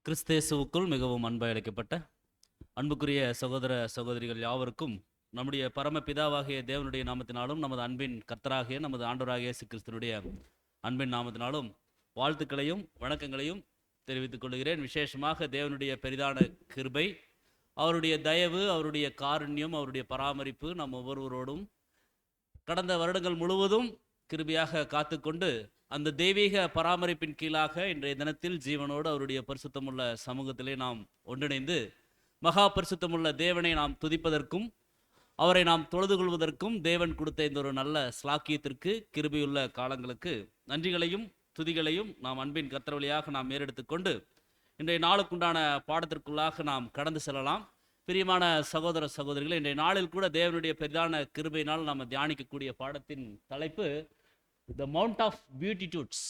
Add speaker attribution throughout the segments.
Speaker 1: கிறிஸ்தேசுவுக்குள் மிகவும் அன்பாய் அழைக்கப்பட்ட அன்புக்குரிய சகோதர சகோதரிகள் யாவருக்கும் நம்முடைய பரமபிதாவாகிய தேவனுடைய நாமத்தினாலும் நமது அன்பின் கர்த்தராகிய நமது ஆண்டவராகிய இயேசு கிறிஸ்துவினுடைய அன்பின் நாமத்தினாலும் வாழ்த்துக்களையும் வணக்கங்களையும் தெரிவித்துக் கொள்கிறேன். விசேஷமாக தேவனுடைய பெரிதான கிருபை, அவருடைய தயவு, அவருடைய காருண்யம், அவருடைய பராமரிப்பு நம் ஒவ்வொருவரோடும் கடந்த வருடங்கள் முழுவதும் கிருபையாக காத்துக்கொண்டு அந்த தெய்வீக பராமரிப்பின் கீழாக இன்றைய தினத்தில் ஜீவனோடு அவருடைய பரிசுத்தமுள்ள சமூகத்திலே நாம் ஒன்றிணைந்து மகா பரிசுத்தமுள்ள தேவனை நாம் துதிப்பதற்கும் அவரை நாம் தொழுது கொள்வதற்கும் தேவன் கொடுத்த இந்த ஒரு நல்ல ஸ்லாக்கியத்திற்கு கிருபையுள்ள காலங்களுக்கு நன்றிகளையும் துதிகளையும் நாம் அன்பின் கர்த்தர் வழியாக நாம் ஏறெடுத்துக்கொண்டு இன்றைய நாளுக்குண்டான பாடத்திற்குள்ளாக நாம் கடந்து செல்லலாம். பிரியமான சகோதர சகோதரிகளை, இன்றைய நாளில் கூட தேவனுடைய பெரிதான கிருபையினால் நாம் தியானிக்கக்கூடிய பாடத்தின் தலைப்பு the mount of beatitudes.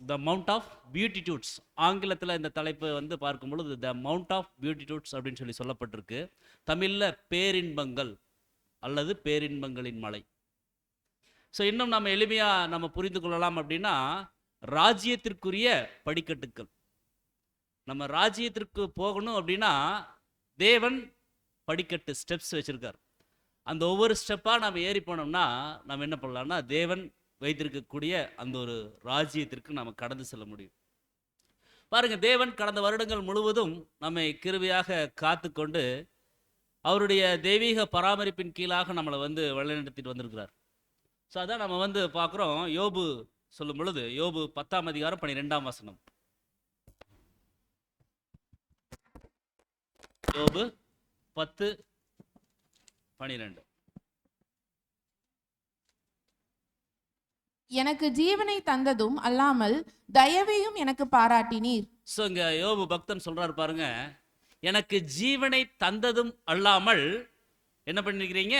Speaker 1: The mount of beatitudes ஆங்கிலத்தில் இந்த தலைப்பு பார்க்கும் பொழுது த மவுண்ட் ஆஃப் பியூட்டிடியூட்ஸ் அப்படின்னு சொல்லப்பட்டிருக்கு. தமிழில் பேரின்பங்கள் அல்லது பேரின்பங்களின் மலை. ஸோ இன்னும் நம்ம எளிமையாக நம்ம புரிந்து கொள்ளலாம் அப்படின்னா, ராஜ்யத்திற்குரிய படிக்கட்டுக்கள். நம்ம ராஜ்யத்திற்கு போகணும் அப்படின்னா தேவன் படிக்கட்டு ஸ்டெப்ஸ் வச்சுருக்கார். அந்த ஒவ்வொரு ஸ்டெப்பாக நம்ம ஏறி போனோம்னா நம்ம என்ன பண்ணலாம்னா தேவன் வைத்திருக்கக்கூடிய அந்த ஒரு ராஜ்யத்திற்கு நாம் கடந்து செல்ல முடியும். பாருங்க, தேவன் கடந்த வருடங்கள் முழுவதும் நம்மை கிருபையாக காத்து கொண்டு அவருடைய தெய்வீக பராமரிப்பின் கீழாக நம்மளை வழிநடத்திட்டு வந்திருக்கிறார். ஸோ அதான் நம்ம பார்க்குறோம். யோபு சொல்லும் பொழுது, யோபு 10ஆம் அதிகாரம் 12ஆம் வசனம். யோபு 10:12.
Speaker 2: எனக்கு ஜீவனை தந்ததும் அல்லாமல் தயவையும் எனக்கு பாராட்டினீர்.
Speaker 1: ஸோ இங்க யோபு பக்தன் சொல்றாரு பாருங்க, எனக்கு ஜீவனை தந்ததும் அல்லாமல் என்ன பண்ணிருக்கிறீங்க,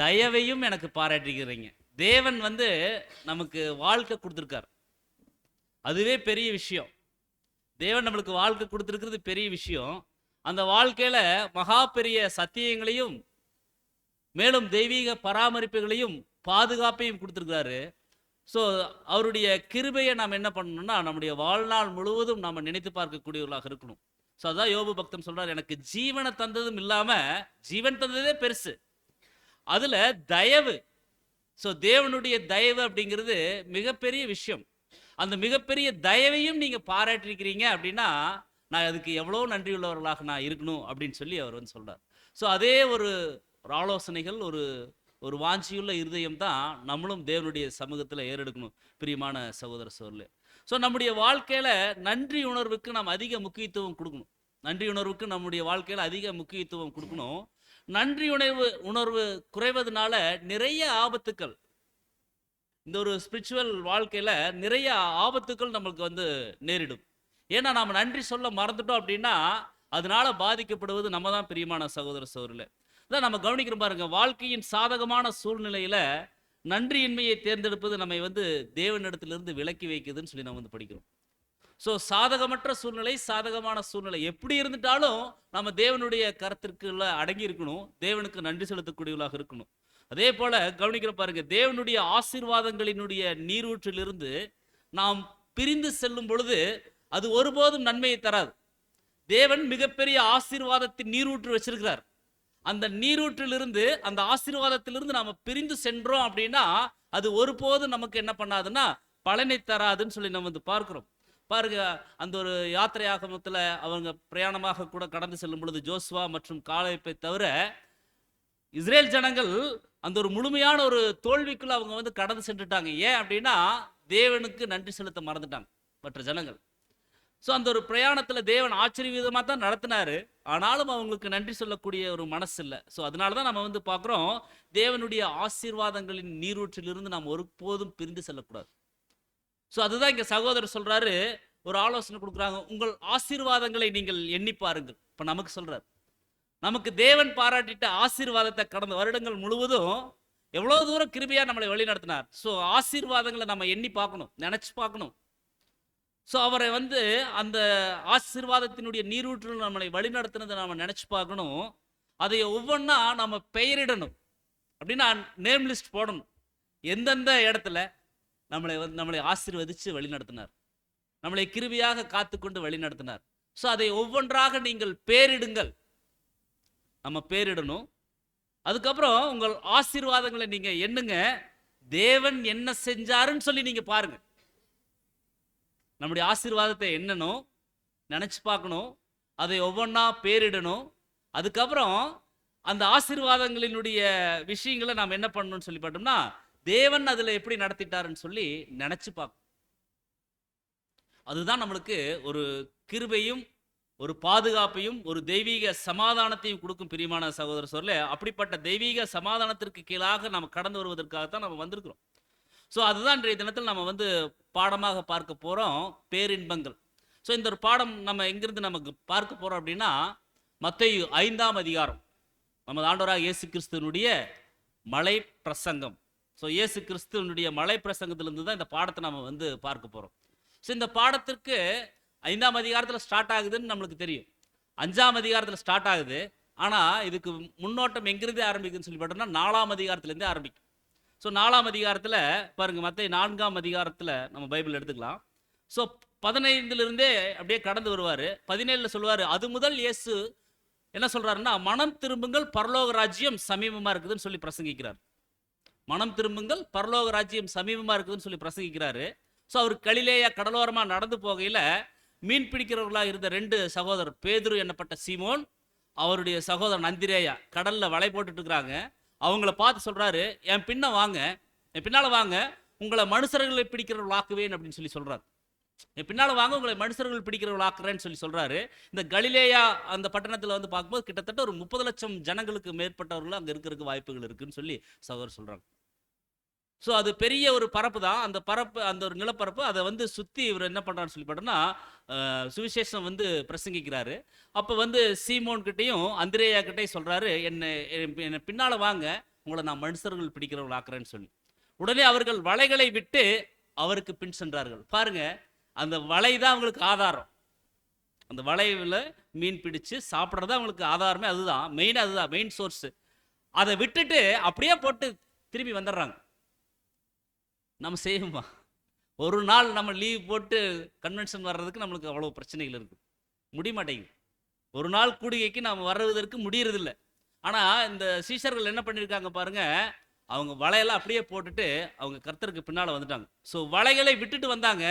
Speaker 1: தயவையும் எனக்கு பாராட்டிக்கிறீங்க. தேவன் நமக்கு வாழ்க்கை கொடுத்துருக்கார், அதுவே பெரிய விஷயம். தேவன் நம்மளுக்கு வாழ்க்கை கொடுத்துருக்கிறது பெரிய விஷயம். அந்த வாழ்க்கையில மகா பெரிய சத்தியங்களையும் மேலும் தெய்வீக பராமரிப்புகளையும் பாதுகாப்பையும் கொடுத்துருக்காரு. ஸோ அவருடைய கிருபையை நாம் என்ன பண்ணணும்னா நம்முடைய வாழ்நாள் முழுவதும் நாம் நினைத்து பார்க்கக்கூடியவர்களாக இருக்கணும். ஸோ அதான் யோபு பக்தன் சொல்றார், எனக்கு ஜீவனை தந்ததும் இல்லாம ஜீவன் தந்ததே பெருசு, அதுல தயவு. ஸோ தேவனுடைய தயவு அப்படிங்கிறது மிகப்பெரிய விஷயம். அந்த மிகப்பெரிய தயவையும் நீங்க பாராட்டிருக்கிறீங்க அப்படின்னா நான் அதுக்கு எவ்வளோ நன்றியுள்ளவர்களாக நான் இருக்கணும் அப்படின்னு சொல்லி அவர் சொல்றார். ஸோ அதே ஒரு ஆலோசனைகள், ஒரு வாஞ்சியுள்ள இருதயம் தான் நம்மளும் தேவனுடைய சமூகத்தில் ஏறெடுக்கணும். பிரியமான சகோதர சகோதரர்களே, ஸோ நம்முடைய வாழ்க்கையில நன்றி உணர்வுக்கு நாம் அதிக முக்கியத்துவம் கொடுக்கணும். நன்றி உணர்வுக்கு நம்முடைய வாழ்க்கையில அதிக முக்கியத்துவம் கொடுக்கணும். நன்றி உணர்வு குறைவதனால நிறைய ஆபத்துக்கள், இந்த ஒரு ஸ்பிரிச்சுவல் வாழ்க்கையில நிறைய ஆபத்துக்கள் நம்மளுக்கு நேரிடும். ஏன்னா நாம் நன்றி சொல்ல மறந்துட்டோம் அப்படின்னா அதனால பாதிக்கப்படுவது நம்ம தான். பிரியமான சகோதர சகோதரர்களே, அதான் நம்ம கவனிக்கிறோம் பாருங்க, வாழ்க்கையின் சாதகமான சூழ்நிலையில நன்றியின்மையை தேர்ந்தெடுப்பது நம்மை தேவனிடத்திலிருந்து விலக்கி வைக்குதுன்னு சொல்லி நம்ம படிக்கிறோம். ஸோ சாதகமற்ற சூழ்நிலை, சாதகமான சூழ்நிலை எப்படி இருந்துட்டாலும் நம்ம தேவனுடைய கருத்திற்குள்ள அடங்கி இருக்கணும், தேவனுக்கு நன்றி செலுத்தக்கூடியவர்களாக இருக்கணும். அதே போல கவனிக்கிற பாருங்க, தேவனுடைய ஆசீர்வாதங்களினுடைய நீரூற்றிலிருந்து நாம் பிரிந்து செல்லும் பொழுது அது ஒருபோதும் நன்மையை தராது. தேவன் மிகப்பெரிய ஆசீர்வாதத்தின் நீரூற்று வச்சிருக்கிறார். அந்த நீரூற்றிலிருந்து, அந்த ஆசீர்வாதத்திலிருந்து நாம பிரிந்து சென்றோம் அப்படின்னா அது ஒருபோதும் நமக்கு என்ன பண்ணாதுன்னா பலனை தராதுன்னு சொல்லி நம்ம பார்க்கிறோம். பாருங்க, அந்த ஒரு யாத்திரையாகமத்துல அவங்க பிரயாணமாக கூட கடந்து செல்லும் பொழுது ஜோசுவா மற்றும் காலேபை தவிர இஸ்ரேல் ஜனங்கள் அந்த ஒரு முழுமையான ஒரு தோல்விக்குள்ள அவங்க கடந்து சென்றுட்டாங்க. ஏன் அப்படின்னா தேவனுக்கு நன்றி செலுத்த மறந்துட்டாங்க மற்ற ஜனங்கள். ஸோ அந்த ஒரு பிரயாணத்தில் தேவன் ஆச்சரியவிதமாக தான் நடத்தினாரு, ஆனாலும் அவங்களுக்கு நன்றி சொல்லக்கூடிய ஒரு மனசு இல்லை. ஸோ அதனால தான் நம்ம பார்க்குறோம், தேவனுடைய ஆசீர்வாதங்களின் நீரூற்றிலிருந்து நாம் ஒருபோதும் பிரிந்து செல்லக்கூடாது. ஸோ அதுதான் இங்கே சகோதரர் சொல்றாரு, ஒரு ஆலோசனை கொடுக்குறாங்க, உங்கள் ஆசீர்வாதங்களை நீங்கள் எண்ணி பாருங்கள். இப்போ நமக்கு சொல்றாரு, நமக்கு தேவன் பாராட்டிட்ட ஆசீர்வாதத்தை கடந்த வருடங்கள் முழுவதும் எவ்வளோ தூரம் கிருபையாக நம்மளை வழி நடத்தினார். ஸோ ஆசீர்வாதங்களை நம்ம எண்ணி பார்க்கணும், நினைச்சு பார்க்கணும். ஸோ அவரை அந்த ஆசீர்வாதத்தினுடைய நீரூற்றில் நம்மளை வழிநடத்தினதை நம்ம நினைச்சு பார்க்கணும். அதை ஒவ்வொன்றா நம்ம பெயரிடணும். அப்படின்னா நேம் லிஸ்ட் போடணும், எந்தெந்த இடத்துல நம்மளை ஆசீர்வதித்து வழி நடத்தினார், நம்மளை கிருபையாக காத்துக்கொண்டு வழி நடத்தினார். ஸோ அதை ஒவ்வொன்றாக நீங்கள் பேரிடுங்கள். நம்ம பேரிடணும். அதுக்கப்புறம் உங்கள் ஆசீர்வாதங்களை நீங்க எண்ணுங்க. தேவன் என்ன செஞ்சாருன்னு சொல்லி நீங்க பாருங்க. நம்முடைய ஆசீர்வாதத்தை எண்ணணும், நினைச்சு பார்க்கணும், அதை ஒவ்வொன்றா பேரிடணும். அதுக்கப்புறம் அந்த ஆசீர்வாதங்களினுடைய விஷயங்களை நாம் என்ன பண்ணணும்னு சொல்லி பார்த்தோம்னா, தேவன் அதுல எப்படி நடத்திட்டாருன்னு சொல்லி நினைச்சு பார்க்கணும். அதுதான் நம்மளுக்கு ஒரு கிருபையும் ஒரு பாதுகாப்பையும் ஒரு தெய்வீக சமாதானத்தையும் கொடுக்கும். பிரியமான சகோதர சகோதரர்களே, அப்படிப்பட்ட தெய்வீக சமாதானத்திற்கு கீழாக நம்ம கடந்து வருவதற்காகத்தான் நம்ம வந்திருக்கிறோம். ஸோ அதுதான் இன்றைய தினத்தில் நம்ம வந்து பாடமாக பார்க்க போறோம், பேரின்பங்கள். ஸோ இந்த ஒரு பாடம் நம்ம எங்கிருந்து நமக்கு பார்க்க போறோம் அப்படின்னா, மத்தேயு 5ஆம் அதிகாரம், நமது ஆண்டவராக இயேசு கிறிஸ்துவனுடைய மலை பிரசங்கம். ஸோ இயேசு கிறிஸ்துவனுடைய மலை பிரசங்கத்திலிருந்து தான் இந்த பாடத்தை நம்ம வந்து பார்க்க போறோம். ஸோ இந்த பாடத்திற்கு 5ஆம் அதிகாரத்தில் ஸ்டார்ட் ஆகுதுன்னு நம்மளுக்கு தெரியும். 5ஆம் அதிகாரத்தில் ஸ்டார்ட் ஆகுது. ஆனால் இதுக்கு முன்னோட்டம் எங்கிருந்து ஆரம்பிக்குதுன்னு சொல்லி பார்த்தோம்னா 4ஆம் அதிகாரத்துலேருந்தே ஆரம்பிக்கும். ஸோ 4ஆம் அதிகாரத்தில் பாருங்க, மத்தேயு 4ஆம் அதிகாரத்தில் நம்ம பைபிள் எடுத்துக்கலாம். ஸோ 15லிருந்தே அப்படியே கடந்து வருவார். 17 சொல்லுவார், அது முதல் இயேசு என்ன சொல்றாருன்னா, மனம் திரும்புங்கள், பரலோக ராஜ்யம் சமீபமா இருக்குதுன்னு சொல்லி பிரசங்கிக்கிறார். மனம் திரும்புங்கள், பரலோக ராஜ்யம் சமீபமா இருக்குதுன்னு சொல்லி பிரசங்கிக்கிறாரு. ஸோ அவர் கலிலேயா கடலோரமாக நடந்து போகையில் மீன் பிடிக்கிறவர்களாக இருந்த 2 சகோதரர், பேதுரு என்னப்பட்ட சீமோன், அவருடைய சகோதரன் அந்திரேயா கடல்ல வலை போட்டுட்டு இருக்கிறாங்க. அவங்கள பார்த்து சொல்றாரு, என் பின்ன வாங்க, என் பின்னால வாங்க, உங்களை மனுஷர்களை பிடிக்கிறவர்களாக்குவேன் அப்படின்னு சொல்லி சொல்றாரு. என் பின்னால வாங்க, உங்களை மனுஷர்கள் பிடிக்கிறவர்களாக்குறேன்னு சொல்லி சொல்றாரு. இந்த கலிலேயா அந்த பட்டணத்தில் வந்து பார்க்கும்போது கிட்டத்தட்ட ஒரு 30 லட்சம் ஜனங்களுக்கு மேற்பட்டவர்கள் அங்கே இருக்கிறதுக்கு வாய்ப்புகள் இருக்குன்னு சொல்லி சகோதரர் சொல்றாங்க. ஸோ அது பெரிய ஒரு பரப்பு தான். அந்த பரப்பு, அந்த ஒரு நிலப்பரப்பு, அதை வந்து சுற்றி இவர் என்ன பண்ணுறான்னு சொல்லி பார்த்தோம்னா சுவிசேஷம் வந்து பிரசங்கிக்கிறாரு. அப்போ வந்து சீமோன் கிட்டையும் அந்திரேயா கிட்டையும் சொல்கிறாரு, என்னை பின்னால் வாங்க, உங்களை நான் மனுஷர்கள் பிடிக்கிறவர்கள் ஆக்குறேன்னு சொல்லி. உடனே அவர்கள் வலைகளை விட்டு அவருக்கு பின் சென்றார்கள். பாருங்க, அந்த வலை தான் அவங்களுக்கு ஆதாரம். அந்த வலையில் மீன் பிடிச்சு சாப்பிட்றது அவங்களுக்கு ஆதாரமே அதுதான், மெயின் அதுதான், மெயின் சோர்ஸு. அதை விட்டுட்டு அப்படியே போட்டு திரும்பி வந்துடுறாங்க. நம்ம செய்யுமா? ஒரு நாள் நம்ம லீவ் போட்டு கன்வென்ஷன் வர்றதுக்கு நம்மளுக்கு அவ்வளோ பிரச்சனைகள் இருக்குது, முடிய மாட்டேங்குது. ஒரு நாள் கூடுகைக்கு நாம் வர்றதற்கு முடியறதில்ல. ஆனால் இந்த சீஷர்கள் என்ன பண்ணியிருக்காங்க பாருங்க, அவங்க வலையெல்லாம் அப்படியே போட்டுட்டு அவங்க கர்த்தருக்கு பின்னால் வந்துட்டாங்க. ஸோ வலைகளை விட்டுட்டு வந்தாங்க.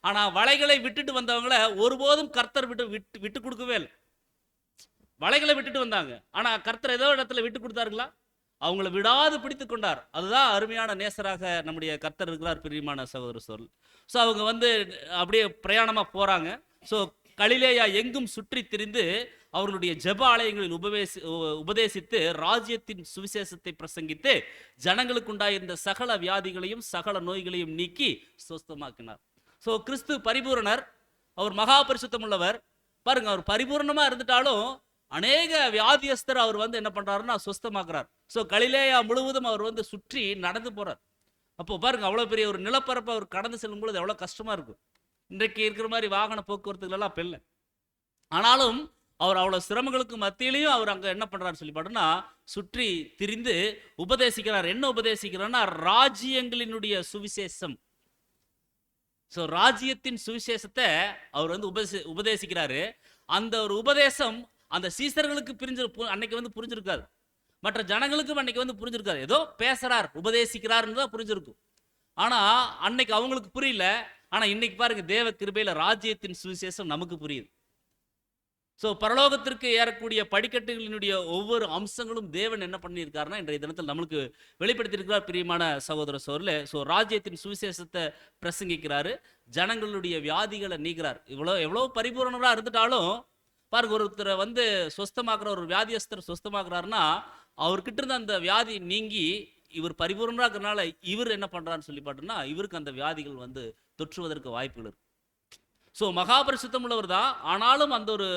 Speaker 1: ஆனால் வலைகளை விட்டுட்டு வந்தவங்கள ஒருபோதும் கர்த்தர் விட்டு கொடுக்கவே இல்லை. வலைகளை விட்டுட்டு வந்தாங்க, ஆனால் கர்த்தர் ஏதோ இடத்துல விட்டு கொடுத்தாருங்களா? அவங்கள விடாது பிடித்து கொண்டார். அதுதான் அருமையான நேசராக நம்முடைய கர்த்தர் இருக்கிறார், பிரியமான சகோதர சகோதரர்கள். ஸோ அவங்க வந்து அப்படியே பிரயாணமாக போகிறாங்க. ஸோ கலிலேயா எங்கும் சுற்றி திரிந்து அவர்களுடைய ஜெப ஆலயங்களில் உபதேசித்து ராஜ்யத்தின் சுவிசேஷத்தை பிரசங்கித்து ஜனங்களுக்கு உண்டாயிருந்த சகல வியாதிகளையும் சகல நோய்களையும் நீக்கி சுஸ்தமாக்கினார். ஸோ கிறிஸ்து பரிபூரணர், அவர் மகா பரிசுத்தம் உள்ளவர். பாருங்க, அவர் பரிபூர்ணமாக இருந்துட்டாலும் அநேக வியாதியஸ்தர் அவர் வந்து என்ன பண்றாருன்னா சுஸ்தமாக்குறார். ஸோ கலிலேயா முழுவதும் அவர் வந்து சுற்றி நடந்து போறார். அப்போ பாருங்க, அவ்வளோ பெரிய ஒரு நிலப்பரப்பு அவர் கடந்து செல்லும் பொழுது எவ்வளோ கஷ்டமா இருக்கும். இன்றைக்கு இருக்கிற மாதிரி வாகன போக்குவரத்துகளெல்லாம் அப்போ இல்லை. ஆனாலும் அவர் அவ்வளோ சிரமங்களுக்கு மத்தியிலையும் அவர் அங்கே என்ன பண்றாரு சொல்லி பார்த்தோம்னா சுற்றி திரிந்து உபதேசிக்கிறார். என்ன உபதேசிக்கிறார்னா, ராஜ்யங்களினுடைய சுவிசேஷம். ஸோ ராஜ்யத்தின் சுவிசேஷத்தை அவர் வந்து உபதேசிக்கிறாரு. அந்த ஒரு உபதேசம் அந்த சீசர்களுக்கு அன்னைக்கு வந்து புரிஞ்சிருக்காது, மற்ற ஜனங்களுக்கும் அன்னைக்கு வந்து புரிஞ்சிருக்காது. ஏதோ பேசுறார், உபதேசிக்கிறார்னு தான் புரிஞ்சிருக்கும். ஆனா அன்னைக்கு அவங்களுக்கு புரியல. ஆனா இன்னைக்கு பாருங்க, தேவ கிருபையில ராஜ்யத்தின் சுவிசேஷம் நமக்கு புரியுது. ஸோ பரலோகத்திற்கு ஏறக்கூடிய படிக்கட்டுகளினுடைய ஒவ்வொரு அம்சங்களும் தேவன் என்ன பண்ணியிருக்காருன்னா இன்றைய தினத்தில் நம்மளுக்கு வெளிப்படுத்தியிருக்கிறார், பிரியமான சகோதர சகோதரர்களே. ஸோ ராஜ்யத்தின் சுவிசேஷத்தை பிரசங்கிக்கிறாரு, ஜனங்களுடைய வியாதிகளை நீக்கிறார். எவ்வளோ பரிபூரணராக இருந்துட்டாலும் பாருங்க, ஒருத்தரை வந்து சொஸ்தமாக்குற ஒரு வியாதியஸ்தர் சொஸ்தமாக்குறாருன்னா அவர்கிட்ட இருந்த அந்த வியாதி நீங்கி இவர் பரிபூர்ணராக இருக்கிறனால இவர் என்ன பண்றாருன்னு சொல்லி பார்த்தோம்னா இவருக்கு அந்த வியாதிகள் வந்து தொற்றுவதற்கு வாய்ப்புகள் இருக்கு. ஸோ மகாபரிசுத்தம் உள்ளவர் தான், ஆனாலும் அந்த ஒரு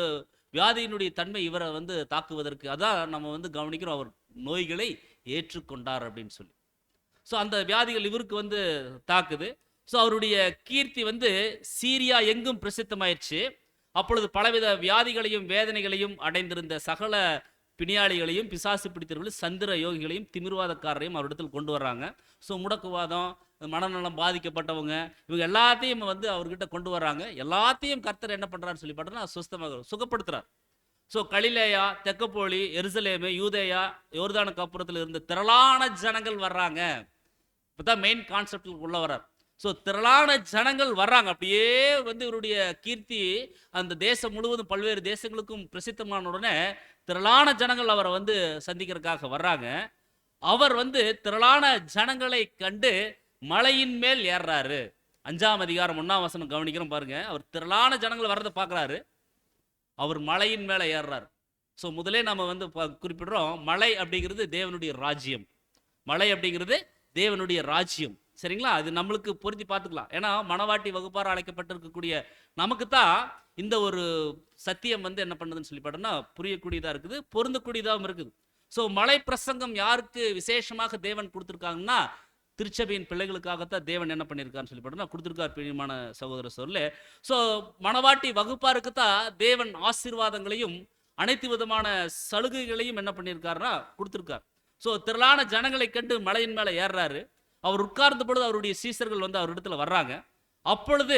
Speaker 1: வியாதியினுடைய தன்மை இவரை வந்து தாக்குவதற்கு, அதான் நம்ம வந்து கவனிக்கிறோம், அவர் நோய்களை ஏற்றுக்கொண்டார் அப்படின்னு சொல்லி. ஸோ அந்த வியாதிகள் இவருக்கு வந்து தாக்குது. ஸோ அவருடைய கீர்த்தி வந்து சீரியா எங்கும் பிரசித்தமாயிடுச்சு. அப்பொழுது பலவித வியாதிகளையும் வேதனைகளையும் அடைந்திருந்த சகல பிணியாளிகளையும் பிசாசு பிடித்தவர்களையும் சந்திர யோகிகளையும் திமிர்வாதக்காரரையும் அவரிடத்தில் கொண்டு வர்றாங்க. ஸோ முடக்குவாதம், மனநலம் பாதிக்கப்பட்டவங்க, இவங்க எல்லாத்தையும் வந்து அவர்கிட்ட கொண்டு வர்றாங்க. எல்லாத்தையும் கர்த்தர் என்ன பண்ணுறான்னு சொல்லி பார்த்தோன்னா சுஸ்தமாக சுகப்படுத்துறார். ஸோ கலிலேயா, தெக்கப்போலி, எருசலேமு, யூதேயா, யோர்தானுக்கு அப்புறத்தில் இருந்த திரளான ஜனங்கள் வர்றாங்க. இப்போ தான் மெயின் கான்செப்டுக்கு உள்ள வர்றார். ஸோ திரளான ஜனங்கள் வர்றாங்க. அப்படியே வந்து இவருடைய கீர்த்தி அந்த தேசம் முழுவதும் பல்வேறு தேசங்களுக்கும் பிரசித்தமான உடனே திரளான ஜனங்கள் அவரை வந்து சந்திக்கிறதுக்காக வர்றாங்க. அவர் வந்து திரளான ஜனங்களை கண்டு மலையின் மேல் ஏறுறாரு. 5ஆம் அதிகாரம் 1ஆம் வசனம் கவனிக்கிறோம் பாருங்க. அவர் திரளான ஜனங்கள் வர்றதை பார்க்குறாரு. அவர் மலையின் மேலே ஏறுறாரு. ஸோ முதலே நம்ம வந்து குறிப்பிடுறோம், மலை அப்படிங்கிறது தேவனுடைய ராஜ்யம். மலை அப்படிங்கிறது தேவனுடைய ராஜ்யம். சரிங்களா? அது நம்மளுக்கு பொருத்தி பார்த்துக்கலாம். ஏன்னா மணவாட்டி வகுப்பார அழைக்கப்பட்டிருக்கக்கூடிய நமக்கு தான் இந்த ஒரு சத்தியம் வந்து என்ன பண்ணுதுன்னு சொல்லி பார்த்தோம்னா புரியக்கூடியதாக இருக்குது, பொருந்தக்கூடியதாகவும் இருக்குது. ஸோ மலை பிரசங்கம் யாருக்கு விசேஷமாக தேவன் கொடுத்துருக்காங்கன்னா திருச்சபையின் பிள்ளைகளுக்காகத்தான் தேவன் என்ன பண்ணியிருக்காருன்னு சொல்லி பார்த்தோம்னா கொடுத்துருக்கார். பிரியமான சகோதர சொல்ல, ஸோ மணவாட்டி வகுப்பாருக்கு தான் தேவன் ஆசீர்வாதங்களையும் அனைத்து விதமான சலுகைகளையும் என்ன பண்ணியிருக்காருன்னா கொடுத்துருக்கார். ஸோ திரளான ஜனங்களை கண்டு மலையின் மேலே ஏறுறாரு. அவர் உட்கார்ந்த பொழுது அவருடைய சீசர்கள் வந்து அவர் இடத்துல வர்றாங்க. அப்பொழுது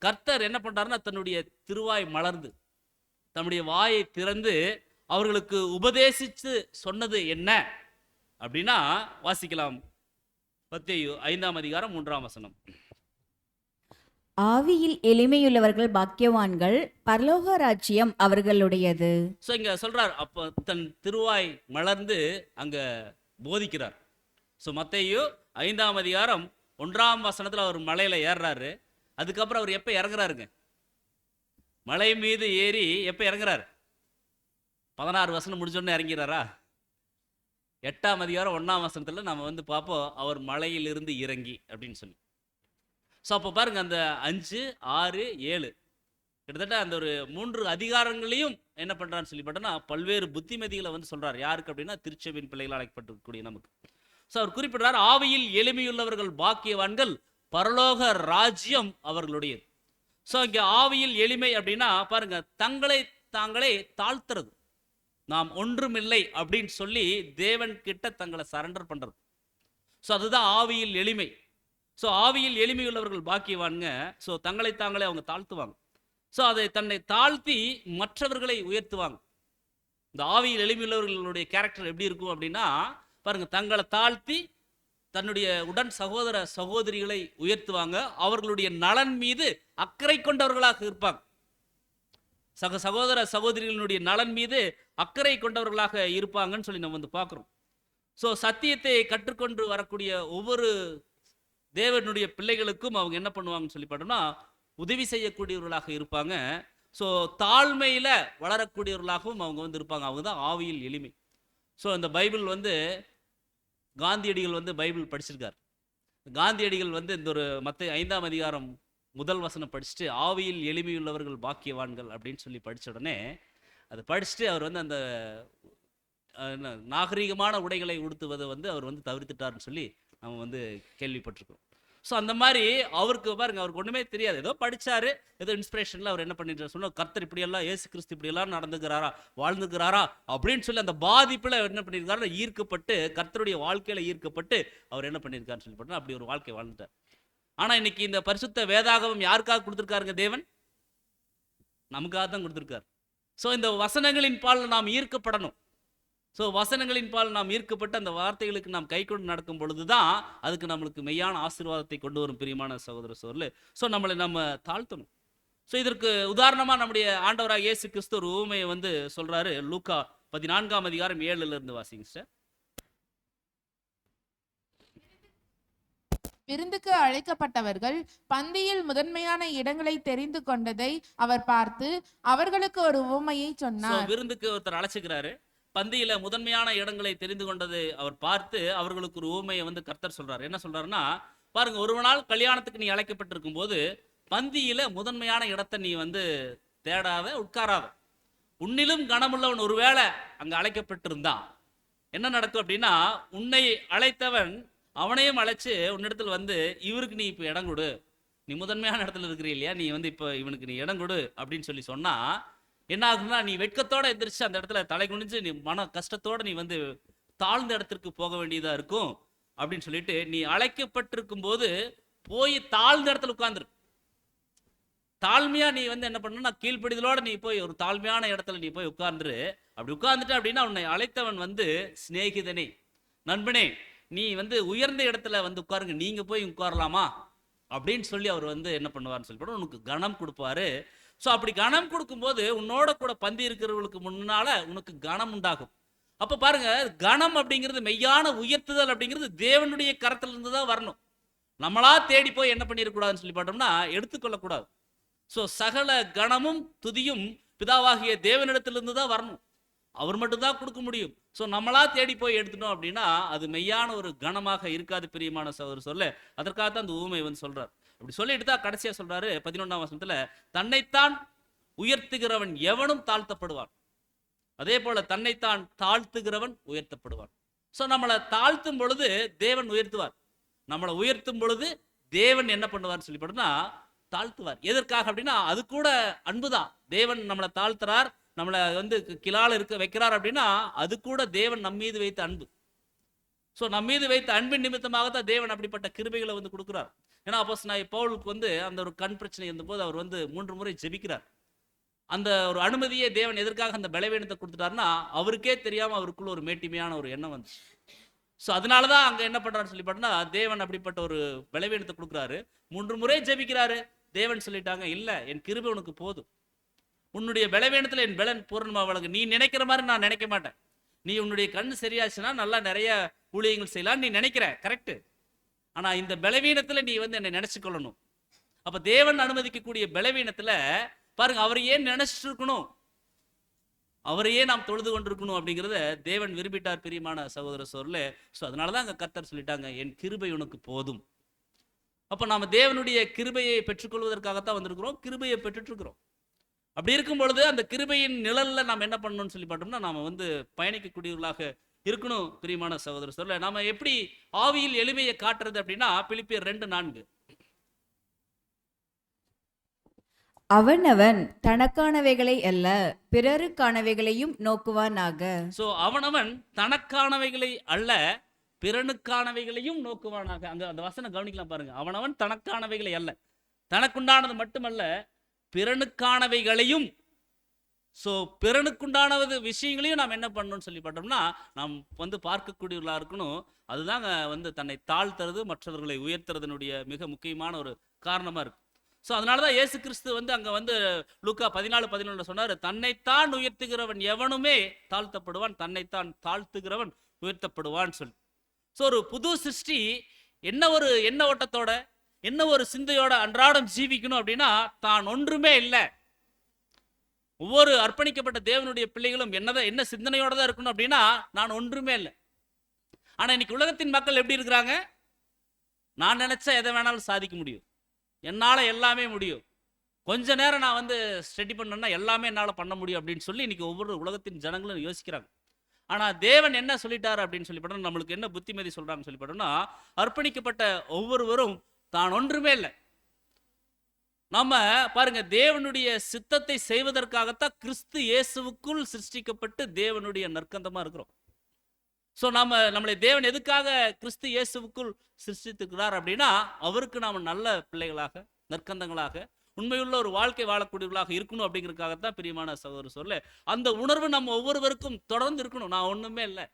Speaker 1: கர்த்தர் என்ன பண்றாருன்னா தன்னுடைய திருவாய் மலர்ந்து தன்னுடைய வாயை திறந்து அவர்களுக்கு உபதேசித்து சொன்னது என்ன அப்படின்னா வாசிக்கலாம். மத்தேயு 5ஆம் அதிகாரம் 3ஆம் வசனம்.
Speaker 3: ஆவியில் எளிமையுள்ளவர்கள் பாக்கியவான்கள், பரலோக ராஜ்யம் அவர்களுடையது.
Speaker 1: ஸோ இங்க சொல்றார், அப்போ தன் திருவாய் மலர்ந்து அங்க போதிக்கிறார். ஸோ மத்தேயு 5ஆம் அதிகாரம் 1ஆம் வசனத்தில் அவர் மலையில ஏறுறாரு. அதுக்கப்புறம் அவர் எப்போ இறங்குறாருங்க? மலை மீது ஏறி எப்போ இறங்குறாரு? 16 வசனம் முடிஞ்சோடனே இறங்கிறாரா? 8ஆம் அதிகாரம் 1ஆம் வசனத்தில் நம்ம வந்து பார்ப்போம், அவர் மலையிலிருந்து இறங்கி அப்படின்னு சொல்லி. ஸோ அப்போ பாருங்க, அந்த 5, 6, 7 கிட்டத்தட்ட அந்த ஒரு 3 அதிகாரங்களையும் என்ன பண்றான்னு சொல்லி பார்த்தோன்னா பல்வேறு புத்திமதிகளை வந்து சொல்றாரு. யாருக்கு அப்படின்னா திருச்சபையின் பிள்ளைகள் அழைக்கப்பட்டிருக்கக்கூடிய நமக்கு. ஸோ அவர் குறிப்பிடுறார், ஆவியில் எளிமையுள்ளவர்கள் பாக்கியவான்கள், பரலோக ராஜ்யம் அவர்களுடையது. ஸோ இங்கே ஆவியில் எளிமை அப்படின்னா பாருங்க, தங்களை தாங்களே தாழ்த்துறது, நாம் ஒன்றுமில்லை அப்படின்னு சொல்லி தேவன் கிட்ட தங்களை சரண்டர் பண்றது. ஸோ அதுதான் ஆவியில் எளிமை. ஸோ ஆவியில் எளிமையுள்ளவர்கள் பாக்கியவான்ங்க. ஸோ தங்களை தாங்களே அவங்க தாழ்த்துவாங்க. ஸோ அதை தன்னை தாழ்த்தி மற்றவர்களை உயர்த்துவாங்க. இந்த ஆவியில் எளிமையுள்ளவர்களுடைய கேரக்டர் எப்படி இருக்கும் அப்படின்னா பாருங்க, தங்களை தாழ்த்தி தன்னுடைய உடன் சகோதர சகோதரிகளை உயர்த்துவாங்க. அவர்களுடைய நலன் மீது அக்கறை கொண்டவர்களாக இருப்பாங்க. சகோதர சகோதரிகளுடைய நலன் மீது அக்கறை கொண்டவர்களாக இருப்பாங்கன்னு சொல்லி நம்ம வந்து பார்க்குறோம். ஸோ சத்தியத்தை கற்றுக்கொண்டு வரக்கூடிய ஒவ்வொரு தேவனுடைய பிள்ளைகளுக்கும் அவங்க என்ன பண்ணுவாங்கன்னு சொல்லி பார்த்தோம்னா உதவி செய்யக்கூடியவர்களாக இருப்பாங்க. ஸோ தாழ்மையில வளரக்கூடியவர்களாகவும் அவங்க வந்து இருப்பாங்க. அவங்க தான் ஆவியில் எளிமை. ஸோ இந்த பைபிள் வந்து காந்தியடிகள் வந்து பைபிள் படிச்சிருக்கார். காந்தியடிகள் வந்து இந்த ஒரு மத்தேயு 5ஆம் அதிகாரம் 1 வசனம் படிச்சுட்டு ஆவியில் எளிமையுள்ளவர்கள் பாக்கியவான்கள் அப்படின்னு சொல்லி படித்த உடனே அதை படிச்சுட்டு அவர் வந்து அந்த நாகரீகமான உடைகளை உடுத்துவதை வந்து அவர் வந்து தவிர்த்துட்டார்னு சொல்லி நம்ம வந்து கேள்விப்பட்டிருக்கோம். ஸோ அந்த மாதிரி அவருக்கு பாருங்க, அவருக்கு ஒன்றுமே தெரியாது. ஏதோ படித்தாரு, ஏதோ இன்ஸ்பிரேஷனில் அவர் என்ன பண்ணிட்டு சொன்னால் கர்த்தர் இப்படியெல்லாம் இயேசு கிறிஸ்து இப்படியெல்லாம் நடந்துக்கிறாரா வாழ்ந்துக்கிறாரா அப்படின்னு சொல்லி அந்த பாதிப்பில் என்ன பண்ணியிருக்காரு, ஈர்க்கப்பட்டு கர்த்தருடைய வாழ்க்கையில் ஈர்க்கப்பட்டு அவர் என்ன பண்ணியிருக்காருன்னு சொல்லி போட்டோம்னா அப்படி ஒரு வாழ்க்கை வாழ்ந்துட்டார். ஆனால் இன்னைக்கு இந்த பரிசுத்த வேதாகமம் யாருக்காக கொடுத்துருக்காருங்க? தேவன் நமக்காக தான் கொடுத்துருக்காரு. ஸோ இந்த வசனங்களின் பால் நாம் ஈர்க்கப்படணும். ஸோ வசனங்களின் பால் நாம் ஈர்க்கப்பட்டு அந்த வார்த்தைகளுக்கு நாம் கை கொண்டு நடக்கும் பொழுது தான் அதுக்கு நம்மளுக்கு மெய்யான ஆசீர்வாதத்தை கொண்டு வரும். பிரியமான சகோதர சகோதரர்களே, ஸோ நம்மளை நம்ம தாழ்த்தணும். ஸோ இதற்கு உதாரணமாக நம்முடைய ஆண்டவராக இயேசு கிறிஸ்து ஒரு உவமையை வந்து சொல்றாரு. லூக்கா 14ஆம் அதிகாரம் 7ல இருந்து வாசிங்க சார்.
Speaker 2: விருந்துக்கு அழைக்கப்பட்டவர்கள் பந்தியில் முதன்மையான இடங்களை தெரிந்து கொண்டதை அவர் பார்த்து அவர்களுக்கு ஒரு உவமையை சொன்னார்.
Speaker 1: விருந்துக்கு ஒருத்தர் அழைச்சிக்கிறாரு. பந்தியில முதன்மையான இடங்களை தெரிந்து கொண்டதை அவர் பார்த்து அவர்களுக்கு ஒரு உவமையை வந்து கர்த்தர் சொல்றாரு. என்ன சொல்றாருன்னா பாருங்க, ஒரு நாள் கல்யாணத்துக்கு நீ அழைக்கப்பட்டிருக்கும் போது பந்தியில முதன்மையான இடத்தை நீ வந்து தேடாத, உட்காராத. உன்னிலும் கனமுள்ளவன் ஒருவேளை அங்க அழைக்கப்பட்டிருந்தான் என்ன நடக்கும் அப்படின்னா, உன்னை அழைத்தவன் அவனையும் அழைச்சு உன்னிடத்தில் வந்து இவருக்கு நீ இப்போ இடம் கொடு, நீ முதன்மையான இடத்துல இருக்கிறீ இல்லையா, நீ வந்து இப்போ இவனுக்கு நீ இடம் கொடு அப்படின்னு சொல்லி சொன்னா என்ன ஆகும்னா, நீ வெட்கத்தோட எந்திரிச்சு அந்த இடத்துல தலை குனிஞ்சு நீ மன கஷ்டத்தோட நீ வந்து தாழ்ந்த இடத்திற்கு போக வேண்டியதா இருக்கும் அப்படின்னு சொல்லிட்டு, நீ அழைக்கப்பட்டிருக்கும் போது போய் தாழ்ந்த இடத்துல உட்கார்ந்துரு. தாழ்மையா நீ வந்து என்ன பண்ணணும்னா, கீழ்ப்படிதலோட நீ போய் ஒரு தாழ்மையான இடத்துல நீ போய் உட்கார்ந்துரு. அப்படி உட்கார்ந்துட்ட அப்படின்னா, உன்னை அழைத்தவன் வந்து சிநேகிதனே, நண்பனே, நீ வந்து உயர்ந்த இடத்துல வந்து உட்காருங்க, நீங்க போய் உட்காரலாமா அப்படின்னு சொல்லி அவர் வந்து என்ன பண்ணுவார்னு சொல்லி உனக்கு கனம் கொடுப்பாரு. ஸோ அப்படி கனம் கொடுக்கும்போது உன்னோட கூட பந்தி இருக்கிறவர்களுக்கு முன்னால உனக்கு கனம் உண்டாகும். அப்ப பாருங்க, கனம் அப்படிங்கிறது, மெய்யான உயர்த்துதல் அப்படிங்கிறது தேவனுடைய கரத்துல இருந்து தான் வரணும். நம்மளா தேடி போய் என்ன பண்ணிடக்கூடாதுன்னு சொல்லி பார்த்தோம்னா எடுத்துக்கொள்ளக்கூடாது. ஸோ சகல கணமும் துதியும் பிதாவாகிய தேவனிடத்திலிருந்து தான் வரணும். அவர் மட்டும்தான் கொடுக்க முடியும். ஸோ நம்மளா தேடி போய் எடுத்துட்டோம் அப்படின்னா அது மெய்யான ஒரு கணமாக இருக்காது பிரியமான சகோதரர் சொல்ல. அதற்காகத்தான் அந்த ஊமை வந்து சொல்றார். அப்படி சொல்லிட்டு தான் கடைசியா சொல்றாரு 11ஆம் வசனத்துல, தன்னைத்தான் உயர்த்துகிறவன் எவனும் தாழ்த்தப்படுவான், அதே போல தன்னைத்தான் தாழ்த்துகிறவன் உயர்த்தப்படுவான். ஸோ நம்மளை தாழ்த்தும் பொழுது தேவன் உயர்த்துவார், நம்மளை உயர்த்தும் பொழுது தேவன் என்ன பண்ணுவார்னு சொல்லி போட்டோம்னா தாழ்த்துவார். எதற்காக அப்படின்னா அது கூட அன்புதான். தேவன் நம்மளை தாழ்த்துறார், நம்மளை வந்து கிளால இருக்க வைக்கிறார் அப்படின்னா அது கூட தேவன் நம் மீது வைத்த அன்பு. ஸோ நம் மீது வைத்த அன்பின் நிமித்தமாகத்தான் தேவன் அப்படிப்பட்ட கிருபைகளை வந்து கொடுக்கிறார். ஏன்னா அப்போஸ்தலனாகிய பவுலுக்கு வந்து அந்த ஒரு கண் பிரச்சனை இருந்தபோது அவர் வந்து 3 முறை ஜெபிக்கிறார். அந்த ஒரு அனுமதியை தேவன் எதற்காக அந்த பலவீனத்தை கொடுத்துட்டாருன்னா அவருக்கே தெரியாம அவருக்குள்ள ஒரு மேட்டிமையான ஒரு எண்ணம் வந்துச்சு. ஸோ அதனாலதான் அங்க என்ன பண்றாருன்னு சொல்லி பார்த்தா தேவன் அப்படிப்பட்ட ஒரு பலவீனத்தை கொடுக்குறாரு. 3 முறை ஜெபிக்கிறாரு. தேவன் சொல்லிட்டாங்க, இல்ல, என் கிருபை உனக்கு போதும், உன்னுடைய பலவீனத்துல என் பலன் பூரணமா வழங்கு. நீ நினைக்கிற மாதிரி நான் நினைக்க மாட்டேன். நீ உன்னுடைய கண் சரியாச்சுன்னா நல்லா நிறைய ஊழியங்கள் செய்யலாம் நீ நினைக்கிற, கரெக்ட். ஆனா இந்த பலவீனத்துல நீ வந்து என்னை நினைச்சுக்கொள்ளணும். அப்ப தேவன் அனுமதிக்கக்கூடிய பலவீனத்துல பாருங்க, அவரை ஏன் நினைச்சிட்டு இருக்கணும், அவரையே நாம் தொழுது கொண்டிருக்கணும் அப்படிங்கிறத தேவன் விரும்பிட்டார் பிரியமான சகோதர சோர்ல. ஸோ அதனாலதான் அங்க கர்த்தர் சொல்லிட்டாங்க, என் கிருபை உனக்கு போதும். அப்ப நாம தேவனுடைய கிருபையை பெற்றுக்கொள்வதற்காகத்தான் வந்திருக்கிறோம், கிருபையை பெற்றுட்டு இருக்கிறோம். அப்படி இருக்கும் பொழுது அந்த கிருபையின் நிழல்ல நாம் என்ன பண்ணணும்னு சொல்லி பார்த்தோம்னா நாம வந்து பயணிக்கக்கூடியவர்களாக இருக்கணும் பிரியமான சகோதர சொல்ல. நாம எப்படி ஆவியில் எளிமையை காட்டுறது அப்படின்னா பிலிப்பியர் 2:4,
Speaker 3: அவனவன் தனக்கானவைகளை அல்ல பிறருக்கானவைகளையும் நோக்குவானாக.
Speaker 1: சோ அவனவன் தனக்கானவைகளை அல்ல பிறனுக்கானவைகளையும் நோக்குவானாக. அந்த வசனம் கவனிக்கலாம் பாருங்க. அவனவன் தனக்கானவைகளை அல்ல, தனக்குண்டானது மட்டுமல்ல பிறனுக்கானவைகளையும். ஸோ பிறனுக்குண்டானது விஷயங்களையும் நாம் என்ன பண்ணணும்னு சொல்லி பார்த்தோம்னா நாம் வந்து பார்க்கக்கூடியவர்களாக இருக்கணும். அதுதாங்க வந்து தன்னை தாழ்த்துறது மற்றவர்களை உயர்த்துறதுனுடைய மிக முக்கியமான ஒரு காரணமாக இருக்கு. ஸோ அதனால தான் இயேசு கிறிஸ்து வந்து அங்கே வந்து லூக்கா 14:11 சொன்னார், தன்னைத்தான் உயர்த்துகிறவன் எவனுமே தாழ்த்தப்படுவான், தன்னைத்தான் தாழ்த்துகிறவன் உயர்த்தப்படுவான்னு சொல்லி. ஸோ ஒரு புது சிருஷ்டி என்ன ஒரு எண்ண ஓட்டத்தோட என்ன ஒரு சிந்தையோட அன்றாடம் ஜீவிக்கணும் அப்படின்னா தான் ஒன்றுமே இல்லை. ஒவ்வொரு அர்ப்பணிக்கப்பட்ட தேவனுடைய பிள்ளைகளும் என்ன சிந்தனையோட தான் இருக்கணும் அப்படின்னா நான் ஒன்றுமே இல்லை. ஆனா இன்னைக்கு உலகத்தின் மக்கள் எப்படி இருக்கிறாங்க, நான் நினைச்சா எதை வேணாலும் சாதிக்க முடியும், என்னால எல்லாமே முடியும், கொஞ்ச நேரம் நான் வந்து ஸ்டடி பண்ணேன்னா எல்லாமே என்னால பண்ண முடியும் அப்படின்னு சொல்லி இன்னைக்கு ஒவ்வொரு உலகத்தின் ஜனங்களும் யோசிக்கிறாங்க. ஆனா தேவன் என்ன சொல்லிட்டாரு அப்படின்னு சொல்லி பார்த்தோம்னா, நம்மளுக்கு என்ன புத்திமதி சொல்றாங்கன்னு சொல்லி பார்த்தோம்னா, அர்ப்பணிக்கப்பட்ட ஒவ்வொருவரும் தான் ஒன்றுமே இல்லை. நம்ம பாருங்க, தேவனுடைய சித்தத்தை செய்வதற்காகத்தான் கிறிஸ்து இயேசுவுக்குள் சிருஷ்டிக்கப்பட்டு தேவனுடைய நற்கந்தமா இருக்கிறோம். ஸோ நம்மளை தேவன் எதுக்காக கிறிஸ்து இயேசுவுக்குள் சிருஷ்டித்துக்கிறார் அப்படின்னா அவருக்கு நாம நல்ல பிள்ளைகளாக நற்கந்தங்களாக உண்மையுள்ள ஒரு வாழ்க்கை வாழக்கூடியவர்களாக இருக்கணும் அப்படிங்கிறதுக்காகத்தான் பிரியமான சகோதரர் சொல்ல. அந்த உணர்வு நம்ம ஒவ்வொருவருக்கும் தொடர்ந்து இருக்கணும். நான் ஒண்ணுமே இல்லை,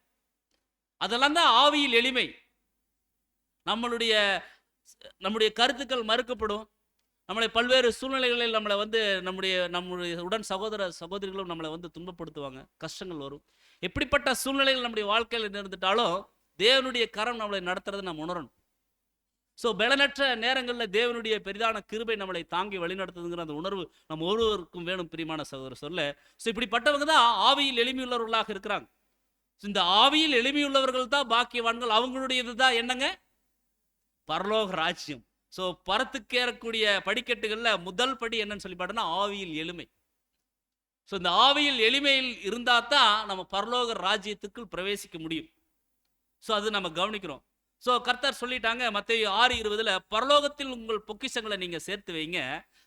Speaker 1: அதெல்லாம் தான் ஆவியில் எளிமை. நம்முடைய கருத்துக்கள் மறுக்கப்படும், நம்மளை பல்வேறு சூழ்நிலைகளில் நம்மளை வந்து நம்முடைய உடன் சகோதர சகோதரிகளும் நம்மளை வந்து துன்பப்படுத்துவாங்க, கஷ்டங்கள் வரும். எப்படிப்பட்ட சூழ்நிலைகள் நம்முடைய வாழ்க்கையில் இருந்துட்டாலும் தேவனுடைய கரம் நம்மளை நடத்துறதை நம்ம உணரணும். ஸோ பலனற்ற நேரங்களில் தேவனுடைய பெரிதான கிருபை நம்மளை தாங்கி வழிநடத்துதுங்கிற அந்த உணர்வு நம்ம ஒருவருக்கும் வேணும் பிரியமான சகோதரர் சொல்ல. ஸோ இப்படிப்பட்டவங்க தான் ஆவியில் எளிமையுள்ளவர்களாக இருக்கிறாங்க. இந்த ஆவியில் எளிமையுள்ளவர்கள் தான் பாக்கியவான்கள். அவங்களுடைய இதுதான் என்னங்க, பரலோக ராஜ்யம். ஸோ பரத்துக்கேறக்கூடிய படிக்கட்டுகள்ல முதல் படி என்னன்னு சொல்லி பார்த்தோம்னா ஆவியில் எளிமை. ஸோ இந்த ஆவியில் எளிமையில் இருந்தா தான் நம்ம பரலோக ராஜ்யத்துக்குள் பிரவேசிக்க முடியும். ஸோ அது நம்ம கவனிக்கிறோம். ஸோ கர்த்தர் சொல்லிட்டாங்க மத்தேயு 6:20, பரலோகத்தில் உங்கள் பொக்கிஷங்களை நீங்க சேர்த்து வைங்க,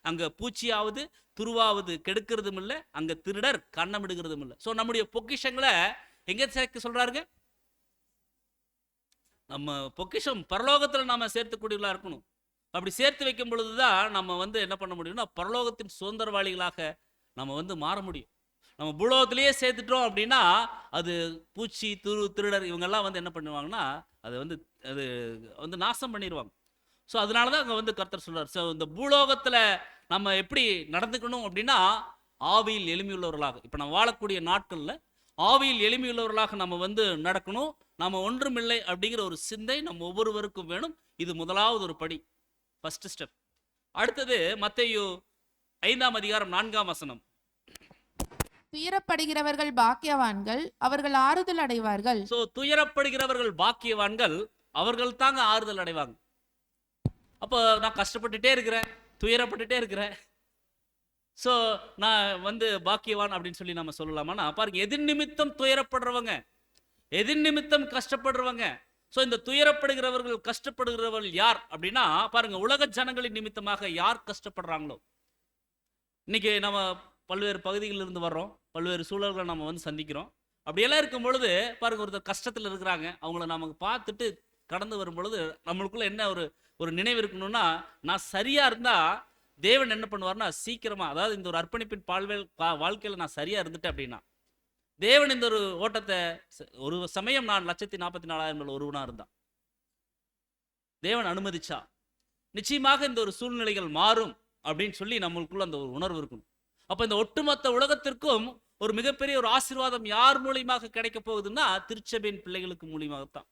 Speaker 1: அங்க பூச்சியாவது துருவாவது கெடுக்கிறதும் இல்லை, அங்க திருடர் கண்ணமிடுகிறதும் இல்லை. ஸோ நம்முடைய பொக்கிஷங்களை எங்க சேர்க்க சொல்றாருங்க? நம்ம பொக்கிஷம் பரலோகத்துல நாம சேர்த்துக்கூடியவர்களா இருக்கணும். அப்படி சேர்த்து வைக்கும் பொழுதுதான் நம்ம வந்து என்ன பண்ண முடியும்னா பரலோகத்தின் சுதந்திரவாளிகளாக நம்ம வந்து மாற முடியும். நம்ம பூலோகத்திலேயே சேர்த்துட்டோம் அப்படின்னா அது பூச்சி திருடர் இவங்கெல்லாம் வந்து என்ன பண்ணுவாங்கன்னா அது வந்து நாசம் பண்ணிடுவாங்க. ஸோ அதனால தான் அங்கே வந்து கர்த்தர் சொல்றார். ஸோ இந்த பூலோகத்தில் நம்ம எப்படி நடந்துக்கணும் அப்படின்னா ஆவியில் எளிமையுள்ளவர்களாக, இப்போ நம்ம வாழக்கூடிய நாட்களில் ஆவியில் எளிமையுள்ளவர்களாக நம்ம வந்து நடக்கணும். நம்ம ஒன்றுமில்லை அப்படிங்கிற ஒரு சிந்தை நம்ம ஒவ்வொருவருக்கும் வேணும். இது முதலாவது ஒரு படி, ஃபர்ஸ்ட் ஸ்டெப். அடுத்தது மத்தேயு 5:4
Speaker 2: துயரப்படுகிறவர்கள் பாக்கியவான்கள், அவர்கள் ஆறுதல் அடைவார்கள்.
Speaker 1: ஸோ துயரப்படுகிறவர்கள் பாக்கியவான்கள், அவர்கள் தாங்க ஆறுதல் அடைவாங்க. அப்போ நான் கஷ்டப்பட்டுட்டே இருக்கிறேன், துயரப்பட்டுட்டே இருக்கிறேன், ஸோ நான் வந்து பாக்கியவான் அப்படின்னு சொல்லி நம்ம சொல்லலாமான்னா பாருங்க, எதிர் நிமித்தம் துயரப்படுறவங்க, எதிர் நிமித்தம் கஷ்டப்படுறவங்க. ஸோ இந்த துயரப்படுகிறவர்கள் கஷ்டப்படுகிறவர்கள் யார் அப்படின்னா பாருங்க, உலக ஜனங்களின் நிமித்தமாக யார் கஷ்டப்படுறாங்களோ. இன்னைக்கு நம்ம பல்வேறு பகுதிகளில் இருந்து வர்றோம், பல்வேறு சூழல்களை நம்ம வந்து சந்திக்கிறோம். அப்படியெல்லாம் இருக்கும் பொழுது பாருங்க, ஒருத்தர் கஷ்டத்தில் இருக்கிறாங்க, அவங்கள நமக்கு பார்த்துட்டு கடந்து வரும் பொழுது நம்மளுக்குள்ள என்ன ஒரு நினைவு இருக்கணும்னா, நான் சரியா இருந்தா தேவன் என்ன பண்ணுவார்னா சீக்கிரமா, அதாவது இந்த ஒரு அர்ப்பணிப்பின் வாழ்க்கையில் நான் சரியா இருந்துட்டேன் அப்படின்னா தேவன் இந்த ஒரு ஓட்டத்தை, ஒரு சமயம் நான் 1,44,000 ஒருவனா இருந்தான், தேவன் அனுமதிச்சா நிச்சயமாக இந்த ஒரு சூழ்நிலைகள் மாறும் அப்படின்னு சொல்லி நம்மளுக்குள்ள அந்த ஒரு உணர்வு இருக்கணும். அப்ப இந்த ஒட்டுமொத்த உலகத்திற்கும் ஒரு மிகப்பெரிய ஒரு ஆசீர்வாதம் யார் மூலியமாக கிடைக்க போகுதுன்னா திருச்சபையின் பிள்ளைகளுக்கு மூலியமாகத்தான்.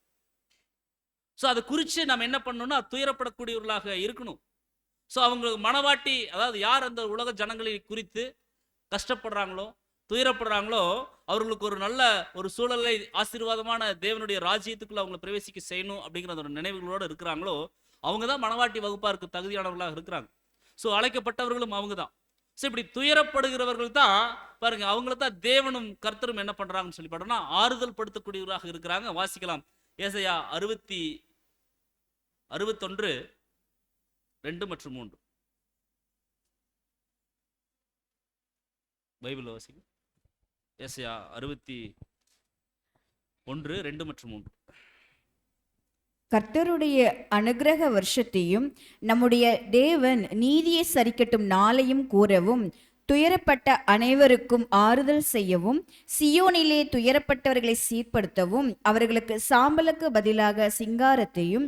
Speaker 1: ஸோ அதை குறித்து நம்ம என்ன பண்ணணும்னா துயரப்படக்கூடியவர்களாக இருக்கணும். ஸோ அவங்க மனவாட்டி, அதாவது யார் அந்த உலக ஜனங்களை குறித்து கஷ்டப்படுறாங்களோ துயரப்படுறாங்களோ அவர்களுக்கு ஒரு நல்ல ஒரு சூழலை ஆசீர்வாதமான தேவனுடைய ராஜ்யத்துக்குள்ள அவங்களை பிரவேசிக்க செய்யணும் அப்படிங்கிற அந்த நினைவுகளோடு இருக்கிறாங்களோ அவங்க தான் மனவாட்டி வகுப்பாருக்கு தகுதியானவர்களாக இருக்கிறாங்க. ஸோ அழைக்கப்பட்டவர்களும் அவங்க தான். ஸோ இப்படி துயரப்படுகிறவர்கள் தான் பாருங்க, அவங்கள தான் தேவனும் கர்த்தரும் என்ன பண்றாங்கன்னு சொல்லி பாருன்னா ஆறுதல் படுத்தக்கூடியவராக இருக்கிறாங்க. வாசிக்கலாம், ஏசாயா 61:2-3 பைபிள் வாசிக்கும். ஏசாயா 61:2-3.
Speaker 3: கர்த்தருடைய அனுக்கிரக வருஷத்தையும் நம்முடைய தேவன் நீதியை சரிக்கட்டும் நாளையும் கூறவும், துயரப்பட்ட அனைவருக்கும் ஆறுதல் செய்யவும், சியோனிலே துயரப்பட்டவர்களை சீர்படுத்தவும், அவர்களுக்கு சாம்பலுக்கு பதிலாக சிங்காரத்தையும்,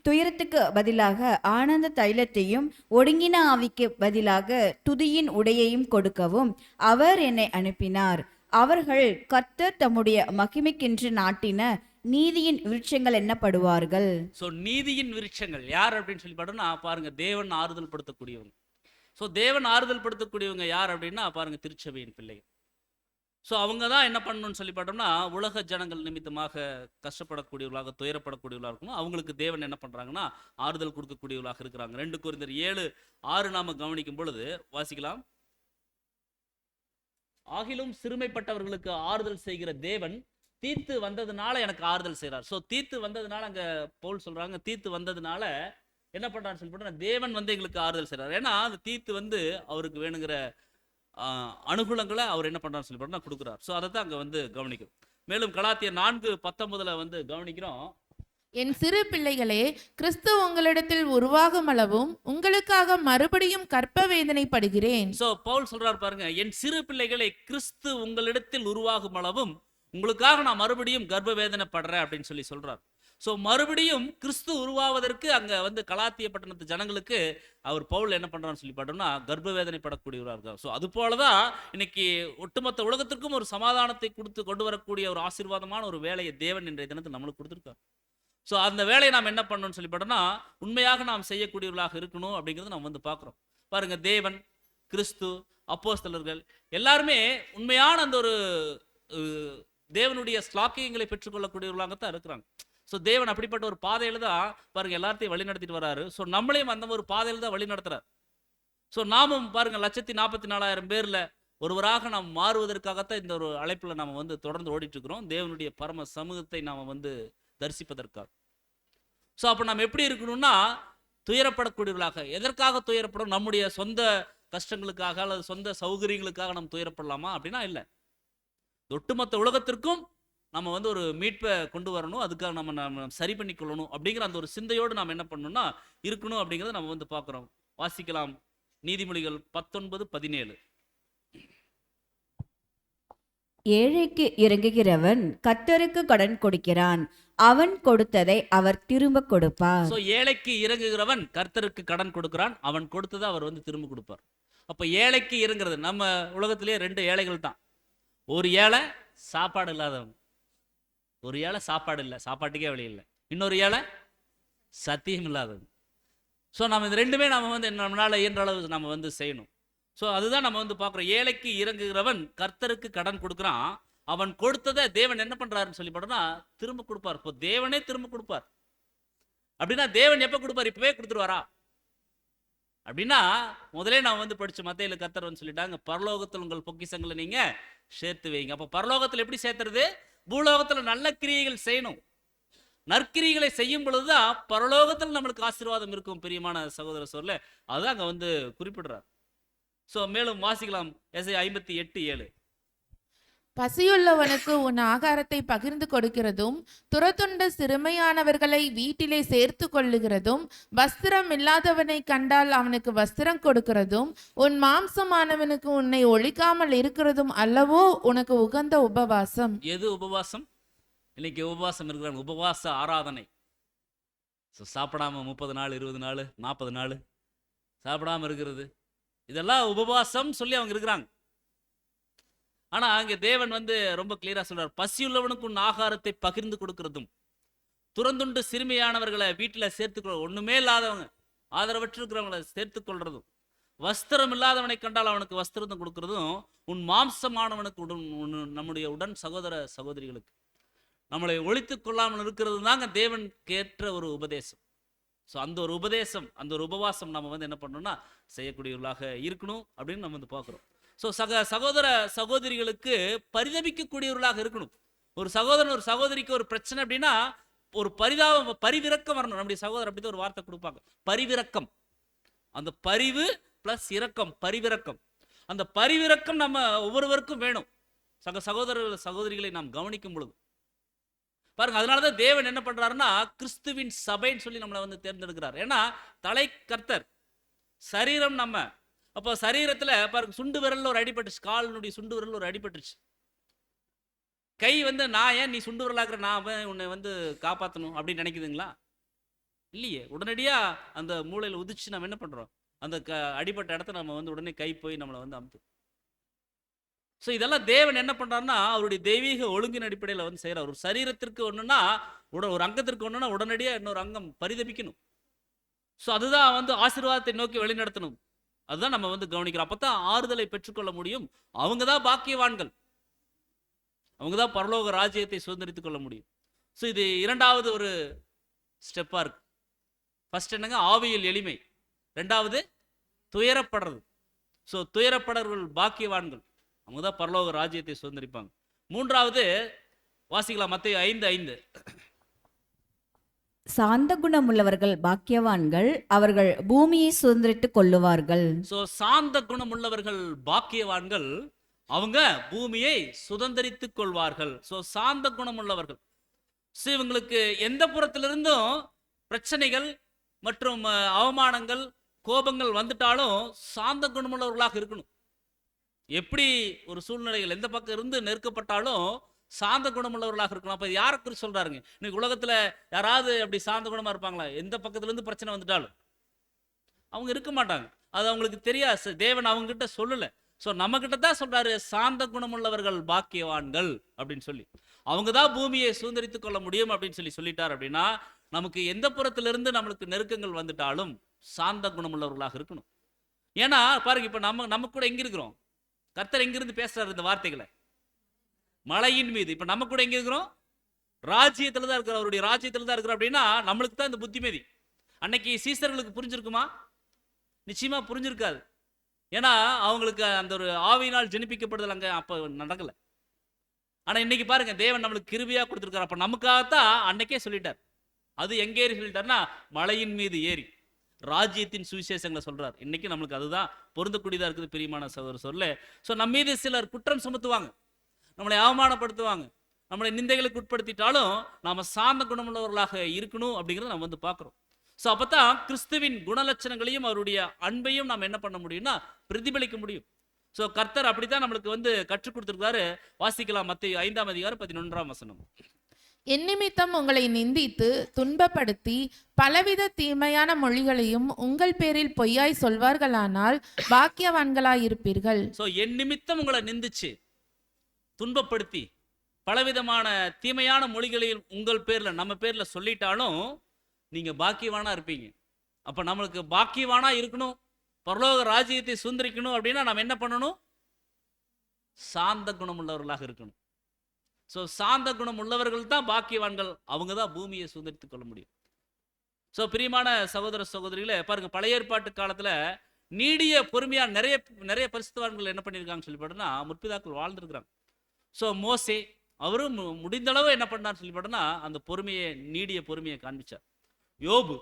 Speaker 3: துயரத்துக்கு பதிலாக ஆனந்த தைலத்தையும், ஒடுங்கின ஆவிக்கு பதிலாக துதியின் உடையையும் கொடுக்கவும் அவர் என்னை அனுப்பினார். அவர்கள் கர்த்தர் தம்முடைய மகிமைக்கென்று நாட்டின நீதியின் விருட்சங்கள் என்னப்படுவார்கள்.
Speaker 1: ஸோ நீதியின் விருட்சங்கள் யார் அப்படின்னு சொல்லி பாருன்னா பாருங்க, தேவன் ஆறுதல் படுத்தக்கூடியவங்க. ஸோ தேவன் ஆறுதல் படுத்தக்கூடியவங்க யார் அப்படின்னா பாருங்க, திருச்சபையின் பிள்ளைகள். ஸோ அவங்க தான் என்ன பண்ணணும்னு சொல்லி பார்த்தோம்னா உலக ஜனங்கள் நிமித்தமாக கஷ்டப்படக்கூடியவர்களாக துயரப்படக்கூடியவர்களாக இருக்கணும். அவங்களுக்கு தேவன் என்ன பண்ணுறாங்கன்னா ஆறுதல் கொடுக்கக்கூடியவர்களாக இருக்கிறாங்க. 2 கொரிந்தியர் 7:6 நாம கவனிக்கும் பொழுது வாசிக்கலாம், ஆகிலும் சிறுமைப்பட்டவர்களுக்கு ஆறுதல் செய்கிற தேவன் தீத்து வந்ததுனால எனக்கு ஆறுதல் செய்கிறார். ஸோ தீத்து வந்ததுனால அங்கே பவுல் சொல்கிறாங்க, தீத்து வந்ததுனால என்ன பண்ணுறான்னு சொல்லி போட்டால் தேவன் வந்து எங்களுக்கு ஆறுதல் செய்கிறார். ஏன்னா அந்த தீத்து வந்து அவருக்கு வேணுங்கிற அனுகூலங்களை அவர் என்ன பண்ணுறான்னு சொல்லி போட்டால் கொடுக்குறார். ஸோ அதை தான் அங்கே வந்து கவனிக்கும். மேலும் கலாத்தியர் 4:19 வந்து கவனிக்கிறோம்,
Speaker 2: என் சிறு பிள்ளைகளே, கிறிஸ்து உங்களிடத்தில் உருவாகும் அளவும் உங்களுக்காக மறுபடியும் கற்ப வேதனைப்படுகிறேன்.
Speaker 1: ஸோ பவுல் சொல்றார் பாருங்க, என் சிறு பிள்ளைகளை கிறிஸ்து உங்களிடத்தில் உருவாகும் அளவும் உங்களுக்காக நான் மறுபடியும் கர்ப்ப வேதனைப்படுறேன் அப்படின்னு சொல்லி சொல்றார். ஸோ மறுபடியும் கிறிஸ்து உருவாவதற்கு அங்க வந்து கலாத்திய பட்டணத்து ஜனங்களுக்கு அவர் பவுல் என்ன பண்றான்னு சொல்லி பார்த்தோம்னா கர்ப்ப வேதனைப்படக்கூடியவராக இருக்கார். ஸோ அது போலதான் இன்னைக்கு ஒட்டுமொத்த உலகத்திற்கும் ஒரு சமாதானத்தை கொடுத்து கொண்டு வரக்கூடிய ஒரு ஆசீர்வாதமான ஒரு வேலையை தேவன் இன்றைய தினத்தில் நம்மளுக்கு கொடுத்துருக்கார். ஸோ அந்த வேலையை நாம் என்ன பண்ணணும்னு சொல்லி பார்த்தோம்னா உண்மையாக நாம் செய்யக்கூடியவர்களாக இருக்கணும் அப்படிங்கிறது நம்ம வந்து பார்க்குறோம். பாருங்க, தேவன், கிறிஸ்து, அப்போஸ்தலர்கள் எல்லாருமே உண்மையான அந்த ஒரு தேவனுடைய ஸ்லாக்கியங்களை பெற்றுக்கொள்ளக்கூடியவர்களாகத்தான் இருக்கிறாங்க. ஸோ தேவன் அப்படிப்பட்ட ஒரு பாதையில தான் பாருங்க எல்லாத்தையும் வழி நடத்திட்டு வராரு. ஸோ நம்மளையும் அந்த ஒரு பாதையில தான் வழி நடத்துறாரு. ஸோ நாமும் பாருங்க 1,44,000 பேர்ல ஒருவராக நாம் மாறுவதற்காகத்தான் இந்த ஒரு அழைப்புல நாம வந்து தொடர்ந்து ஓடிட்டு இருக்கிறோம், தேவனுடைய பரம சமூகத்தை நாம வந்து தரிசிப்பதற்காக. ஸோ அப்போ நம்ம எப்படி இருக்கணும்னா துயரப்படக்கூடியவர்களாக. எதற்காக துயரப்படும்? நம்முடைய சொந்த கஷ்டங்களுக்காக அல்லது சொந்த சௌகரியங்களுக்காக நம்ம துயரப்படலாமா அப்படின்னா இல்லை. ஒட்டுமொத்த உலகத்திற்கும் நம்ம வந்து ஒரு மீட்பை கொண்டு வரணும், அதுக்காக நம்ம சரி பண்ணி கொள்ளணும் அப்படிங்கிற அந்த ஒரு சிந்தையோடு நாம் என்ன பண்ணணும்னா இருக்கணும் அப்படிங்கிறத நம்ம வந்து பார்க்குறோம். வாசிக்கலாம் நீதிமொழிகள் 19:17.
Speaker 3: ஏழைக்கு இறங்குகிறவன் கர்த்தருக்கு கடன் கொடுக்கிறான், அவன் கொடுத்ததை அவர் திரும்ப கொடுப்பார்.
Speaker 1: ஸோ ஏழைக்கு இறங்குகிறவன் கர்த்தருக்கு கடன் கொடுக்கிறான், அவன் கொடுத்ததை அவர் வந்து திரும்ப கொடுப்பார். அப்போ ஏழைக்கு இறங்குறது, நம்ம உலகத்திலேயே 2 ஏழைகள் தான். ஒரு ஏழை சாப்பாடு இல்லாதவன், ஒரு ஏழை சாப்பாடு இல்லை, சாப்பாட்டுக்கே வழி இல்லை. இன்னொரு ஏழை சத்தியம் இல்லாதவன். ஸோ நம்ம இது ரெண்டுமே நம்ம வந்து நம்மளால் இயன்ற அளவு நம்ம வந்து செய்யணும். ஸோ அதுதான் நம்ம வந்து பார்க்குறோம். ஏழைக்கு இறங்குகிறவன் கர்த்தருக்கு கடன் கொடுக்குறான், அவன் கொடுத்ததை தேவன் என்ன பண்ணுறாருன்னு சொல்லி போட்டோம்னா திரும்ப கொடுப்பார். இப்போ தேவனே திரும்ப கொடுப்பார். அப்படின்னா தேவன் எப்போ கொடுப்பார்? இப்போவே கொடுத்துருவாரா அப்படின்னா, முதலே நான் வந்து படிச்சு மத்தேயுல கர்த்தர் வந்து சொல்லிட்டாங்க, பரலோகத்தில் உங்கள் பொக்கிஷங்களை நீங்க சேர்த்து வைங்க. அப்போ பரலோகத்தில் எப்படி சேர்த்துறது? பூலோகத்தில் நல்ல கிரியைகள் செய்யணும். நற்கிரிகளை செய்யும் பொழுதுதான் பரலோகத்தில் நம்மளுக்கு ஆசீர்வாதம் இருக்கும். பிரியமான சகோதர சொல்ல அதுதான் அங்க வந்து குறிப்பிடுறார். ஸோ மேலும் வாசிக்கலாம் எஸ்ஐயா 58:7.
Speaker 2: பசியுள்ளவனுக்கு உன் ஆகாரத்தை பகிர்ந்து கொடுக்கிறதும், துரத்துண்ட சிறுமையானவர்களை வீட்டிலே சேர்த்து கொள்ளுகிறதும், வஸ்திரம் இல்லாதவனை கண்டால் அவனுக்கு வஸ்திரம் கொடுக்கிறதும், உன் மாம்சமானவனுக்கு உன்னை ஒழிக்காமல் இருக்கிறதும் அல்லவோ உனக்கு உகந்த உபவாசம்.
Speaker 1: எது உபவாசம்? இன்னைக்கு உபவாசம் இருக்கிறாங்க, உபவாச ஆராதனை. சாப்பிடாம 30 நாள் 20 நாள் 40 நாள் சாப்பிடாம இருக்கிறது, இதெல்லாம் உபவாசம் சொல்லி அவங்க இருக்கிறாங்க. ஆனா அங்க தேவன் வந்து ரொம்ப கிளியரா சொல்றார், பசியுள்ளவனுக்கு உன் ஆகாரத்தை பகிர்ந்து கொடுக்கிறதும், துறந்துண்டு சிறுமியானவர்களை வீட்டில் சேர்த்துக்கொள்ள, ஒண்ணுமே இல்லாதவங்க ஆதரவற்று இருக்கிறவங்களை சேர்த்து கொள்றதும், வஸ்திரம் இல்லாதவனை கண்டால் அவனுக்கு வஸ்திரத்தை கொடுக்கிறதும், உன் மாம்சமானவனுக்கு நம்முடைய உடன் சகோதர சகோதரிகளுக்கு நம்மளை ஒழித்து கொள்ளாமல் இருக்கிறது தாங்க தேவன் கேட்ட ஒரு உபதேசம். ஸோ அந்த ஒரு உபதேசம், அந்த ஒரு உபவாசம் நம்ம வந்து என்ன பண்ணணும்னா செய்யக்கூடியவர்களாக இருக்கணும் அப்படின்னு நம்ம வந்து பார்க்குறோம். ஸோ சகோதர சகோதரிகளுக்கு பரிதபிக்கக்கூடியவர்களாக இருக்கணும். ஒரு சகோதரன் ஒரு சகோதரிக்கு ஒரு பிரச்சனை அப்படின்னா ஒரு பரிவிரக்கம் வரணும். நம்முடைய சகோதரர் அப்படி ஒரு வார்த்தை கொடுப்பாங்க, பரிவிரக்கம். அந்த பரிவு பிளஸ் இரக்கம், பரிவிரக்கம். அந்த பரிவிரக்கம் நம்ம ஒவ்வொருவருக்கும் வேணும். சகோதர சகோதரிகளை நாம் கவனிக்கும் பொழுது பாருங்க, அதனாலதான் தேவன் என்ன பண்றாருன்னா கிறிஸ்துவின் சபைன்னு சொல்லி நம்மளை வந்து தேர்ந்தெடுக்கிறார். ஏன்னா தலை கர்த்தர், சரீரம் நம்ம. அப்போ சரீரத்துல பாருங்க, சுண்டு விரல்ல ஒரு அடிபட்டுச்சு, காலினுடைய சுண்டு விரல் ஒரு அடிபட்டுச்சு. கை வந்து நான் ஏன் நீ சுண்டு விரலாக்குற, நான் உன்னை வந்து காப்பாற்றணும் அப்படின்னு நினைக்குதுங்களா? இல்லையே. உடனடியா அந்த மூளையில உதிச்சு நம்ம என்ன பண்றோம், அந்த அடிபட்ட இடத்த நம்ம வந்து உடனே கை போய் நம்மளை வந்து அமுத்து. ஸோ இதெல்லாம் தேவன் என்ன பண்றாருன்னா அவருடைய தெய்வீக ஒழுங்கின் அடிப்படையில் வந்து செய்யறார். ஒரு சரீரத்திற்கு ஒண்ணுன்னா ஒரு அங்கத்திற்கு ஒண்ணுன்னா உடனடியா இன்னொரு அங்கம் பரிதபிக்கணும். ஸோ அதுதான் வந்து ஆசீர்வாதத்தை நோக்கி வழிநடத்தணும். அதுதான் நம்ம வந்து கவனிக்கிறோம். அப்பதான் ஆறுதலை பெற்றுக்கொள்ள முடியும். அவங்க தான் பாக்கியவான்கள், அவங்க தான் பரலோக ராஜ்யத்தை சுதந்திரித்துக் கொள்ள முடியும். ஸோ இது இரண்டாவது ஒரு ஸ்டெப்பா இருக்கு. ஃபர்ஸ்ட் என்னங்க, ஆவியில் எளிமை. ரெண்டாவது துயரப்படுறது. ஸோ துயரப்படுறவர்கள் பாக்கியவான்கள், அவங்க தான் பரலோக ராஜ்யத்தை சுதந்திரிப்பாங்க. மூன்றாவது வாசிக்கலாம் மத்தேயு 5:5.
Speaker 3: சாந்த குணமுள்ளவர்கள் பாக்கியவான்கள், அவர்கள் பூமியை சுதந்திரித்துக் கொள்ளுவார்கள்.
Speaker 1: ஸோ சாந்த குணமுள்ளவர்கள் பாக்கியவான்கள், அவங்க பூமியை சுதந்திரித்துக் கொள்வார்கள். ஸோ சாந்த குணமுள்ளவர்கள். ஸோ இவங்களுக்கு எந்த புறத்திலிருந்தும் பிரச்சனைகள் மற்றும் அவமானங்கள் கோபங்கள் வந்துட்டாலும் சாந்த குணமுள்ளவர்களாக இருக்கணும். எப்படி ஒரு சூழ்நிலைகள் எந்த பக்கம் இருந்து நெருக்கப்பட்டாலும் சாந்த குணமுள்ளவர்களாக இருக்கணும். அப்ப யாரை குறித்து சொல்றாருங்க? இன்னைக்கு உலகத்துல யாராவது அப்படி சாந்த குணமா இருப்பாங்களா? எந்த பக்கத்துல இருந்து பிரச்சனை வந்துட்டாலும் அவங்க இருக்க மாட்டாங்க. அது அவங்களுக்கு தெரியாது, தேவன் அவங்க கிட்ட சொல்லல. ஸோ நம்ம கிட்ட தான் சொல்றாரு, சாந்த குணமுள்ளவர்கள் பாக்கியவான்கள் அப்படின்னு சொல்லி. அவங்க தான் பூமியை சுதந்திரித்துக் கொள்ள முடியும் அப்படின்னு சொல்லிட்டார். அப்படின்னா நமக்கு எந்த புறத்திலிருந்து நம்மளுக்கு நெருக்கங்கள் வந்துட்டாலும் சாந்த குணமுள்ளவர்களாக இருக்கணும். ஏன்னா பாருங்க, இப்ப நம்ம கூட எங்க இருக்கிறோம்? கர்த்தர் எங்கிருந்து பேசுறாரு இந்த வார்த்தைகளை? மலையின் மீது. இப்ப நம்ம கூட எங்க இருக்கிறோம்? ராஜ்யத்துல தான் இருக்கிறோம், அவருடைய ராஜ்யத்துல தான் இருக்கிறோம். அப்படின்னா நம்மளுக்கு தான் இந்த புத்திமதி. அன்னைக்கு சீசர்களுக்கு புரிஞ்சிருக்குமா? நிச்சயமா புரிஞ்சிருக்காது. ஏன்னா அவங்களுக்கு அந்த ஒரு ஆவியினால் ஜெனிப்பிக்கப்படுதல் அங்க அப்ப நடக்கல. ஆனா இன்னைக்கு பாருங்க, தேவன் நம்மளுக்கு கிருபையா கொடுத்திருக்காரு. அப்ப நமக்காகத்தான் அன்னைக்கே சொல்லிட்டார். அது எங்க ஏறி சொல்லிட்டாருன்னா மலையின் மீது ஏறி. ராஜ்யத்தின் சுவிசேஷங்களை சொல்றார். இன்னைக்கு நம்மளுக்கு அதுதான் பொருந்தக்கூடியதா இருக்குது பிரியமான சகோதர சொல்ல. ஸோ நம்ம மீது சிலர் குற்றம் சுமத்துவாங்க, நம்மளை அவமானப்படுத்துவாங்க, நம்மளை நிந்தைகளுக்கு உட்படுத்திட்டாலும் நாம சார்ந்த குணமுள்ளவர்களாக இருக்கணும் அப்படிங்கிறத நம்ம வந்து பார்க்குறோம். ஸோ அப்பதான் கிறிஸ்துவின் குணலட்சணங்களையும் அவருடைய அன்பையும் நாம் என்ன பண்ண முடியும்னா பிரதிபலிக்க முடியும். ஸோ கர்த்தர் அப்படித்தான் நம்மளுக்கு வந்து கற்றுக் கொடுத்துருக்காரு. வாசிக்கலாம் மத்தேயு 5:11.
Speaker 2: என் நிமித்தம் உங்களை நிந்தித்து துன்பப்படுத்தி பலவித தீமையான மொழிகளையும் உங்கள் பேரில் பொய்யாய் சொல்வார்களானால் பாக்கியவான்களாயிருப்பீர்கள்.
Speaker 1: ஸோ என் நிமித்தம் உங்களை நிந்திச்சு துன்பப்படுத்தி பலவிதமான தீமையான மொழிகளையும் உங்கள் பேர்ல நம்ம பேர்ல சொல்லிட்டாலும் நீங்க பாக்கியவானா இருப்பீங்க. அப்ப நம்மளுக்கு பாக்கியவானா இருக்கணும், பரலோக ராஜ்யத்தை சுதந்திரிக்கணும் அப்படின்னா நம்ம என்ன பண்ணணும்? சாந்த குணம் உள்ளவர்களாக இருக்கணும். ஸோ சாந்த குணம் உள்ளவர்கள் தான் பாக்கியவான்கள், அவங்க தான் பூமியை சுதந்திரித்துக் கொள்ள முடியும். ஸோ பிரியமான சகோதர சகோதரிகளே பாருங்க, பழைய ஏற்பாட்டு காலத்துல நீடிய பொறுமையா நிறைய பரிசுத்தவான்கள் என்ன பண்ணியிருக்காங்கன்னு சொல்லி பார்த்தோம்னா முற்பிதாக்கள் வாழ்ந்துருக்கிறாங்க. ஸோ மோசே அவரும் முடிந்த அளவு என்ன பண்ணான்னு சொல்லி பார்த்தோம்னா அந்த பொறுமையை, நீடிய பொறுமையை காண்பிச்சார். யோபு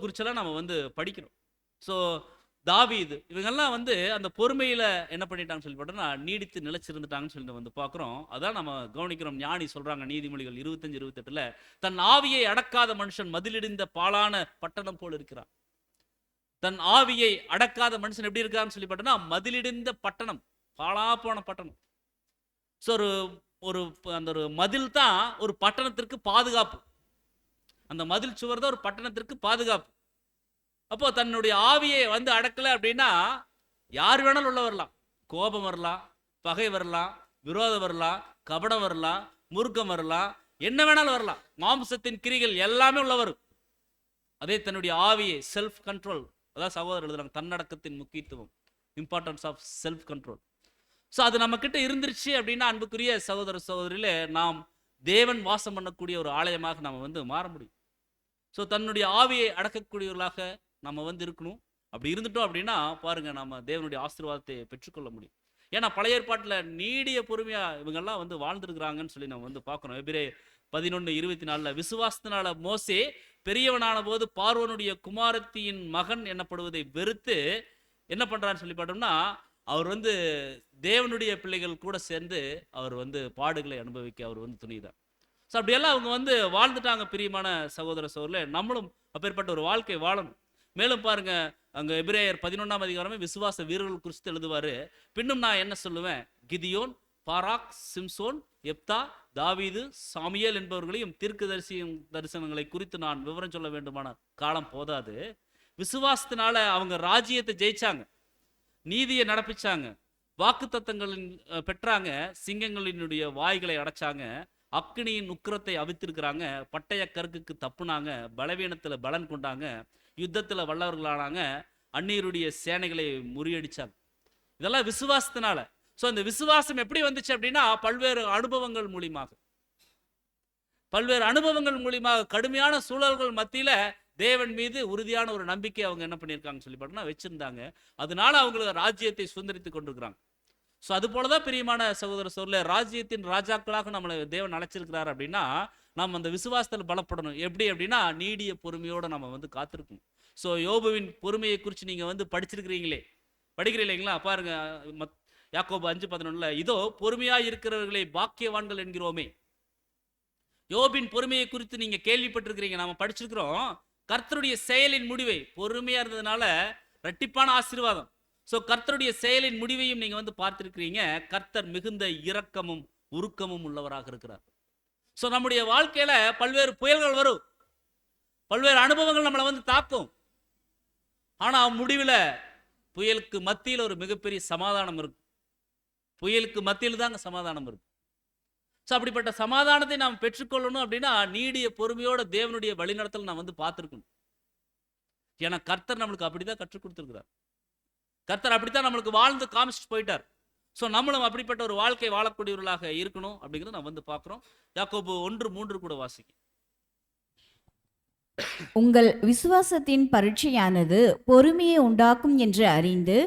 Speaker 1: குறிச்செல்லாம் நம்ம வந்து படிக்கிறோம். ஸோ தாவீது இவங்கெல்லாம் வந்து அந்த பொறுமையில என்ன பண்ணிட்டாங்கன்னு சொல்லி பார்த்தோம்னா நீடித்து நிலைச்சிருந்துட்டாங்கன்னு சொல்லி வந்து பார்க்குறோம். அதான் நம்ம கவனிக்கிறோம். ஞானி சொல்றாங்க நீதிமொழிகள் 25-28 தன் ஆவியை அடக்காத மனுஷன் மதிலிடிந்த பாழான பட்டணம் போல் இருக்கிறான். தன் ஆவியை அடக்காத மனுஷன் எப்படி இருக்கான்னு சொல்லி பார்த்தோம்னா மதிலிடிந்த பட்டணம், பாழா போன பட்டணம். ஸோ ஒரு அந்த ஒரு மதில் தான் ஒரு பட்டணத்திற்கு பாதுகாப்பு. அந்த மதில் சுவர் தான் ஒரு பட்டணத்திற்கு பாதுகாப்பு. அப்போ தன்னுடைய ஆவியை வந்து அடக்கலை அப்படின்னா யார் வேணாலும் உள்ள வரலாம். கோபம் வரலாம், பகை வரலாம், விரோதம் வரலாம், கபடம் வரலாம், முறுக்கம் வரலாம், என்ன வேணாலும் வரலாம். மாம்சத்தின் கிரிகள் எல்லாமே உள்ள வரும். அதே தன்னுடைய ஆவியை செல்ஃப் கண்ட்ரோல், அதான் சகோதரர் எழுதுறாங்க தன்னடக்கத்தின் முக்கியத்துவம், importance of self control. So அது நம்ம கிட்ட இருந்துருச்சு அப்படின்னா அன்புக்குரிய சகோதர சகோதரியில நாம் தேவன் வாசம் பண்ணக்கூடிய ஒரு ஆலயமாக நம்ம வந்து மாற முடியும். ஸோ தன்னுடைய ஆவியை அடக்கக்கூடியவர்களாக நம்ம வந்து இருக்கணும். அப்படி இருந்துட்டோம் அப்படின்னா பாருங்க நம்ம தேவனுடைய ஆசீர்வாதத்தை பெற்றுக்கொள்ள முடியும். ஏன்னா பழைய ஏற்பாட்டில் நீடிய பொறுமையா இவங்கெல்லாம் வந்து வாழ்ந்துருக்கிறாங்கன்னு சொல்லி நம்ம வந்து பார்க்கணும். எபிரேயர் 11:24 விசுவாசத்தினால மோசே பெரியவனான போது பார்வோனுடைய குமாரத்தியின் மகன் என்னப்படுவதை வெறுத்து என்ன பண்றான்னு சொல்லி பார்த்தோம்னா அவர் வந்து தேவனுடைய பிள்ளைகள் கூட சேர்ந்து அவர் வந்து பாடுகளை அனுபவிக்க அவர் வந்து துணிதார். ஸோ அப்படியெல்லாம் அவங்க வந்து வாழ்ந்துட்டாங்க. பிரியமான சகோதர சகோதரர்களே நம்மளும் அப்பேற்பட்ட ஒரு வாழ்க்கை வாழணும். மேலும் பாருங்க அங்க எபிரேயர் 11 விசுவாச வீரர்கள் குறித்து எழுதுவாரு. பின்னும் நான் என்ன சொல்லுவேன், கிதியோன், பாராக், சிம்சோன், எப்தா, தாவீது, சாமியேல் என்பவர்களையும் தரிசனங்களை குறித்து நான் விவரம் சொல்ல வேண்டுமான காலம் போதாது. விசுவாசத்தினால அவங்க ராஜ்யத்தை ஜெயிச்சாங்க, நீதியை நடப்பிச்சாங்க, வாக்கு தத்தங்களின் பெற்றாங்க, சிங்கங்களினுடைய வாய்களை அடைச்சாங்க, அக்னியின் உக்கிரத்தை அவித்திருக்கிறாங்க, பட்டய கருக்குக்கு தப்புனாங்க, பலவீனத்துல பலன் கொண்டாங்க, யுத்தத்துல வல்லவர்களானாங்க, அந்நியருடைய சேனைகளை முறியடிச்சாங்க. இதெல்லாம் விசுவாசத்தினால. ஸோ அந்த விசுவாசம் எப்படி வந்துச்சு அப்படின்னா பல்வேறு அனுபவங்கள் மூலியமாக கடுமையான சூழல்கள் மத்தியில தேவன் மீது உறுதியான ஒரு நம்பிக்கை அவங்க என்ன பண்ணியிருக்காங்க சொல்லி பார்த்தோம்னா வச்சிருந்தாங்க. அதனால அவங்களுக்கு ராஜ்யத்தை சுதந்திரித்து கொண்டிருக்கிறாங்க. ஸோ அது போலதான் பிரியமான சகோதர சகோதரர்களே ராஜ்யத்தின் ராஜாக்களாக நம்மளை தேவன் அழைச்சிருக்கிறார் அப்படின்னா நம்ம அந்த விசுவாசத்தில் பலப்படணும். எப்படி அப்படின்னா நீடிய பொறுமையோட நம்ம வந்து காத்திருக்கணும். ஸோ யோபுவின் பொறுமையை குறித்து நீங்க வந்து படிக்கிறீங்களா பாருங்க யாக்கோபு 5:11 இதோ பொறுமையா இருக்கிறவர்களை பாக்கியவான்கள் என்கிறோமே. யோபின் பொறுமையை குறித்து நீங்க கேள்விப்பட்டிருக்கிறீங்க, நாம படிச்சிருக்கிறோம். கர்த்தருடைய செயலின் முடிவை, பொறுமையா இருந்ததுனால இரட்டிப்பான ஆசீர்வாதம். ஸோ கர்த்தருடைய செயலின் முடிவையும் நீங்க வந்து பார்த்திருக்கிறீங்க. கர்த்தர் மிகுந்த இரக்கமும் உருக்கமும் உள்ளவராக இருக்கிறார். ஸோ நம்முடைய வாழ்க்கையில பல்வேறு புயல்கள் வரும், பல்வேறு அனுபவங்கள் நம்மளை வந்து தாக்கும். ஆனா முடிவில் புயலுக்கு மத்தியில் ஒரு மிகப்பெரிய சமாதானம் இருக்கும். புயலுக்கு மத்தியில் தாங்க சமாதானம் இருக்கும். ஸோ அப்படிப்பட்ட சமாதானத்தை நாம் பெற்றுக்கொள்ளணும் அப்படின்னா நீடிய பொறுமையோட தேவனுடைய வழிநடத்தல் நாம் வந்து பார்த்துருக்கணும். ஏன்னா கர்த்தர் நம்மளுக்கு அப்படிதான் கற்றுக் கொடுத்துருக்கிறார். கர்த்தர் அப்படித்தான் நம்மளுக்கு வாழ்ந்து காமிச்சிட்டு போயிட்டார். ஸோ நம்மளும் அப்படிப்பட்ட ஒரு வாழ்க்கை வாழக்கூடியவர்களாக இருக்கணும் அப்படிங்கிறத நான் வந்து பார்க்குறோம். யாக்கோபு 1:3 கூட வாசிக்க.
Speaker 3: உங்கள் விசுவாசத்தின் பரீட்சையானது பொறுமையை உண்டாக்கும் என்று அறிந்து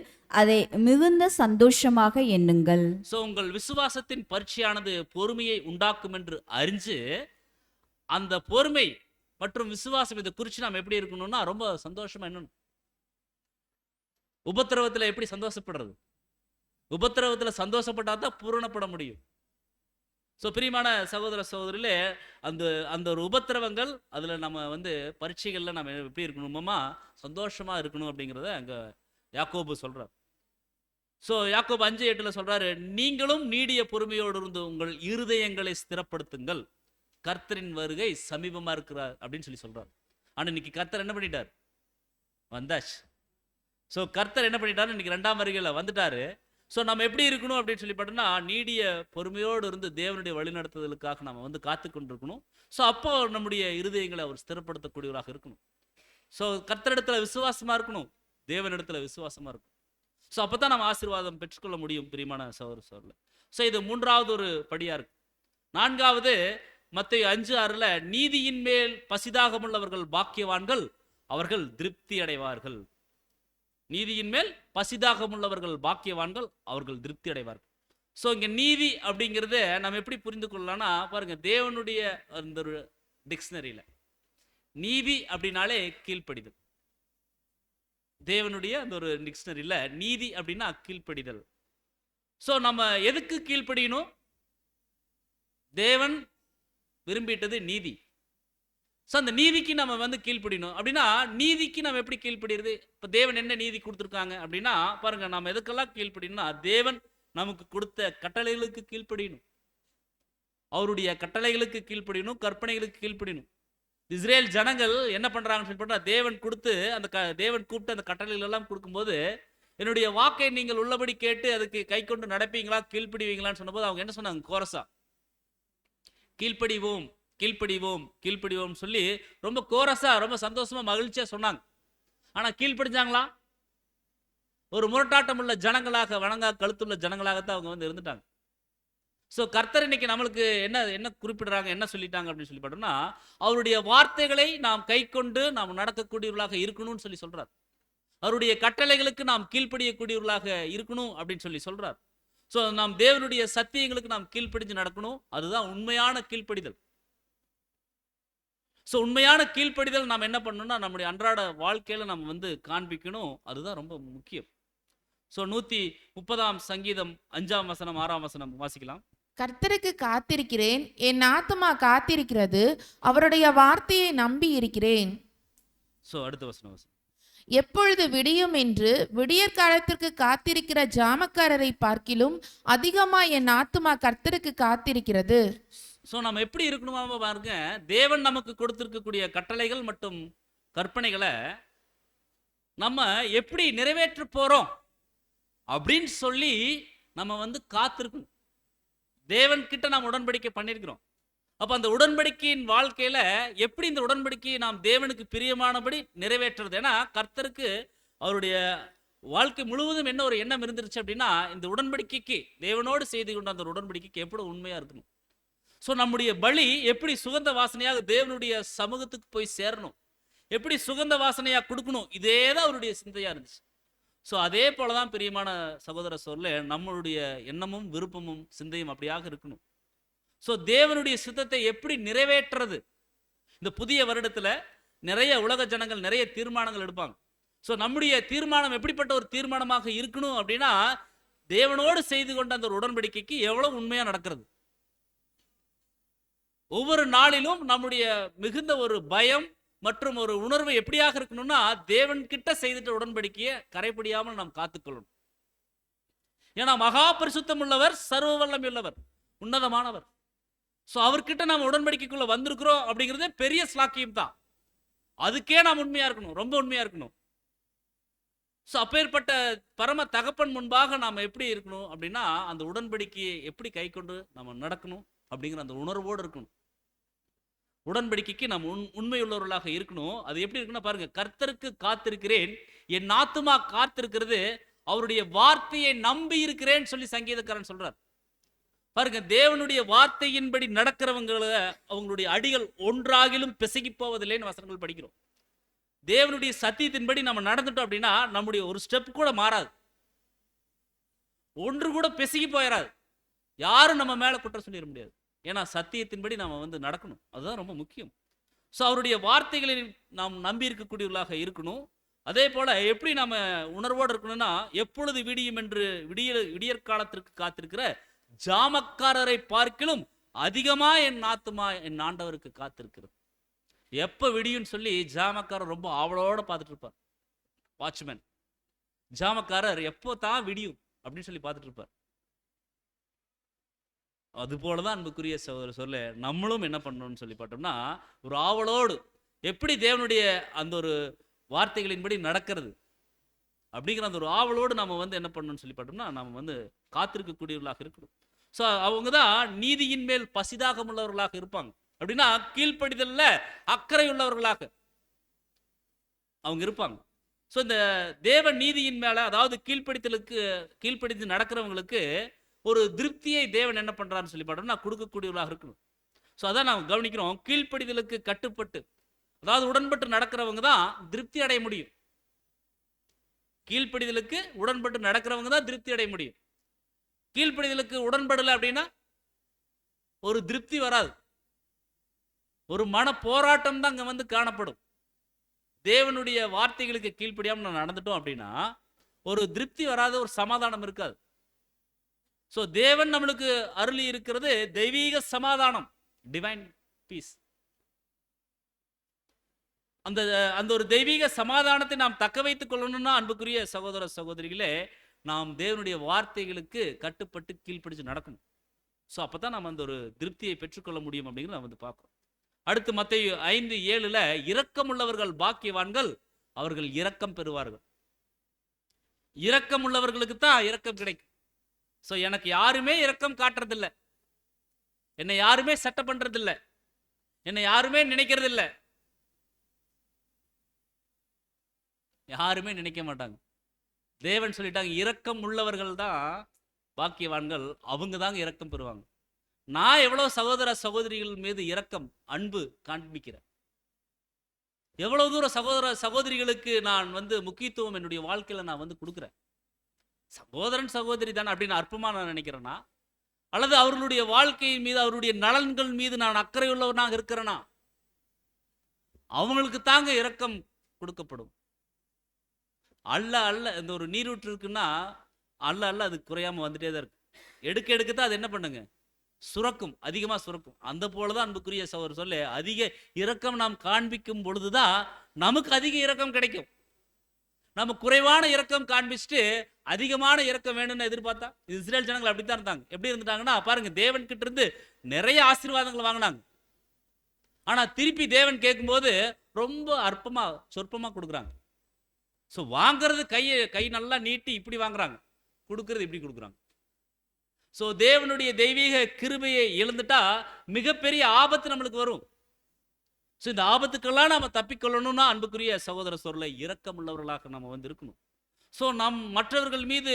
Speaker 3: அதை மிகுந்த சந்தோஷமாக எண்ணுங்கள்.
Speaker 1: ஸோ உங்கள் விசுவாசத்தின் பரீட்சையானது பொறுமையை உண்டாக்கும் என்று அறிஞ்சு அந்த பொறுமை மற்றும் விசுவாசம் இதை குறித்து நாம் எப்படி இருக்கணும்னா ரொம்ப சந்தோஷமா என்னணும். உபத்திரவத்தில் எப்படி சந்தோஷப்படுறது? உபத்திரவத்தில் சந்தோஷப்பட்டா தான் பூரணப்பட முடியும். ஸோ பிரியமான சகோதர சகோதரிலே, அந்த அந்த ஒரு உபத்திரவங்கள் அதில் நம்ம வந்து பரீட்சைகளில் நம்ம எப்படி இருக்கணுமா சந்தோஷமா இருக்கணும் அப்படிங்கிறத அங்கே யாக்கோபு சொல்றார். ஸோ யாக்கோபு 5:8 சொல்றாரு, நீங்களும் நீடிய பொறுமையோடு இருந்து உங்கள் இருதயங்களை ஸ்திரப்படுத்துங்கள், கர்த்தரின் வருகை சமீபமா இருக்கிறார் அப்படின்னு சொல்லி சொல்றார். ஆனால் இன்னைக்கு கர்த்தர் என்ன பண்ணிட்டார்? வந்தாச்சு. ஸோ கர்த்தர் என்ன பண்ணிட்டாரு? இன்னைக்கு 2ஆம் வருகையில் வந்துட்டாரு. ஸோ நம்ம எப்படி இருக்கணும் அப்படின்னு சொல்லி பார்த்தோம்னா, நீடிய பொறுமையோடு இருந்து தேவனுடைய வழிநடத்துதலுக்காக நம்ம வந்து காத்து கொண்டிருக்கணும். ஸோ அப்போ நம்முடைய இருதயங்களை அவர் ஸ்திரப்படுத்தக்கூடியவராக இருக்கணும். ஸோ கர்த்தரிடத்துல விசுவாசமா இருக்கணும், தேவனிடத்துல விசுவாசமா இருக்கணும். ஸோ அப்போ தான் நம்ம ஆசீர்வாதம் பெற்றுக்கொள்ள முடியும் பிரியமான சகோதர சகோதரர்களே. ஸோ இது 3வது ஒரு படியா இருக்கு. 4வது மத்தேயு 5:6 நீதியின் மேல் பசிதாகமுள்ளவர்கள் பாக்கியவான்கள், அவர்கள் திருப்தி அடைவார்கள். நீதியின் மேல் பசிதாகமுள்ளவர்கள் பாக்கியவான்கள், அவர்கள் திருப்தி அடைவார்கள். ஸோ இங்க நீதி அப்படிங்கிறத நம்ம எப்படி புரிந்து கொள்ளலாம்னா, பாருங்க, தேவனுடைய அந்த ஒரு டிக்ஷனரியில நீதி அப்படின்னாலே கீழ்ப்படிதல். தேவனுடைய அந்த ஒரு டிக்ஷனரியில நீதி அப்படின்னா கீழ்ப்படிதல். ஸோ நம்ம எதுக்கு கீழ்ப்படியணும்? தேவன் விரும்பிட்டது நீதி. ஸோ அந்த நீதிக்கு நம்ம வந்து கீழ்ப்படியணும். அப்படின்னா நீதிக்கு நம்ம எப்படி கீழ்ப்படிறது? இப்போ தேவன் என்ன நீதி கொடுத்துருக்காங்க அப்படின்னா, பாருங்க, நம்ம எதுக்கெல்லாம் கீழ்ப்படியணும்னா தேவன் நமக்கு கொடுத்த கட்டளைகளுக்கு கீழ்ப்படியணும், அவருடைய கட்டளைகளுக்கு கீழ்ப்படியணும், கற்பனைகளுக்கு கீழ்ப்படியணும். இஸ்ரேல் ஜனங்கள் என்ன பண்றாங்கன்னு சொல்லி பார்த்தா, தேவன் கொடுத்து அந்த தேவன் கூப்பிட்டு அந்த கட்டளைகள் எல்லாம் கொடுக்கும்போது, என்னுடைய வாக்கை நீங்கள் உள்ளபடி கேட்டு அதுக்கு கை கொண்டு நடப்பீங்களா, கீழ்ப்படிவீங்களான்னு சொன்னபோது அவங்க என்ன சொன்னாங்க? கோரஸா கீழ்ப்படிவோம் கீழ்ப்படிவோம் கீழ்ப்படிவோம் சொல்லி ரொம்ப கோரஸா ரொம்ப சந்தோஷமா மகிழ்ச்சியா சொன்னாங்க. ஆனா கீழ்ப்படிஞ்சாங்களா? ஒரு முரட்டாட்டம் உள்ள ஜனங்களாக, வணங்கா கழுத்துள்ள ஜனங்களாகத்தான் அவங்க வந்து இருந்துட்டாங்க. ஸோ கர்த்தர் இன்னைக்கு நம்மளுக்கு என்ன குறிப்பிடுறாங்க, என்ன சொல்லிட்டாங்க அப்படின்னு சொல்லி பார்த்தோம்னா, அவருடைய வார்த்தைகளை நாம் கை கொண்டு நாம் நடக்கக்கூடியவர்களாக இருக்கணும்னு சொல்லி சொல்றார். அவருடைய கட்டளைகளுக்கு நாம் கீழ்ப்படியக்கூடியவர்களாக இருக்கணும் அப்படின்னு சொல்லி சொல்றார். ஸோ நாம் தேவனுடைய சத்தியங்களுக்கு நாம் கீழ்ப்படிஞ்சு நடக்கணும். அதுதான் உண்மையான கீழ்ப்படிதல். ஸோ உண்மையான கீழ்ப்படிதல் நாம் என்ன பண்ணணும்னா நம்முடைய அன்றாட வாழ்க்கையில நம்ம வந்து காண்பிக்கணும். அதுதான் ரொம்ப முக்கியம். ஸோ 130ஆம் சங்கீதம் 5ஆம் வசனம் 6ஆம் வசனம் வாசிக்கலாம்.
Speaker 2: கர்த்தருக்கு காத்திருக்கிறேன், என் ஆத்துமா காத்திருக்கிறது, அவருடைய வார்த்தையை நம்பி இருக்கிறேன்.
Speaker 1: ஸோ அடுத்த வசனம்.
Speaker 2: எப்பொழுது விடியும் என்று விடியற்காலத்திற்கு காத்திருக்கிற ஜாமக்காரரை பார்க்கிலும் அதிகமாக என் ஆத்துமா கர்த்தருக்கு காத்திருக்கிறது.
Speaker 1: ஸோ நம்ம எப்படி இருக்கணுமா பாருங்க, தேவன் நமக்கு கொடுத்திருக்கக்கூடிய கட்டளைகள் மற்றும் கற்பனைகளை நம்ம எப்படி நிறைவேற்ற போறோம் அப்படின்னு சொல்லி நம்ம வந்து காத்திருக்கணும். தேவன் கிட்ட நாம் உடன்படிக்கை பண்ணியிருக்கிறோம். அப்ப அந்த உடன்படிக்கையின் வாழ்க்கையில எப்படி இந்த உடன்படிக்கையை நாம் தேவனுக்கு பிரியமானபடி நிறைவேற்றுறது? ஏன்னா கர்த்தருக்கு அவருடைய வாழ்க்கை முழுவதும் என்ன ஒரு எண்ணம் இருந்துருச்சு அப்படின்னா, இந்த உடன்படிக்கைக்கு தேவனோடு செய்து கொண்ட அந்த உடன்படிக்கைக்கு எப்படி உண்மையா இருக்கணும். ஸோ நம்முடைய பலி எப்படி சுகந்த வாசனையாக தேவனுடைய சமூகத்துக்கு போய் சேரணும், எப்படி சுகந்த வாசனையா கொடுக்கணும், இதே தான் அவருடைய சிந்தையா இருந்துச்சு. ஸோ அதே போலதான் பிரியமான சகோதர சொல்ல நம்மளுடைய எண்ணமும் விருப்பமும் சிந்தையும் அப்படியாக இருக்கணும். ஸோ தேவனுடைய சித்தத்தை எப்படி நிறைவேற்றுறது? இந்த புதிய வருடத்துல நிறைய உலக ஜனங்கள் நிறைய தீர்மானங்கள் எடுப்பாங்க. ஸோ நம்முடைய தீர்மானம் எப்படிப்பட்ட ஒரு தீர்மானமாக இருக்கணும் அப்படின்னா, தேவனோடு செய்து கொண்ட அந்த உடன்படிக்கைக்கு எவ்வளவு உண்மையா நடக்கிறது. ஒவ்வொரு நாளிலும் நம்முடைய மிகுந்த ஒரு பயம் மற்றும் ஒரு உணர்வு எப்படியாக இருக்கணும்னா, தேவன் கிட்ட செய்துட்ட உடன்படிக்கையை கரைபடியாமல் நாம் காத்துக்கொள்ளணும். ஏன்னா மகா பரிசுத்தம் உள்ளவர், சர்வ வல்லமை உள்ளவர், உன்னதமானவர். ஸோ அவர்கிட்ட நாம் உடன்படிக்கைக்குள்ள வந்திருக்கிறோம் அப்படிங்கிறதே பெரிய ஸ்லாக்கியம் தான். அதுக்கே நாம் உண்மையா இருக்கணும், ரொம்ப உண்மையா இருக்கணும். ஸோ அப்பேற்பட்ட பரம தகப்பன் முன்பாக நாம் எப்படி இருக்கணும் அப்படின்னா, அந்த உடன்படிக்கையை எப்படி கை கொண்டு நம்ம நடக்கணும் அப்படிங்கிற அந்த உணர்வோடு இருக்கணும். உடன்படிக்கைக்கு நாம் உண்மையுள்ளவர்களாக இருக்கணும். அது எப்படி இருக்குன்னா பாருங்க, கர்த்தருக்கு காத்திருக்கிறேன், என் ஆத்துமா காத்திருக்கிறது, அவருடைய வார்த்தையை நம்பி இருக்கிறேன்னு சொல்லி சங்கீதக்காரன் சொல்றார். பாருங்க, தேவனுடைய வார்த்தையின்படி நடக்கிறவங்கள அவங்களுடைய அடிகள் ஒன்றாகிலும் பிசகி போவதில்லைன்னு வசனங்கள் படிக்கிறோம். தேவனுடைய சத்தியத்தின்படி நம்ம நடந்துட்டோம் அப்படின்னா நம்முடைய ஒரு ஸ்டெப் கூட மாறாது, ஒன்று கூட பிசகி போயிடாது, யாரும் நம்ம மேல குற்றம் சொல்லிட முடியாது. ஏன்னா சத்தியத்தின்படி நாம வந்து நடக்கணும். அதுதான் ரொம்ப முக்கியம். ஸோ அவருடைய வார்த்தைகளை நாம் நம்பி இருக்கக்கூடியவர்களாக இருக்கணும். அதே போல எப்படி நாம உணர்வோடு இருக்கணும்னா, எப்பொழுது விடியும் என்று விடியற்காலத்திற்கு காத்திருக்கிற ஜாமக்காரரை பார்க்கிலும் அதிகமா என் ஆத்துமா என் ஆண்டவருக்கு காத்திருக்கிறது. எப்ப விடியும்னு சொல்லி ஜாமக்காரர் ரொம்ப ஆவலோட பார்த்துட்டு இருப்பார். வாட்ச்மேன் ஜாமக்காரர் எப்போ தான் விடியும் அப்படின்னு சொல்லி பார்த்துட்டு இருப்பார். அது போலதான் அன்புக்குரிய சகோதர சொல்ல நம்மளும் என்ன பண்ணணும்னு சொல்லி பார்த்தோம்னா, ஒரு ஆவலோடு எப்படி தேவனுடைய அந்த ஒரு வார்த்தைகளின்படி நடக்கிறது அப்படிங்கிற அந்த ஒரு ஆவலோடு நம்ம வந்து என்ன பண்ணணும்னு சொல்லி பார்த்தோம்னா, நம்ம வந்து காத்திருக்கக்கூடியவர்களாக இருக்கணும். ஸோ அவங்க தான் நீதியின் மேல் பசிதாகம் உள்ளவர்களாக இருப்பாங்க. அப்படின்னா கீழ்ப்படிதல்ல அக்கறை உள்ளவர்களாக அவங்க இருப்பாங்க. ஸோ இந்த தேவ நீதியின் மேல, அதாவது கீழ்ப்படித்து நடக்கிறவங்களுக்கு ஒரு திருப்தியை தேவன் என்ன பண்றாருன்னு சொல்லி பார்த்தோம்னா கொடுக்கக்கூடியவர்களாக இருக்கணும். ஸோ அதான் நாம் கவனிக்கிறோம், கீழ்ப்படிதலுக்கு கட்டுப்பட்டு, அதாவது உடன்பட்டு நடக்கிறவங்க தான் திருப்தி அடைய முடியும். கீழ்ப்படிதலுக்கு உடன்பட்டு நடக்கிறவங்க தான் திருப்தி அடைய முடியும். கீழ்ப்படிதலுக்கு உடன்படலை அப்படின்னா ஒரு திருப்தி வராது, ஒரு மன போராட்டம் தான் அங்க வந்து காணப்படும். தேவனுடைய வார்த்தைகளுக்கு கீழ்ப்படியாம நம்ம நடந்துட்டோம் அப்படின்னா ஒரு திருப்தி வராது, ஒரு சமாதானம் இருக்காது. ஸோ தேவன் நம்மளுக்கு அருளி இருக்கிறது தெய்வீக சமாதானம், டிவைன் பீஸ். அந்த அந்த ஒரு தெய்வீக சமாதானத்தை நாம் தக்க வைத்துக் கொள்ளணும்னா அன்புக்குரிய சகோதர சகோதரிகளே, நாம் தேவனுடைய வார்த்தைகளுக்கு கட்டுப்பட்டு கீழ்ப்படிச்சு நடக்கணும். ஸோ அப்பதான் நம்ம அந்த ஒரு திருப்தியை பெற்றுக்கொள்ள முடியும் அப்படிங்கிறத நம்ம வந்து பார்க்கிறோம். அடுத்து மத்தேயு 5:7 இரக்கம் உள்ளவர்கள் பாக்கியவான்கள், அவர்கள் இரக்கம் பெறுவார்கள். இரக்கம் உள்ளவர்களுக்கு தான் இரக்கம் கிடைக்கும். ஸோ எனக்கு யாருமே இரக்கம் காட்டுறதில்லை, என்னை யாருமே சட்டை பண்றதில்லை, என்னை யாருமே நினைக்கிறது இல்லை, யாருமே நினைக்க மாட்டாங்க. தேவன் சொல்லிட்டாங்க, இரக்கம் உள்ளவர்கள் தான் பாக்கியவான்கள், அவங்க தாங்க இரக்கம் பெறுவாங்க. நான் எவ்வளவு சகோதர சகோதரிகள் மீது இரக்கம் அன்பு காண்பிக்கிறேன், எவ்வளவு தூரம் சகோதர சகோதரிகளுக்கு நான் வந்து முக்கியத்துவம் என்னுடைய வாழ்க்கையில நான் வந்து கொடுக்குறேன். சகோதரன் சகோதரி தானே அப்படின்னு அற்பமா நான் நினைக்கிறேன்னா, அல்லது அவர்களுடைய வாழ்க்கையின் மீது அவருடைய நலன்கள் மீது நான் அக்கறை உள்ளவனாக இருக்கிறேனா, அவங்களுக்கு தாங்க இரக்கம் கொடுக்கப்படும். அல்ல அல்ல இந்த ஒரு நீரூற்று இருக்குன்னா அல்ல அல்ல அது குறையாம வந்துட்டே தான் இருக்கு. எடுக்க எடுக்கத்தான் அது என்ன பண்ணுங்க, சுரக்கும், அதிகமா சுரக்கும். அந்த போலதான் அன்புக்குரிய சகோதரர் சொல்ல, அதிக இரக்கம் நாம் காண்பிக்கும் பொழுதுதான் நமக்கு அதிக இரக்கம் கிடைக்கும். நம்ம குறைவான இரக்கம் காண்பிச்சுட்டு அதிகமான இரக்கம் வேணும்னு எதிர்பார்த்தா, இஸ்ரேல் ஜனங்கள் அப்படித்தான் இருந்தாங்க. எப்படி இருந்துட்டாங்கன்னா பாருங்க, தேவன் கிட்ட இருந்து நிறைய ஆசீர்வாதங்கள் வாங்கினாங்க. ஆனா திருப்பி தேவன் கேட்கும்போது ரொம்ப அற்பமா சொற்பமா கொடுக்குறாங்க. ஸோ வாங்குறது கை நல்லா நீட்டி இப்படி வாங்குறாங்க, கொடுக்கறது இப்படி கொடுக்குறாங்க. ஸோ தேவனுடைய தெய்வீக கிருபையை இழந்துட்டா மிகப்பெரிய ஆபத்து நம்மளுக்கு வரும். ஸோ இந்த ஆபத்துக்கெல்லாம் நம்ம தப்பிக்கொள்ளணும்னா அன்புக்குரிய சகோதர சொல்ல இரக்கம் உள்ளவர்களாக நம்ம வந்து இருக்கணும். ஸோ நாம் மற்றவர்கள் மீது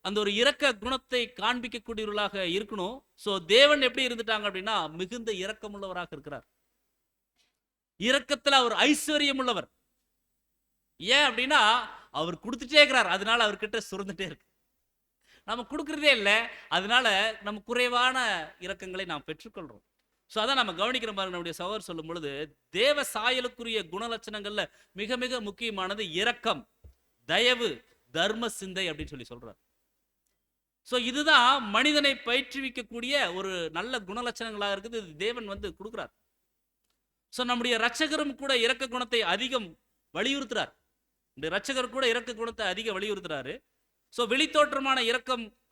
Speaker 1: அந்த ஒரு இரக்க குணத்தை காண்பிக்கக்கூடியவர்களாக இருக்கணும். ஸோ தேவன் எப்படி இருந்துட்டாங்க அப்படின்னா மிகுந்த இரக்கம் உள்ளவராக இருக்கிறார். இரக்கத்தில் அவர் ஐஸ்வர்யம் உள்ளவர். ஏன் அப்படின்னா அவர் கொடுத்துட்டே இருக்கிறார், அதனால அவர்கிட்ட சுரந்துட்டே இருக்கு. நம்ம கொடுக்கறதே இல்லை, அதனால நம்ம குறைவான இரக்கங்களை நாம் பெற்றுக்கொள்றோம். ஸோ அதான் நம்ம கவனிக்கிறோம் பாருங்க. நம்முடைய சகோதரர் சொல்லும் பொழுது தேவ சாயலுக்குரிய குணலட்சணங்கள்ல மிக மிக முக்கியமானது இரக்கம், தயவு, தர்ம சிந்தை அப்படின்னு சொல்லி சொல்றார். ஸோ இதுதான் மனிதனை பயிற்றுவிக்கக்கூடிய ஒரு நல்ல குணலட்சணங்களாக இருக்குது. இது தேவன் வந்து கொடுக்குறார். ஸோ நம்முடைய இரட்சகரும் கூட இரக்க குணத்தை அதிகம் வலியுறுத்துறார். இந்த இரட்சகர் கூட இரக்க குணத்தை அதிகம் வலியுறுத்துறாரு. ஸோ வெளித்தோற்றமான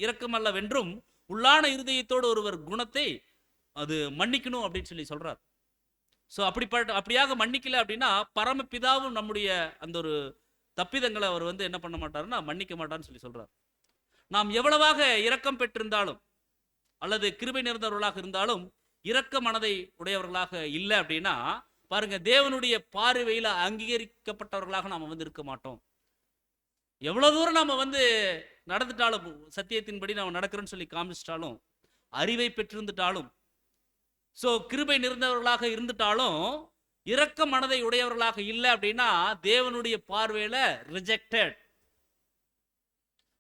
Speaker 1: இரக்கம் அல்லவென்றும் உள்ளான இருதயத்தோடு ஒருவர் குணத்தை அது மன்னிக்கணும் அப்படின்னு சொல்லி சொல்றார். ஸோ அப்படியாக மன்னிக்கல அப்படின்னா பரமபிதாவும் நம்முடைய அந்த ஒரு தப்பிதங்களை அவர் வந்து என்ன பண்ண மாட்டாருன்னா மன்னிக்க மாட்டார்னு சொல்லி சொல்றார். நாம் எவ்வளவாக இரக்கம் பெற்றிருந்தாலும் அல்லது கிருபை நிறைந்தவர்களாக இருந்தாலும் இரக்க மனதை உடையவர்களாக இல்லை அப்படின்னா பாருங்க, தேவனுடைய பார்வையில அங்கீகரிக்கப்பட்டவர்களாக நாம வந்து இருக்க மாட்டோம். எவ்வளவு தூரம் நாம வந்து நடந்துட்டாலும், சத்தியத்தின்படி நாம நடக்கிறோன்னு சொல்லி காமிச்சிட்டாலும், அறிவை பெற்றிருந்துட்டாலும், ஸோ கிருபை நிறைந்தவர்களாக இருந்துட்டாலும் இரக்க மனதை உடையவர்களாக இல்லை அப்படின்னா தேவனுடைய பார்வையில ரிஜெக்டட்.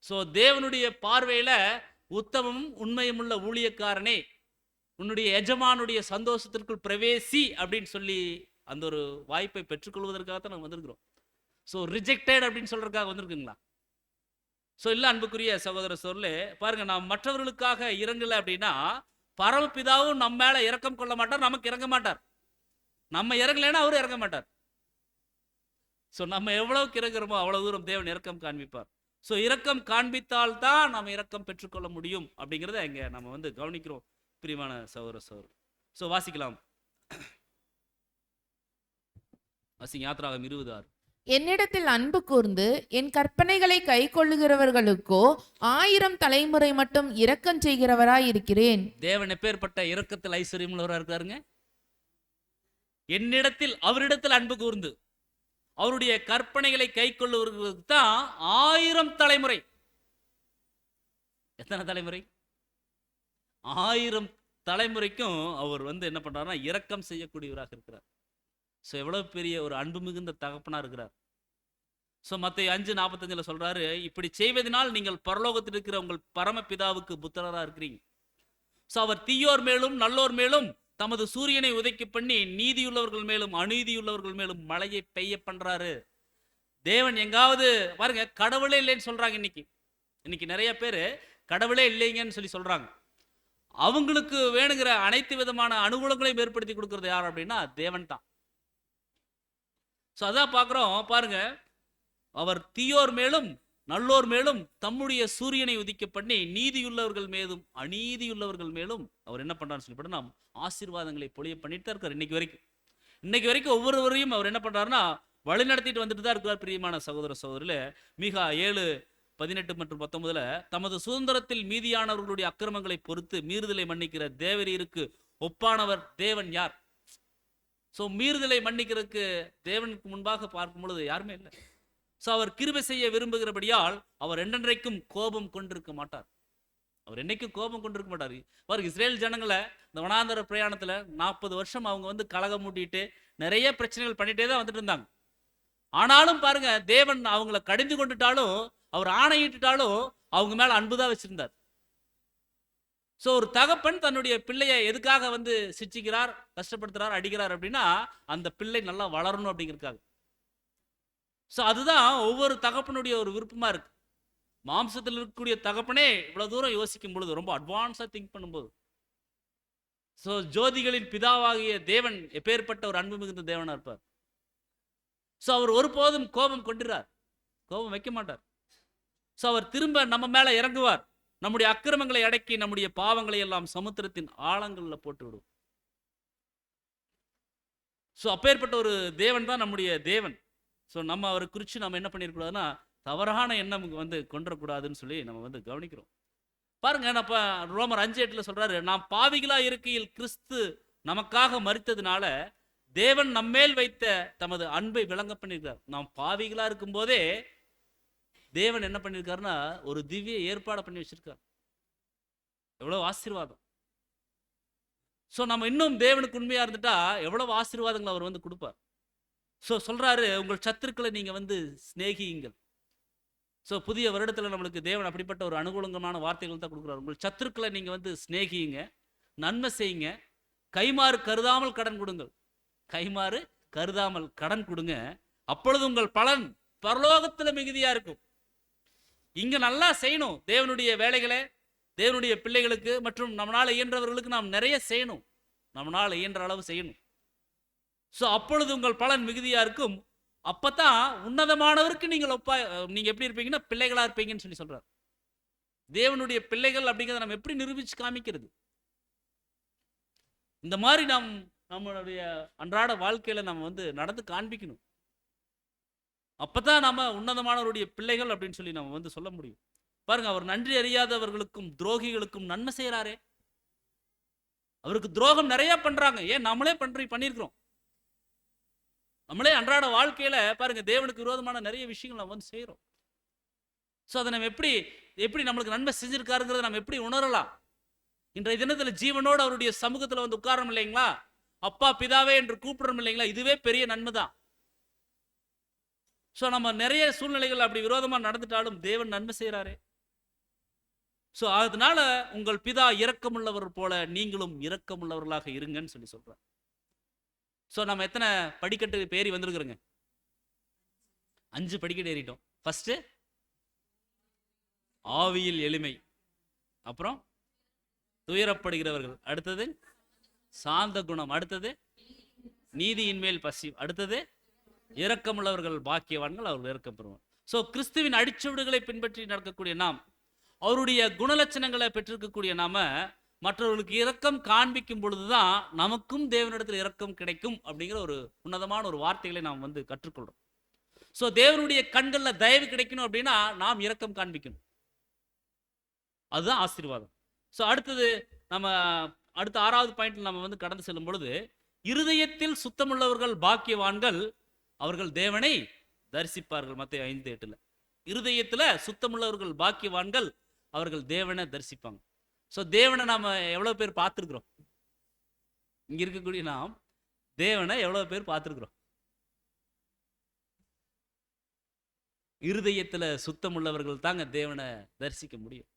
Speaker 1: ஸோ தேவனுடைய பார்வையில உத்தமமும் உண்மையும் உள்ள ஊழியக்காரனே, உன்னுடைய எஜமானுடைய சந்தோஷத்திற்குள் பிரவேசி அப்படின்னு சொல்லி அந்த ஒரு வாய்ப்பை பெற்றுக்கொள்வதற்காகத்தான் நம்ம வந்திருக்கிறோம். ஸோ ரிஜெக்டட் அப்படின்னு சொல்றதுக்காக வந்திருக்குங்களா? ஸோ இல்லை அன்புக்குரிய சகோதர சோர்களே, பாருங்க, நாம் மற்றவர்களுக்காக இறங்கலை அப்படின்னா பரமபிதாவும் நம்ம மேல இரக்கம் கொள்ள மாட்டார், நமக்கு இறங்க மாட்டார். நம்ம இறங்கலைன்னா அவரும் இறங்க மாட்டார். ஸோ நம்ம எவ்வளவுக்கு இறங்குறோமோ அவ்வளவு தூரம் தேவன் இரக்கம் காண்பிப்பார். ஸோ இரக்கம் காண்பித்தால்தான் நம்ம இரக்கம் பெற்றுக்கொள்ள முடியும் அப்படிங்கிறத இங்க நம்ம வந்து கவனிக்கிறோம் பிரியமான சகோதர சகோதரர். ஸோ வாசிக்கலாம். வாசிங்க யாத்திராகமம் 20:6.
Speaker 2: என்னிடத்தில் அன்பு கூர்ந்து என் கற்பனைகளை கை கொள்ளுகிறவர்களுக்கோ 1000 தலைமுறை மட்டும் இரக்கம் செய்கிறவராய் இருக்கிறேன்.
Speaker 1: தேவன் எப்பேற்பட்ட இரக்கத்தில் ஐஸ்வர்யம் உள்ளவராக இருக்காருங்க. என்னிடத்தில் அவரிடத்தில் அன்பு கூர்ந்து அவருடைய கற்பனைகளை கை கொள்ளுவர்களுக்கு தான் 1000 தலைமுறை. எத்தனை தலைமுறை? 1000 தலைமுறைக்கும் அவர் வந்து என்ன பண்றாருன்னா இரக்கம் செய்யக்கூடியவராக இருக்கிறார். ஸோ எவ்வளவு பெரிய ஒரு அன்பு மிகுந்த தகப்பனா இருக்கிறார். ஸோ மத்தேயு 5:45 சொல்றாரு, இப்படி செய்வதனால் நீங்கள் பரலோகத்தில் இருக்கிற உங்கள் பரமபிதாவுக்கு புத்திரரா இருக்கிறீங்க. ஸோ அவர் தீயோர் மேலும் நல்லோர் மேலும் தமது சூரியனை உதைக்க பண்ணி நீதியுள்ளவர்கள் மேலும் அநீதியுள்ளவர்கள் மேலும் மழையை பெய்ய பண்றாரு. தேவன் எங்காவது பாருங்க, கடவுளே இல்லைன்னு சொல்றாங்க. இன்னைக்கு நிறைய பேர் கடவுளே இல்லைங்கன்னு சொல்றாங்க. அவங்களுக்கு வேணுங்கிற அனைத்து விதமான அனுகூலங்களையும் ஏற்படுத்தி கொடுக்கறது யார் அப்படின்னா தேவன் தான். ஸோ அதான் பார்க்குறோம் பாருங்க, அவர் தீயோர் மேலும் நல்லோர் மேலும் தம்முடைய சூரியனை உதிக்க பண்ணி நீதியுள்ளவர்கள் மேலும் அநீதியுள்ளவர்கள் மேலும் அவர் என்ன பண்றாருன்னு சொல்லி நாம் ஆசீர்வாதங்களை பொழிய பண்ணிட்டு தான் இருக்கார். இன்னைக்கு வரைக்கும் ஒவ்வொருவரையும் அவர் என்ன பண்றாருன்னா வழி நடத்திட்டு வந்துட்டு தான் இருக்கிறார். பிரியமான சகோதர சகோதரில் மீகா 7:18 மற்றும் 19 தமது சுதந்திரத்தில் மீதியானவர்களுடைய அக்கிரமங்களை பொறுத்து மீறுதலை மன்னிக்கிற தேவரீருக்கு ஒப்பானவர் தேவன் யார்? ஸோ மீறுதலை மன்னிக்கிறதுக்கு தேவனுக்கு முன்பாக பார்க்கும் பொழுது யாருமே இல்லை. ஸோ அவர் கிருபை செய்ய விரும்புகிறபடியால் அவர் என்றென்றைக்கும் கோபம் கொண்டிருக்க மாட்டார். அவர் என்னைக்கும் கோபம் கொண்டிருக்க மாட்டார். பாருங்க, இஸ்ரேல் ஜனங்களை இந்த வனாந்தர பிரயாணத்தில் 40 வருஷம் அவங்க வந்து கலகம் மூட்டிட்டு நிறைய பிரச்சனைகள் பண்ணிட்டே தான் வந்துட்டு இருந்தாங்க. ஆனாலும் பாருங்க, தேவன் அவங்கள கடிந்து கொண்டுட்டாலும் அவர் ஆணையிட்டுட்டாலும் அவங்க மேல அன்புதான் வச்சிருந்தார். ஸோ ஒரு தகப்பன் தன்னுடைய பிள்ளையை எதுக்காக வந்து சிச்சிக்கிறார், கஷ்டப்படுத்துறார், அடிக்கிறார் அப்படின்னா அந்த பிள்ளை நல்லா வளரணும் அப்படிங்கிறதுக்காக. ஸோ அதுதான் ஒவ்வொரு தகப்பனுடைய ஒரு விருப்பமா இருக்கு. மாம்சத்தில் இருக்கக்கூடிய தகப்பனே இவ்வளவு தூரம் யோசிக்கும் பொழுது, ரொம்ப அட்வான்ஸா திங்க் பண்ணும்போது, ஸோ ஜோதிகளின் பிதாவாகிய தேவன் எப்பேற்பட்ட ஒரு அன்பு மிகுந்த தேவனா இருப்பார். ஸோ அவர் ஒருபோதும் கோபம் கொண்டுறார், கோபம் வைக்க மாட்டார். ஸோ அவர் திரும்ப நம்ம மேல இறங்குவார். நம்முடைய அக்கிரமங்களை அடக்கி நம்முடைய பாவங்களை எல்லாம் சமுத்திரத்தின் ஆழங்கள்ல போட்டு விடும். ஸோ அப்பேற்பட்ட ஒரு தேவன் தான் நம்முடைய தேவன். ஸோ நம்ம அவரை குறித்து நம்ம என்ன பண்ணிடக்கூடாதுன்னா தவறான எண்ணம் வந்து கொண்டுறக்கூடாதுன்னு சொல்லி நம்ம வந்து கவனிக்கிறோம். பாருங்க, நம்ம ரோமர் 5:8 சொல்றாரு, நாம் பாவிகளா இருக்கையில் கிறிஸ்து நமக்காக மரித்ததுனால தேவன் நம்மேல் வைத்த தமது அன்பை விளங்க பண்ணியிருக்கார். நாம் பாவிகளா இருக்கும் போதே தேவன் என்ன பண்ணியிருக்காருன்னா ஒரு திவ்ய ஏற்பாடு பண்ணி வச்சிருக்கார். எவ்வளவு ஆசீர்வாதம். ஸோ நம்ம இன்னும் தேவனுக்கு உண்மையா இருந்துட்டா எவ்வளவு ஆசீர்வாதங்களை அவர் வந்து கொடுப்பார். ஸோ சொல்றாரு, உங்கள் சத்துருக்களை நீங்க வந்து சிநேகியுங்கள். ஸோ புதிய வருடத்துல நம்மளுக்கு தேவன் அப்படிப்பட்ட ஒரு அனுகூலமான வார்த்தைகள் தான் கொடுக்குறாரு. உங்கள் சத்துருக்களை நீங்க வந்து சிநேகியுங்க, நன்மை செய்யுங்க, கைமாறு கருதாமல் கடன் கொடுங்கள். கைமாறு கருதாமல் கடன் கொடுங்க, அப்பொழுது உங்கள் பலன் பரலோகத்துல மிகுதியா இருக்கும். இங்க நல்லா செய்யணும் தேவனுடைய வேலைகளை, தேவனுடைய பிள்ளைகளுக்கு மற்றும் நம்மளால இயன்றவர்களுக்கு நாம் நிறைய செய்யணும், நம்மளால இயன்ற அளவு செய்யணும். ஸோ அப்பொழுது உங்கள் பலன் மிகுதியா இருக்கும். அப்பதான் உன்னதமானவருக்கு நீங்க எப்படி இருப்பீங்கன்னா பிள்ளைகளா இருப்பீங்கன்னு சொல்லி சொல்றாரு. தேவனுடைய பிள்ளைகள் அப்படிங்கிறத நம்ம எப்படி நிரூபிச்சு காமிக்கிறது? இந்த மாதிரி நாம் நம்மளுடைய அன்றாட வாழ்க்கையில நம்ம வந்து நடந்து காண்பிக்கணும். அப்பதான் நம்ம உன்னதமானவருடைய பிள்ளைகள் அப்படின்னு சொல்லி நம்ம வந்து சொல்ல முடியும். பாருங்க, அவர் நன்றி அறியாதவர்களுக்கும் துரோகிகளுக்கும் நன்மை செய்யறாரே. அவருக்கு துரோகம் நிறைய பண்றாங்க. ஏன் நம்மளே பண்ணியிருக்கிறோம். நம்மளே அன்றாட வாழ்க்கையில பாருங்க தேவனுக்கு விரோதமான நிறைய விஷயங்கள் நம்ம வந்து செய்யறோம். ஸோ அதை நம்ம எப்படி நம்மளுக்கு நன்மை செஞ்சிருக்காருங்கிறத நம்ம எப்படி உணரலாம்? இன்றைய தினத்துல ஜீவனோடு அவருடைய சமூகத்துல வந்து உட்காரம் இல்லைங்களா, அப்பா பிதாவே என்று கூப்பிடுறோம் இல்லைங்களா, இதுவே பெரிய நன்மை தான். ஸோ நம்ம நிறைய சூழ்நிலைகள் அப்படி விரோதமா நடந்துட்டாலும் தேவன் நன்மை செய்யறாரே. ஸோ அதனால உங்கள் பிதா இரக்கமுள்ளவர் போல நீங்களும் இரக்கமுள்ளவர்களாக இருங்கன்னு சொல்லி சொல்றார். ஸோ நம்ம எத்தனை படிக்கட்டு ஏறி வந்திருக்கிறோங்க? 5 படிக்கட்டு ஏறிட்டோம். ஃபர்ஸ்ட் ஆவியில் எளிமை, அப்புறம் துயரப்படுகிறவர்கள், அடுத்தது சாந்த குணம், அடுத்தது நீதியின் மேல் பசி, அடுத்தது இரக்கமுள்ளவர்கள் பாக்கியவான்கள், அவர்கள் இரக்கம் பெறுவார். ஸோ கிறிஸ்துவின் அடிச்சுவடுகளை பின்பற்றி நடக்கக்கூடிய நாம், அவருடைய குணலட்சணங்களை பெற்றிருக்கக்கூடிய நாம மற்றவர்களுக்கு இரக்கம் காண்பிக்கும் பொழுதுதான் நமக்கும் தேவனிடத்தில் இரக்கம் கிடைக்கும் அப்படிங்கிற ஒரு உன்னதமான ஒரு வார்த்தைகளை நாம் வந்து கற்றுக்கொள்றோம். ஸோ தேவனுடைய கண்களில் தயவு கிடைக்கணும் அப்படின்னா நாம் இரக்கம் காண்பிக்கணும். அதுதான் ஆசீர்வாதம். ஸோ அடுத்தது நம்ம அடுத்த 6வது பாயிண்ட்ல நம்ம வந்து கடந்து செல்லும் பொழுது, இருதயத்தில் சுத்தமுள்ளவர்கள் பாக்கியவான்கள், அவர்கள் தேவனை தரிசிப்பார்கள். மத்தேயு 5:8. இருதயத்தில் சுத்தமுள்ளவர்கள் பாக்கியவான்கள், அவர்கள் தேவனை தரிசிப்பாங்க. ஸோ தேவனை நாம எவ்வளவு பேர் பார்த்துருக்குறோம்? இங்க இருக்கக்கூடிய நாம் தேவனை எவ்வளவு பேர் பார்த்துருக்குறோம்? இருதயத்தில் சுத்தமுள்ளவர்கள் தாங்க தேவனை தரிசிக்க முடியும்.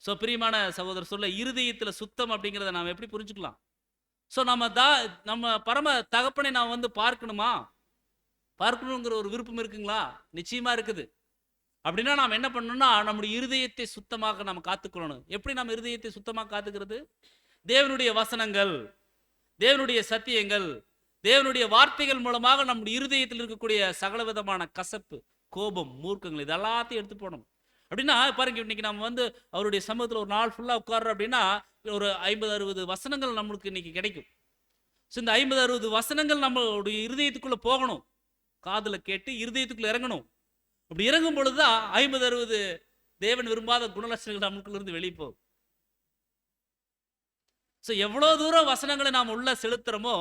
Speaker 1: ஸோ பிரியமான சகோதரர் சொல்ல, இருதயத்தில் சுத்தம் அப்படிங்கிறத நாம் எப்படி புரிஞ்சுக்கலாம்? ஸோ நம்ம பரம தகப்பனை நாம் வந்து பார்க்கணுங்கிற ஒரு விருப்பம் இருக்குங்களா? நிச்சயமா இருக்குது. அப்படின்னா நாம் என்ன பண்ணணும்னா, நம்முடைய இருதயத்தை சுத்தமாக நம்ம காத்துக்கொள்ளணும். எப்படி நம்ம இருதயத்தை சுத்தமாக காத்துக்கிறது? தேவனுடைய வசனங்கள், தேவனுடைய சத்தியங்கள், தேவனுடைய வார்த்தைகள் மூலமாக நம்முடைய இருதயத்தில் இருக்கக்கூடிய சகல விதமான கசப்பு, கோபம், மூர்க்கங்கள் இது எல்லாத்தையும் எடுத்து போடணும். அப்படின்னா பாருங்க, இன்னைக்கு நம்ம வந்து அவருடைய சமூகத்தில் ஒரு நாள் ஃபுல்லாக உட்கார்றோம் அப்படின்னா ஒரு 50-60 வசனங்கள் நம்மளுக்கு இன்னைக்கு கிடைக்கும். ஸோ இந்த 50-60 வசனங்கள் நம்மளுடைய இருதயத்துக்குள்ள போகணும், காதுல கேட்டு இருதயத்துக்குள்ள இறங்கணும். அப்படி இறங்கும் பொழுதுதான் 50-60 தேவன் விரும்பாத குணலட்சணங்கள் நமக்குள்ள இருந்து வெளியே போகும். ஸோ எவ்வளோ தூரம் வசனங்களை நாம் உள்ள செலுத்துறோமோ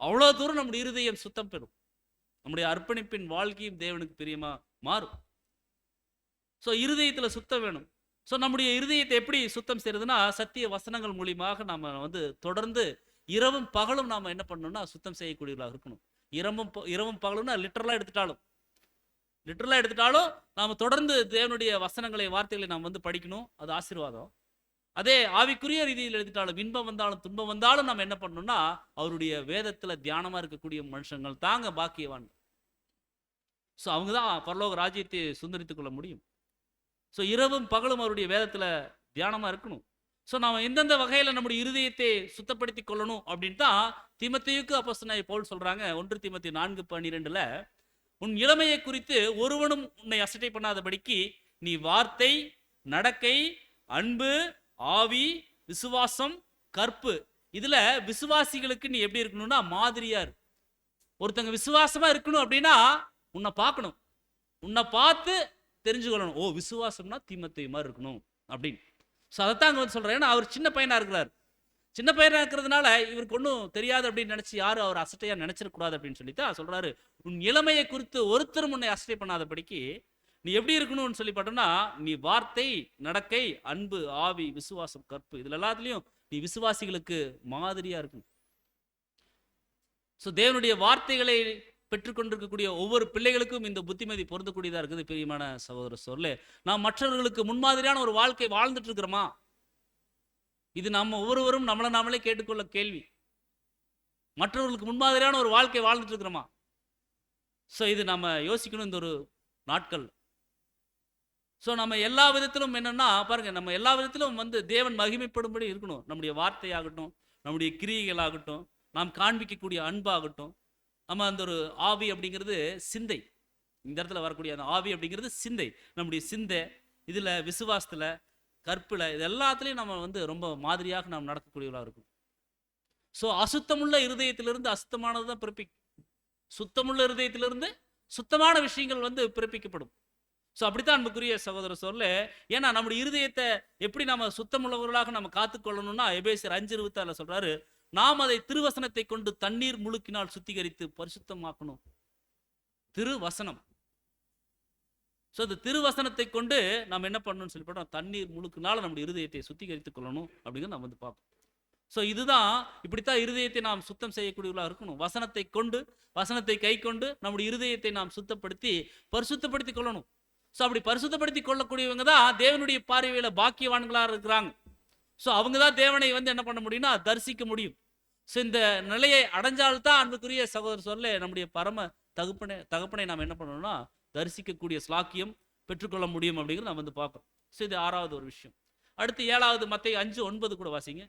Speaker 1: அவ்வளோ தூரம் நம்முடைய இருதயம் சுத்தம் பெறும், நம்முடைய அர்ப்பணிப்பின் வாழ்க்கையும் தேவனுக்கு பிரியமா மாறும். ஸோ இருதயத்தில் சுத்தம் வேணும். ஸோ நம்முடைய இருதயத்தை எப்படி சுத்தம் செய்யறதுன்னா, சத்திய வசனங்கள் மூலியமாக நம்ம வந்து தொடர்ந்து இரவும் பகலும் நாம் என்ன பண்ணணும்னா சுத்தம் செய்யக்கூடியவர்களாக இருக்கணும். இரவும் பகலும்னா லிட்டரலாக எடுத்துட்டாலும் நாம் தொடர்ந்து தேவனுடைய வசனங்களை, வார்த்தைகளை நாம் வந்து படிக்கணும். அது ஆசீர்வாதம். அதே ஆவிக்குரிய ரீதியில் எடுத்துட்டாலும், இன்பம் வந்தாலும் துன்பம் வந்தாலும் நாம் என்ன பண்ணணும்னா அவருடைய வேதத்தில் தியானமாக இருக்கக்கூடிய மனுஷங்கள் தாங்க பாக்கியவான். ஸோ அவங்க தான் பரலோக ராஜ்யத்தை சுந்தரித்துக் கொள்ள முடியும். ஸோ இரவும் பகலும் அவருடைய வேதத்தில் தியானமாக இருக்கணும். ஸோ நாம் எந்தெந்த வகையில் நம்முடைய இருதயத்தை சுத்தப்படுத்தி கொள்ளணும் அப்படின்னு தான் தீமோத்தேயுக்கு அப்போஸ்தலனாகிய பவுல் சொல்கிறாங்க. 1 தீமோத்தேயு 4:12 உன் இளமையை குறித்து ஒருவனும் உன்னை அசட்டை பண்ணாதபடிக்கு நீ வார்த்தை, நடக்கை, அன்பு, ஆவி, விசுவாசம், கற்பு, இதில் விசுவாசிகளுக்கு நீ எப்படி இருக்கணும்னா மாதிரியா இருக்கு. ஒருத்தங்க விசுவாசமாக இருக்கணும் அப்படின்னா உன்னை பார்க்கணும், உன்னை பார்த்து தெரிஞ்சுக்கொள்ளணும். ஓ, விசுவாசம்னா தீமோத்தேயு மாதிரி இருக்கணும் அப்படின்னு. ஸோ அதைத்தான் அங்கே வந்து சொல்கிறேன். ஏன்னா அவர் சின்ன பையனாக இருக்கிறார். சின்ன பையனாக இருக்கிறதுனால இவருக்கு ஒன்றும் தெரியாது அப்படின்னு நினச்சி யாரும் அவர் அசட்டையாக நினச்சிடக்கூடாது அப்படின்னு சொல்லித்தான் சொல்கிறாரு. உன் இளமையை குறித்து ஒருத்தரும் உன்னை அசட்டை பண்ணாதபடிக்கு நீ எப்படி இருக்கணும்னு சொல்லி பார்த்தோம்னா, நீ வார்த்தை, நடக்கை, அன்பு, ஆவி, விசுவாசம், கற்பு, இதில் எல்லாத்துலேயும் நீ விசுவாசிகளுக்கு மாதிரியாக இருக்கணும். ஸோ தேவனுடைய வார்த்தைகளை பெற்றுக்கொண்டிருக்கக்கூடிய ஒவ்வொரு பிள்ளைகளுக்கும் இந்த புத்திமதி பொருந்தக்கூடியதாக இருக்குது. பிரியமான சகோதர சொல்ல, நாம் மற்றவர்களுக்கு முன்மாதிரியான ஒரு வாழ்க்கை வாழ்ந்துட்டு இருக்கிறோமா? இது நம்ம ஒவ்வொருவரும் நம்மளை நாமளே கேட்டுக்கொள்ள கேள்வி. மற்றவர்களுக்கு முன்மாதிரியான ஒரு வாழ்க்கை வாழ்ந்துட்டு இருக்கிறோமா? ஸோ இது நம்ம யோசிக்கணும் இந்த ஒரு நாட்கள். ஸோ நம்ம எல்லா விதத்திலும் என்னன்னா பாருங்க, நம்ம எல்லா விதத்திலும் வந்து தேவன் மகிமைப்படும்படி இருக்கணும். நம்முடைய வார்த்தையாகட்டும், நம்முடைய கிரியைகளாகட்டும், நாம் காண்பிக்கக்கூடிய அன்பாகட்டும். நம்ம அந்த ஒரு ஆவி அப்படிங்கிறது சிந்தை, இந்த இடத்துல வரக்கூடிய அந்த ஆவி அப்படிங்கிறது சிந்தை. நம்முடைய சிந்தை இதில், விசுவாசத்தில், கற்பில், இது எல்லாத்துலேயும் நம்ம வந்து ரொம்ப மாதிரியாக நாம் நடக்கக்கூடியவர்களாக இருக்கும். ஸோ அசுத்தமுள்ள இருதயத்திலிருந்து அசுத்தமானது தான் பிறப்பிக்கும், சுத்தமுள்ள இருதயத்திலிருந்து சுத்தமான விஷயங்கள் வந்து பிறப்பிக்கப்படும். ஸோ அப்படித்தான் அன்புக்குரிய சகோதர சொல்ல, ஏன்னா நம்முடைய இருதயத்தை எப்படி நம்ம சுத்தமுள்ளவர்களாக நம்ம காத்துக்கொள்ளணும்னா எபேசியர் 5:26 சொல்றாரு, நாம் அதை திருவசனத்தை கொண்டு தண்ணீர் முழுக்கினால் சுத்திகரித்து பரிசுத்தமாக்கணும். திருவசனம். ஸோ இந்த திருவசனத்தை கொண்டு நம்ம என்ன பண்ணணும்னு சொல்லி பார்த்தோம், தண்ணீர் முழுக்கினால நம்முடைய இருதயத்தை சுத்திகரித்துக் கொள்ளணும் அப்படிங்கிறது நம்ம வந்து பார்ப்போம். ஸோ இதுதான், இப்படித்தான் இருதயத்தை நாம் சுத்தம் செய்யக்கூடியவர்களாக இருக்கணும். வசனத்தை கொண்டு, வசனத்தை கை கொண்டு நம்முடைய இருதயத்தை நாம் சுத்தப்படுத்தி பரிசுத்தப்படுத்தி கொள்ளணும். ஸோ அப்படி பரிசுத்தப்படுத்தி கொள்ளக்கூடியவங்க தான் தேவனுடைய பார்வையில பாக்கியவான்களாக இருக்கிறாங்க. ஸோ அவங்க தான் தேவனை வந்து என்ன பண்ண முடியும்னா தரிசிக்க முடியும். ஸோ இந்த நிலையை அடைஞ்சால்தான் அன்புக்குரிய சகோதரர் சொல்ல நம்முடைய பரம தகப்பனை நாம் என்ன பண்ணணும்னா தரிசிக்கக்கூடிய ஸ்லாக்கியம் பெற்றுக்கொள்ள முடியும் அப்படிங்கிறது நம்ம வந்து பார்க்கணும். ஸோ இது 6வது ஒரு விஷயம். அடுத்து 7வது மத்தேயு 5:9 கூட வாசிங்க.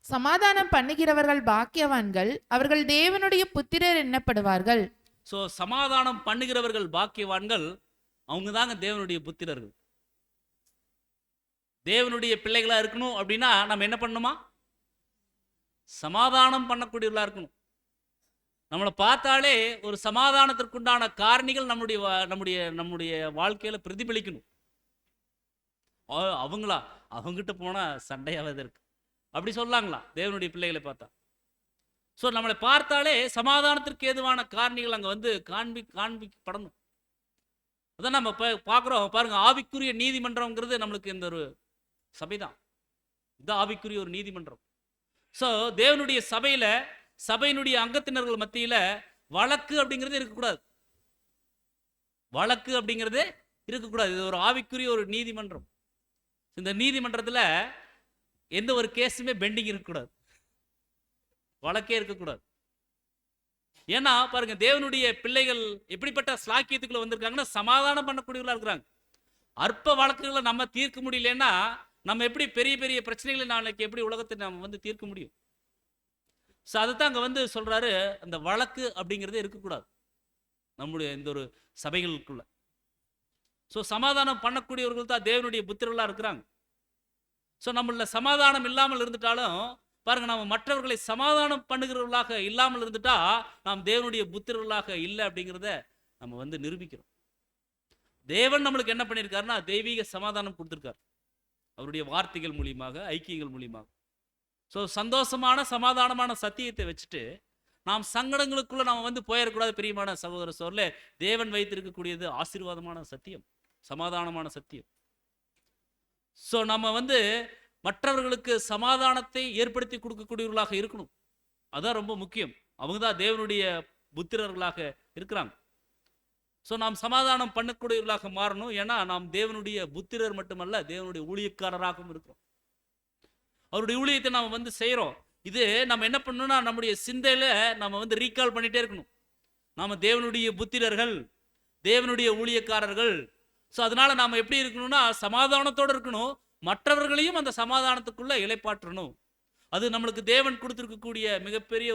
Speaker 2: சமாதானம் பண்ணுகிறவர்கள் பாக்கியவான்கள், அவர்கள் தேவனுடைய புத்திரர் எண்ணப்படுவார்கள்.
Speaker 1: ஸோ சமாதானம் பண்ணுகிறவர்கள் பாக்கியவான்கள், அவங்க தாங்க தேவனுடைய புத்திரர்கள். தேவனுடைய பிள்ளைகளா இருக்கணும் அப்படின்னா நம்ம என்ன பண்ணணுமா? சமாதானம் பண்ணக்கூடியவர்களா இருக்கணும். நம்மளை பார்த்தாலே ஒரு சமாதானத்திற்குண்டான காரணிகள் நம்முடைய வாழ்க்கையில பிரதிபலிக்கணும். அவங்களா அவங்ககிட்ட போனா சண்டையாவது இருக்கு அப்படி சொல்லலாங்களா தேவனுடைய பிள்ளைகளை பார்த்தா? ஸோ நம்மளை பார்த்தாலே சமாதானத்திற்கு ஏதுவான காரணிகள் அங்கே வந்து காண்பிக்கப்படணும். அதான் நம்ம பார்க்குறோம் பாருங்க. ஆவிக்குரிய நீதிமன்றம்ங்கிறது நம்மளுக்கு இந்த ஒரு சபைதான். இதுதான் ஆவிக்குரிய ஒரு நீதிமன்றம். ஸோ தேவனுடைய சபையினுடைய அங்கத்தினர்கள் மத்தியில் வழக்கு அப்படிங்கிறது இருக்கக்கூடாது. வழக்கு அப்படிங்கிறது இருக்கக்கூடாது. இது ஒரு ஆவிக்குரிய ஒரு நீதிமன்றம். இந்த நீதிமன்றத்தில் எந்த ஒரு கேஸுமே பெண்டிங் இருக்கக்கூடாது, வழக்கே இருக்கக்கூடாது. ஏன்னா பாருங்க, தேவனுடைய பிள்ளைகள் எப்படிப்பட்ட ஸ்லாக்கியத்துக்குள்ள வந்திருக்காங்கன்னா சமாதானம் பண்ணக்கூடியவர்களா இருக்கிறாங்க. அற்ப வழக்குகளை நம்ம தீர்க்க முடியலன்னா நம்ம எப்படி பெரிய பெரிய பிரச்சனைகளை நாளைக்கு எப்படி உலகத்தை நம்ம வந்து தீர்க்க முடியும்? ஸோ அதுதான் அங்கே வந்து சொல்றாரு, அந்த வழக்கு அப்படிங்கிறதே இருக்கக்கூடாது நம்முடைய இந்த ஒரு சபைகளுக்குள்ள. ஸோ சமாதானம் பண்ணக்கூடியவர்கள் தான் தேவனுடைய புத்திரர்களாக இருக்கிறாங்க. ஸோ நம்மள சமாதானம் இல்லாமல் இருந்துட்டாலும் பாருங்க, நம்ம மற்றவர்களை சமாதானம் பண்ணுகிறவர்களாக இல்லாமல் இருந்துட்டா நாம் தேவனுடைய புத்திரர்களாக இல்லை அப்படிங்கிறத நம்ம வந்து நிரூபிக்கிறோம். தேவன் நம்மளுக்கு என்ன பண்ணியிருக்காருன்னா தெய்வீக சமாதானம் கொடுத்துருக்காரு அவருடைய வார்த்தைகள் மூலியமாக, ஐக்கியங்கள் மூலியமாக. ஸோ சந்தோஷமான சமாதானமான சத்தியத்தை வச்சுட்டு நாம் சங்கடங்களுக்குள்ள நாம் வந்து போயிடக்கூடாது. பிரியமான சகோதர சோர்ல தேவன் வைத்திருக்கக்கூடியது ஆசீர்வாதமான சத்தியம், சமாதானமான சத்தியம். ஸோ நம்ம வந்து மற்றவர்களுக்கு சமாதானத்தை ஏற்படுத்தி கொடுக்கக்கூடியவர்களாக இருக்கணும். அதான் ரொம்ப முக்கியம். அவங்க தான் தேவனுடைய புத்திரர்களாக இருக்கிறாங்க. ஸோ நாம் சமாதானம் பண்ணக்கூடியவர்களாக மாறணும். ஏன்னா நாம் தேவனுடைய புத்திரர் மட்டுமல்ல, தேவனுடைய ஊழியக்காரராகவும் இருக்கிறோம். அவருடைய ஊழியத்தை நாம் வந்து செய்கிறோம். இது நம்ம என்ன பண்ணணும்னா நம்முடைய சிந்தையில நம்ம வந்து ரீகால் பண்ணிட்டே இருக்கணும். நாம தேவனுடைய புத்திரர்கள், தேவனுடைய ஊழியக்காரர்கள். ஸோ அதனால நாம எப்படி இருக்கணும்னா சமாதானத்தோடு இருக்கணும், மற்றவர்களையும் அந்த சமாதானத்துக்குள்ள இளைப்பாற்றணும். அது நம்மளுக்கு தேவன் கொடுத்திருக்கக்கூடிய மிகப்பெரிய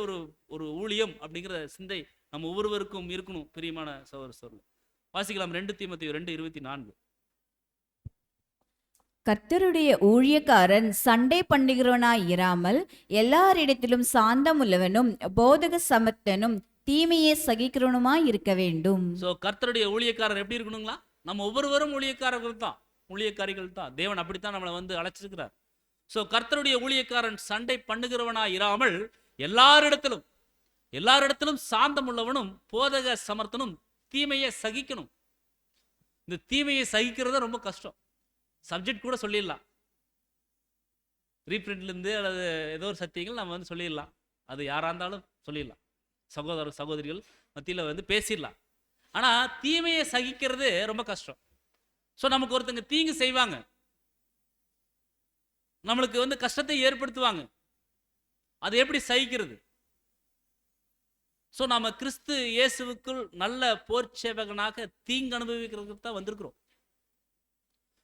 Speaker 1: ஒரு ஊழியம் அப்படிங்கிற சிந்தை நம்ம ஒவ்வொருவருக்கும் இருக்கணும். பிரியமான சகோதரர் வாசிக்கலாம் 2 தீமோத்தேயு 2:24.
Speaker 3: கர்த்தருடைய ஊழியக்காரன் சண்டை பண்ணுகிறவனாய் இராமல் எல்லாரிடத்திலும் சாந்தமுள்ளவனும் போதக சமர்த்தனும் தீமையை சகிக்கிறவனுமாய் இருக்க வேண்டும்.
Speaker 1: ஸோ கர்த்தருடைய ஊழியக்காரர் எப்படி இருக்கணுங்களா? நம்ம ஒவ்வொருவரும் ஊழியக்காரர்கள் தான், ஊழியக்காரிகள் தான். தேவன் அப்படித்தான் நம்மளை வந்து அழைச்சிருக்கிறார். ஸோ கர்த்தருடைய ஊழியக்காரன் சண்டை பண்ணுகிறவனாய் இராமல் எல்லாரிடத்திலும் சாந்தம் உள்ளவனும் போதக சமர்த்தனும் தீமையை சகிக்கணும். இந்த தீமையை சகிக்கிறது ரொம்ப கஷ்டம். சப்ஜெக்ட் கூட சொல்லிடலாம், ரீப்ரிண்ட்லேருந்து அல்லது ஏதோ ஒரு சத்தியங்கள் நம்ம வந்து சொல்லிடலாம். அது யாராக இருந்தாலும் சொல்லிடலாம், சகோதர சகோதரிகள் மத்தியில் வந்து பேசிடலாம். ஆனால் தீமையை சகிக்கிறது ரொம்ப கஷ்டம். ஸோ நமக்கு ஒருத்தங்க தீங்கு செய்வாங்க, நம்மளுக்கு வந்து கஷ்டத்தை ஏற்படுத்துவாங்க. அது எப்படி சகிக்கிறது? ஸோ நம்ம கிறிஸ்து இயேசுவுக்குள் நல்ல போர் சேவகனாக தீங்கு அனுபவிக்கிறதுக்கு தான் வந்திருக்கிறோம்.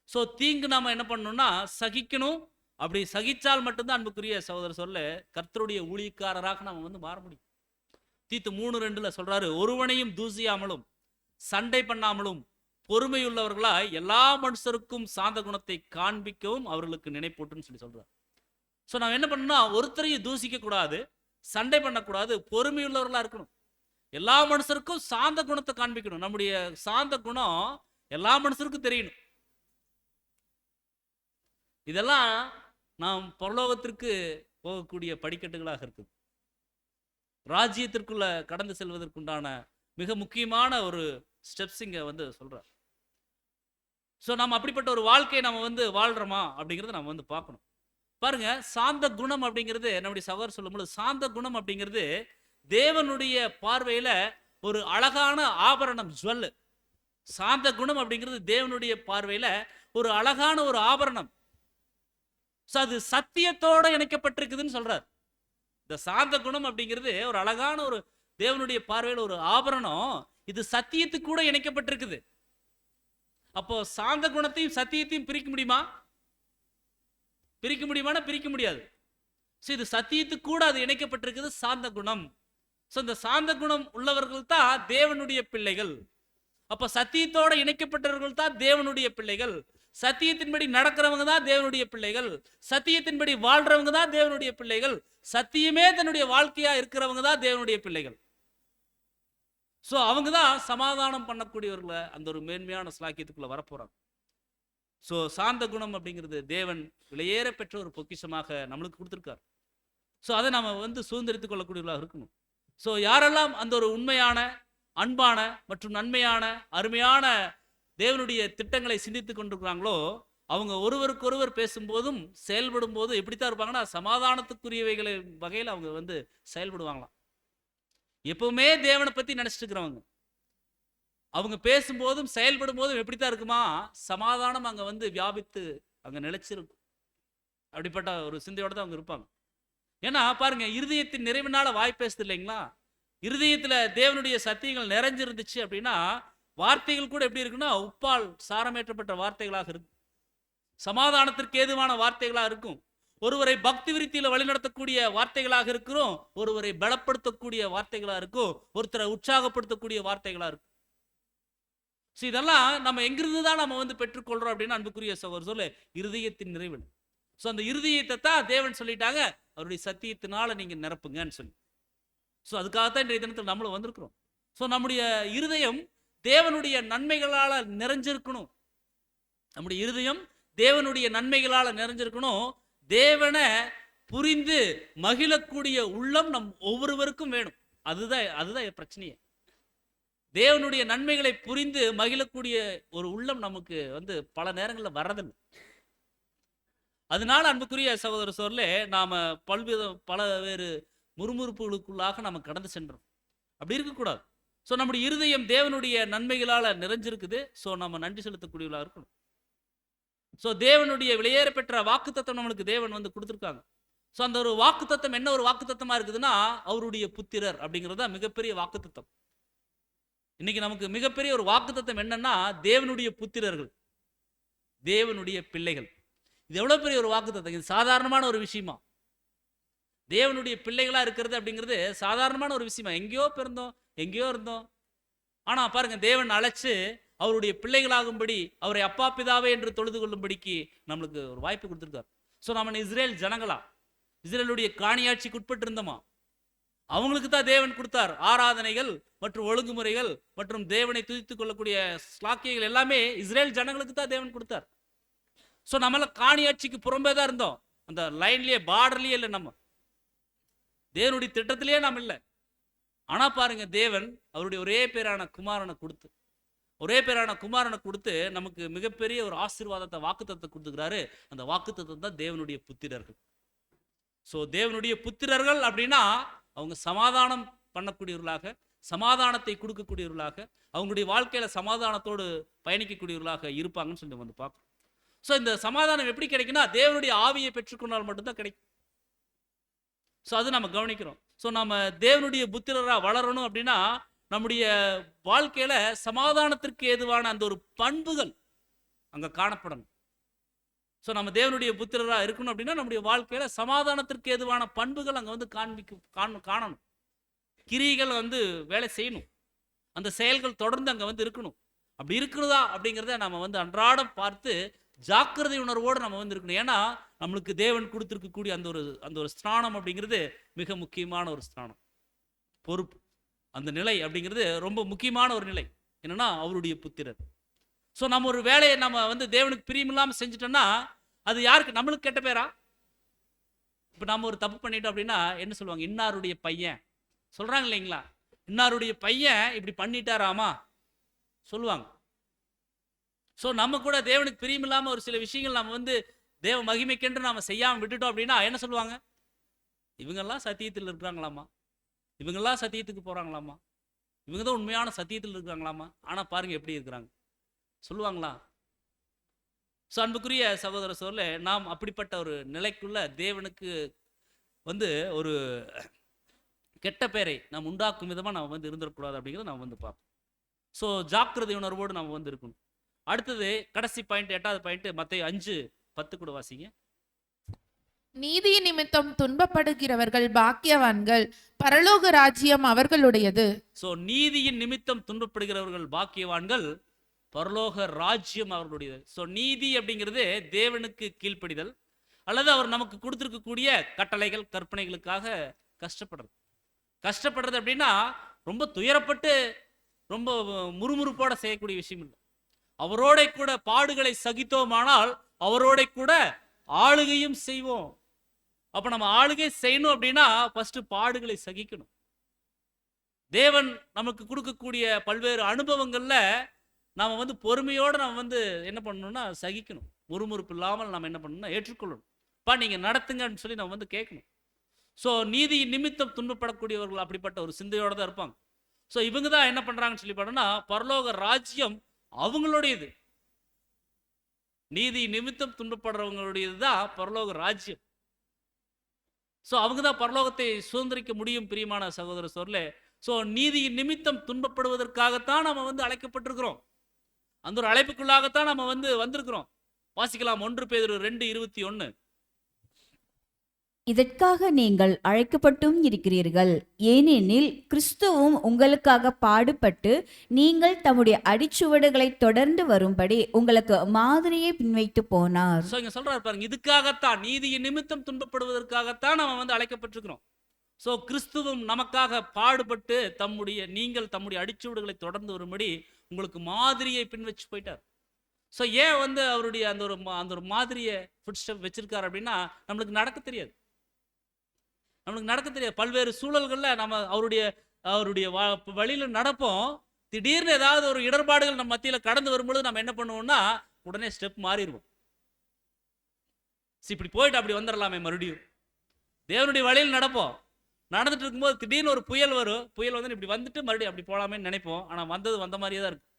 Speaker 1: ஸோ தீங்கு நாம என்ன பண்ணணும்னா சகிக்கணும். அப்படி சகிச்சால் மட்டும்தான் அன்புக்குரிய சகோதரர் சொல்ல கர்த்தருடைய ஊழியக்காரராக நாம வந்து மாற முடியும். தீத்து 3:2 சொல்றாரு, ஒருவனையும் தூசியாமலும் சண்டை பண்ணாமலும் பொறுமையுள்ளவர்களாய் எல்லா மனுஷருக்கும் சாந்த குணத்தை காண்பிக்கவும் அவர்களுக்கு நினைப்பூட்டுன்னு சொல்றாரு. ஸோ நம்ம என்ன பண்ணணும்னா ஒருத்தரையும் தூசிக்க கூடாது, சண்டை பண்ணக்கூடாது, பொறுமையுள்ளவர்களா இருக்கணும். எல்லா மனுஷருக்கும் சாந்த குணத்தை காண்பிக்கணும். நம்முடைய சாந்த குணம் எல்லா மனுஷருக்கும் தெரியணும். இதெல்லாம் நாம் பரலோகத்திற்கு போகக்கூடிய படிக்கட்டுகளாக இருக்குது. ராஜ்யத்திற்குள்ள கடந்து செல்வதற்குண்டான மிக முக்கியமான ஒரு ஸ்டெப்ஸ் இங்க வந்து சொல்றார். ஸோ நம்ம அப்படிப்பட்ட ஒரு வாழ்க்கையை நம்ம வந்து வாழ்றோமா அப்படிங்கிறத நம்ம வந்து பார்க்கணும். பாருங்க, சாந்த குணம் அப்படிங்கிறது நம்முடைய சகோதரர் சொல்லும்போது, சாந்த குணம் அப்படிங்கிறது தேவனுடைய பார்வையில ஒரு அழகான ஆபரணம், ஜுவல். சாந்த குணம் அப்படிங்கிறது தேவனுடைய பார்வையில ஒரு அழகான ஒரு ஆபரணம். ஸோ அது சத்தியத்தோட இணைக்கப்பட்டிருக்குதுன்னு சொல்றார். இந்த சாந்த குணம் அப்படிங்கிறது ஒரு அழகான ஒரு தேவனுடைய பார்வையில் ஒரு ஆபரணம். இது சத்தியத்துக்கு கூட இணைக்கப்பட்டிருக்குது. அப்போ சாந்த குணத்தையும் சத்தியத்தையும் பிரிக்க முடியுமா? பிரிக்க முடியுமானா பிரிக்க முடியாது. ஸோ இது சத்தியத்துக்கு கூட அது இணைக்கப்பட்டிருக்குது சாந்த குணம். ஸோ இந்த சாந்த குணம் உள்ளவர்கள் தான் தேவனுடைய பிள்ளைகள். அப்போ சத்தியத்தோட இணைக்கப்பட்டவர்கள் தான் தேவனுடைய பிள்ளைகள். சத்தியத்தின்படி நடக்கிறவங்க தான் தேவனுடைய பிள்ளைகள். சத்தியத்தின்படி வாழ்றவங்க தான் தேவனுடைய பிள்ளைகள். சத்தியமே தன்னுடைய வாழ்க்கையா இருக்கிறவங்க தான் தேவனுடைய பிள்ளைகள். ஸோ அவங்க தான் சமாதானம் பண்ணக்கூடியவர்களை அந்த ஒரு மேன்மையான ஸ்லாக்கியத்துக்குள்ள வரப்போறாங்க. ஸோ சாந்த குணம் அப்படிங்கிறது தேவன் விலையேற பெற்ற ஒரு பொக்கிஷமாக நம்மளுக்கு கொடுத்துருக்கார். ஸோ அதை நம்ம சுதந்திரித்துக் கொள்ளக்கூடியவர்களாக இருக்கணும். ஸோ யாரெல்லாம் அந்த ஒரு உண்மையான, அன்பான மற்றும் நன்மையான, அருமையான தேவனுடைய திட்டங்களை சிந்தித்து கொண்டிருக்கிறாங்களோ அவங்க ஒருவருக்கொருவர் பேசும்போதும் செயல்படும் போதும் எப்படித்தான் இருப்பாங்கன்னா சமாதானத்துக்குரியவைகளை வகையில் அவங்க செயல்படுவாங்களாம். எப்பவுமே தேவனை பத்தி நினைச்சிட்டு இருக்கிறவங்க அவங்க பேசும்போதும் செயல்படும் போதும் எப்படித்தான் இருக்குமா, சமாதானம் அங்க வியாபித்து அங்க நிலைச்சிருக்கும். அப்படிப்பட்ட ஒரு சிந்தையோட தான் அவங்க இருப்பாங்க. ஏன்னா பாருங்க, இருதயத்தின் நிறைவினால வாய் பேசுது இல்லைங்களா? இருதயத்துல தேவனுடைய சத்தியங்கள் நிறைஞ்சிருந்துச்சு அப்படின்னா வார்த்தைகள் கூட எப்படி இருக்குன்னா உப்பால் சாரமேற்றப்பட்ட வார்த்தைகளாக இருக்கும். சமாதானத்திற்கு ஏதுவான வார்த்தைகளாக இருக்கும். ஒருவரை பக்தி விருத்தியில வழிநடத்தக்கூடிய வார்த்தைகளாக இருக்கிறோம். ஒருவரை பலப்படுத்தக்கூடிய வார்த்தைகளா இருக்கும். ஒருத்தரை உற்சாகப்படுத்தக்கூடிய வார்த்தைகளா இருக்கும். இதெல்லாம் நம்ம எங்கிருந்து தான் நம்ம பெற்றுக்கொள்றோம் அப்படின்னா அன்புக்குரிய சகோதரர் சொல்ல இருதயத்தின் நிறைவு. அந்த இருதயத்தை தான் தேவன் சொல்லிட்டாங்க அவருடைய சத்தியத்தினால நீங்க நிரப்புங்கன்னு சொல்லி. அதுக்காகத்தான் இன்றைய தினத்தில் நம்மளும் வந்திருக்கிறோம். நம்முடைய இருதயம் தேவனுடைய நன்மைகளால நிறைஞ்சிருக்கணும். நம்முடைய இருதயம் தேவனுடைய நன்மைகளால நிறைஞ்சிருக்கணும். தேவனை புரிந்து மகிழக்கூடிய உள்ளம் நம் ஒவ்வொருவருக்கும் வேணும். அதுதான் பிரச்சனையே. தேவனுடைய நன்மைகளை புரிந்து மகிழக்கூடிய ஒரு உள்ளம் நமக்கு பல நேரங்களில் வர்றதில்லை. அதனால அன்புக்குரிய சகோதர சோர்லே நாம பலவேறு முறுமுறுப்புகளுக்குள்ளாக நம்ம கடந்து சென்றோம். அப்படி இருக்கக்கூடாது. நம்முடைய இருதயம் தேவனுடைய நன்மைகளால நிறைஞ்சிருக்குது. நம்ம நன்றி செலுத்தக்கூடியவர்களாக இருக்கணும். தேவனுடைய விலையேற பெற்ற வாக்குத்தத்தம் நம்மளுக்கு தேவன் கொடுத்திருக்காங்க. அந்த ஒரு வாக்குத்தத்தம் என்ன ஒரு வாக்குத்தத்தமா இருக்குதுன்னா அவருடைய புத்திரர் அப்படிங்கிறதா மிகப்பெரிய வாக்குத்தத்தம். இன்னைக்கு நமக்கு மிகப்பெரிய ஒரு வாக்குத்தத்தம் என்னன்னா தேவனுடைய புத்திரர்கள், தேவனுடைய பிள்ளைகள். இது எவ்வளவு பெரிய ஒரு வாக்குத்தத்தம்! இது சாதாரணமான ஒரு விஷயமா? தேவனுடைய பிள்ளைகளா இருக்கிறது அப்படிங்கிறது சாதாரணமான ஒரு விஷயமா? எங்கேயோ பிறந்தோம், எங்கேயோ இருந்தோம். ஆனா பாருங்க, தேவன் அழைச்சு அவருடைய பிள்ளைகளாகும்படி அவரை அப்பா பிதாவே என்று தொழுது கொள்ளும்படிக்கு நம்மளுக்கு ஒரு வாய்ப்பு கொடுத்திருக்கார். நம்ம இஸ்ரேல் ஜனங்களா, இஸ்ரேலுடைய காணியாட்சிக்கு உட்பட்டு இருந்தோமா? அவங்களுக்கு தான் தேவன் கொடுத்தார் ஆராதனைகள் மற்றும் ஒழுங்குமுறைகள் மற்றும் தேவனை துதித்துக் கொள்ளக்கூடிய ஸ்லாக்கியங்கள் எல்லாமே இஸ்ரேல் ஜனங்களுக்கு தான் தேவன் கொடுத்தார். நம்மள காணியாட்சிக்கு புறம்பே தான் இருந்தோம். அந்த லைன்லயே பார்டர்லயே இல்லை, நம்ம தேவனுடைய திட்டத்திலேயே நாம் இல்லை. ஆனா பாருங்க, தேவன் அவருடைய ஒரே பேரான குமாரனை கொடுத்து நமக்கு மிகப்பெரிய ஒரு ஆசீர்வாதத்தை வாக்குத்தத்தத்தை கொடுத்துக்கிறாரு. அந்த வாக்குத்தத்தம் தான் தேவனுடைய புத்திரர்கள். தேவனுடைய புத்திரர்கள் அப்படின்னா அவங்க சமாதானம் பண்ணக்கூடியவர்களாக, சமாதானத்தை கொடுக்கக்கூடியவர்களாக, அவங்களுடைய வாழ்க்கையில சமாதானத்தோடு பயணிக்கக்கூடியவர்களாக இருப்பாங்கன்னு சொல்லி பார்க்கணும். இந்த சமாதானம் எப்படி கிடைக்குன்னா தேவனுடைய ஆவியை பெற்றுக்கொண்டால் மட்டும்தான் கிடைக்கும். அது நம்ம கவனிக்கிறோம். நம்ம தேவனுடைய புத்திரரா வளரணும் அப்படின்னா நம்முடைய வாழ்க்கையில சமாதானத்திற்கு ஏதுவான அந்த ஒரு பண்புகள் அங்க காணப்படணும். நம்ம தேவனுடைய புத்திரரா இருக்கணும் அப்படின்னா நம்முடைய வாழ்க்கையில சமாதானத்திற்கு ஏதுவான பண்புகள் அங்க காணணும். கிரியைகள் வேலை செய்யணும். அந்த செயல்கள் தொடர்ந்து அங்க இருக்கணும். அப்படி இருக்கிறதா அப்படிங்கிறத நம்ம அன்றாடம் பார்த்து ஜாக்கிரதை உணர்வோடு நம்ம இருக்கணும். ஏன்னா நம்மளுக்கு தேவன் கொடுத்திருக்கக்கூடிய அந்த ஒரு ஸ்தானம் அப்படிங்கிறது மிக முக்கியமான ஒரு ஸ்தானம், பொறுப்பு. அந்த நிலை அப்படிங்கிறது ரொம்ப முக்கியமான ஒரு நிலை. என்னன்னா அவருடைய புத்திரர். நம்ம ஒரு வேலையை நம்ம தேவனுக்கு பிரியமில்லாம செஞ்சுட்டோம்னா அது யாருக்கு? நம்மளுக்கு கெட்ட பேரா? இப்ப நம்ம ஒரு தப்பு பண்ணிட்டோம் அப்படின்னா என்ன சொல்லுவாங்க? இன்னாருடைய பையன் சொல்றாங்க இல்லைங்களா? இன்னாருடைய பையன் இப்படி பண்ணிட்டாராமா சொல்லுவாங்க. நம்ம கூட தேவனுக்கு பிரியமில்லாம ஒரு சில விஷயங்கள் நம்ம தேவ மகிமைக்கென்று நாம செய்யாம விட்டுட்டோம் அப்படின்னா என்ன சொல்லுவாங்க? இவங்கெல்லாம் சத்தியத்தில் இருக்கிறாங்களாமா, இவங்கெல்லாம் சத்தியத்துக்கு போறாங்களாமா, இவங்க தான் உண்மையான சத்தியத்தில் இருக்கிறாங்களாமா. ஆனா பாருங்க எப்படி இருக்கிறாங்க சொல்லுவாங்களா? ஸோ அன்புக்குரிய சகோதர சோழ, நாம் அப்படிப்பட்ட ஒரு நிலைக்குள்ள தேவனுக்கு வந்து ஒரு கெட்ட பேரை நாம் உண்டாக்கும் விதமாக நாம் வந்து இருந்துடக்கூடாது அப்படிங்கிறத நாம் வந்து பார்ப்போம். ஸோ ஜாக்கிரதை உணர்வோடு நாம் வந்து இருக்கணும். அடுத்தது கடைசி பாயிண்ட், 8வது பாயிண்ட், மத்தேயு 5:10 கூட வாசிங்க.
Speaker 2: நீதி நிமித்தம் துன்பப்படுகிறவர்கள் பாக்கியவான்கள், பரலோக ராஜ்யம் அவர்களுடையது.
Speaker 1: ஸோ நீதியின் நிமித்தம் துன்பப்படுகிறவர்கள் பாக்கியவான்கள், பரலோக ராஜ்யம் அவர்களுடையது. ஸோ நீதி அப்படிங்கிறது தேவனுக்கு கீழ்ப்படிதல், அல்லது அவர் நமக்கு கொடுத்துருக்கக்கூடிய கட்டளைகள் கற்பனைகளுக்காக கஷ்டப்படுறது அப்படின்னா ரொம்ப துயரப்பட்டு ரொம்ப முறுமுறுப்போட செய்யக்கூடிய விஷயம் இல்லை. அவரோட கூட பாடுகளை சகித்தோமானால் அவரோட கூட ஆளுகையும் செய்வோம். அப்ப நம்ம ஆளுகை செய்யணும் அப்படின்னா ஃபர்ஸ்ட் பாடுகளை சகிக்கணும். தேவன் நமக்கு கொடுக்கக்கூடிய பல்வேறு அனுபவங்கள்ல நாம வந்து பொறுமையோடு நம்ம வந்து என்ன பண்ணணும்னா சகிக்கணும். முறுமுறுப்பு இல்லாமல் நம்ம என்ன பண்ணணும்னா ஏற்றுக்கொள்ளணும். பா நீங்க நடத்துங்கன்னு சொல்லி நம்ம வந்து கேட்கணும். ஸோ நீதி நிமித்தம் துன்பப்படக்கூடியவர்கள் அப்படிப்பட்ட ஒரு சிந்தையோட தான் இருப்பாங்க. ஸோ இவங்க தான் என்ன பண்றாங்கன்னு சொல்லி பார்த்தோம்னா பரலோக ராஜ்யம் அவங்களுடையது. நீதி நிமித்தம் துன்பப்படுறவங்களுடையது தான் பரலோக ராஜ்யம். ஸோ அவங்க தான் பரலோகத்தை சுதந்திரிக்க முடியும். பிரியமான சகோதர சோர்களே, ஸோ நீதியின் நிமித்தம் துன்பப்படுவதற்காகத்தான் நம்ம வந்து அழைக்கப்பட்டிருக்கிறோம். அந்த ஒரு அழைப்புக்குள்ளாகத்தான் நம்ம வந்து வந்திருக்கிறோம். வாசிக்கலாம் 1 பேதுரு 2:21.
Speaker 3: இதற்காக நீங்கள் அழைக்கப்பட்டும் இருக்கிறீர்கள், ஏனெனில் கிறிஸ்துவும் உங்களுக்காக பாடுபட்டு நீங்கள் தம்முடைய அடிச்சுவடுகளை தொடர்ந்து வரும்படி உங்களுக்கு மாதிரியை பின்வைத்து போனார்.
Speaker 1: ஸோ இங்க சொல்றாரு பாருங்க, இதுக்காகத்தான் நீதியின் நிமித்தம் துன்பப்படுவதற்காகத்தான் நம்ம வந்து அழைக்கப்பட்டிருக்கிறோம். ஸோ கிறிஸ்துவும் நமக்காக பாடுபட்டு நீங்கள் தம்முடைய அடிச்சுவடுகளை தொடர்ந்து வரும்படி உங்களுக்கு மாதிரியை பின் வச்சு போயிட்டார். ஸோ ஏன் வந்து அவருடைய அந்த ஒரு மாதிரியை ஃபுட் ஸ்டெப் வச்சிருக்காரு அப்படின்னா நம்மளுக்கு நடக்க தெரியாது. பல்வேறு சூழல்களில் நம்ம அவருடைய வழியில நடப்போம். திடீர்னு ஏதாவது ஒரு இடர்பாடுகள் நம்ம மத்தியில் கடந்து வரும்பொழுது நம்ம என்ன பண்ணுவோம்னா உடனே ஸ்டெப் மாறிடுவோம். இப்படி போயிட்டு அப்படி வந்துடலாமே, மறுபடியும் தேவனுடைய வழியில் நடப்போம். நடந்துட்டு இருக்கும்போது திடீர்னு ஒரு புயல் வரும். புயல் வந்து இப்படி வந்துட்டு மறுபடியும் அப்படி போகலாமேன்னு நினைப்போம். ஆனால் வந்த மாதிரியே தான் இருக்கும்.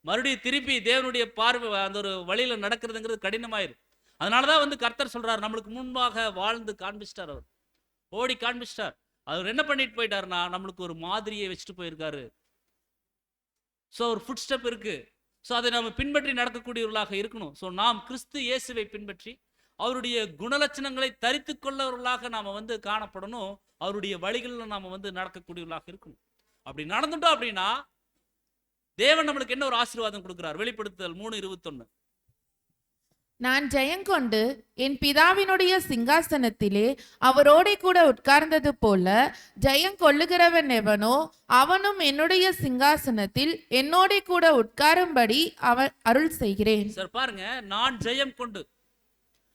Speaker 1: மறுபடியும் திருப்பி தேவனுடைய பார்வை அந்த ஒரு வழியில் நடக்கிறதுங்கிறது கடினமாயிரும். அதனால தான் வந்து கர்த்தர் சொல்றாரு, நம்மளுக்கு முன்பாக வாழ்ந்து காண்பிச்சிட்டார். அவர் ஓடி காண்பிச்சிட்டார். அவர் என்ன பண்ணிட்டு போயிட்டாருன்னா நம்மளுக்கு ஒரு மாதிரியை வச்சுட்டு போயிருக்காரு. ஸோ ஒரு ஃபுட் ஸ்டெப் இருக்கு. ஸோ அதை நம்ம பின்பற்றி நடக்கக்கூடியவர்களாக இருக்கணும். ஸோ நாம் கிறிஸ்து இயேசுவை பின்பற்றி அவருடைய குணலட்சணங்களை தரித்து கொள்ளவர்களாக நாம வந்து காணப்படணும். அவருடைய வழிகளில் நாம வந்து நடக்கக்கூடியவர்களாக இருக்கணும். அப்படி நடந்துட்டோம் அப்படின்னா தேவன் நம்மளுக்கு என்ன ஒரு ஆசீர்வாதம் கொடுக்கிறார்? வெளிப்படுத்துதல் 3:21.
Speaker 2: நான் ஜெயங்கொண்டு என் பிதாவினுடைய சிங்காசனத்திலே அவரோட கூட உட்கார்ந்தது போல ஜெயங்கொள்ளுகிறவன் எவனோ அவனும் என்னுடைய சிங்காசனத்தில் என்னோட கூட உட்காரும்படி அவன் அருள் செய்கிறேன்.
Speaker 1: சார் பாருங்க, நான் ஜெயம் கொண்டு,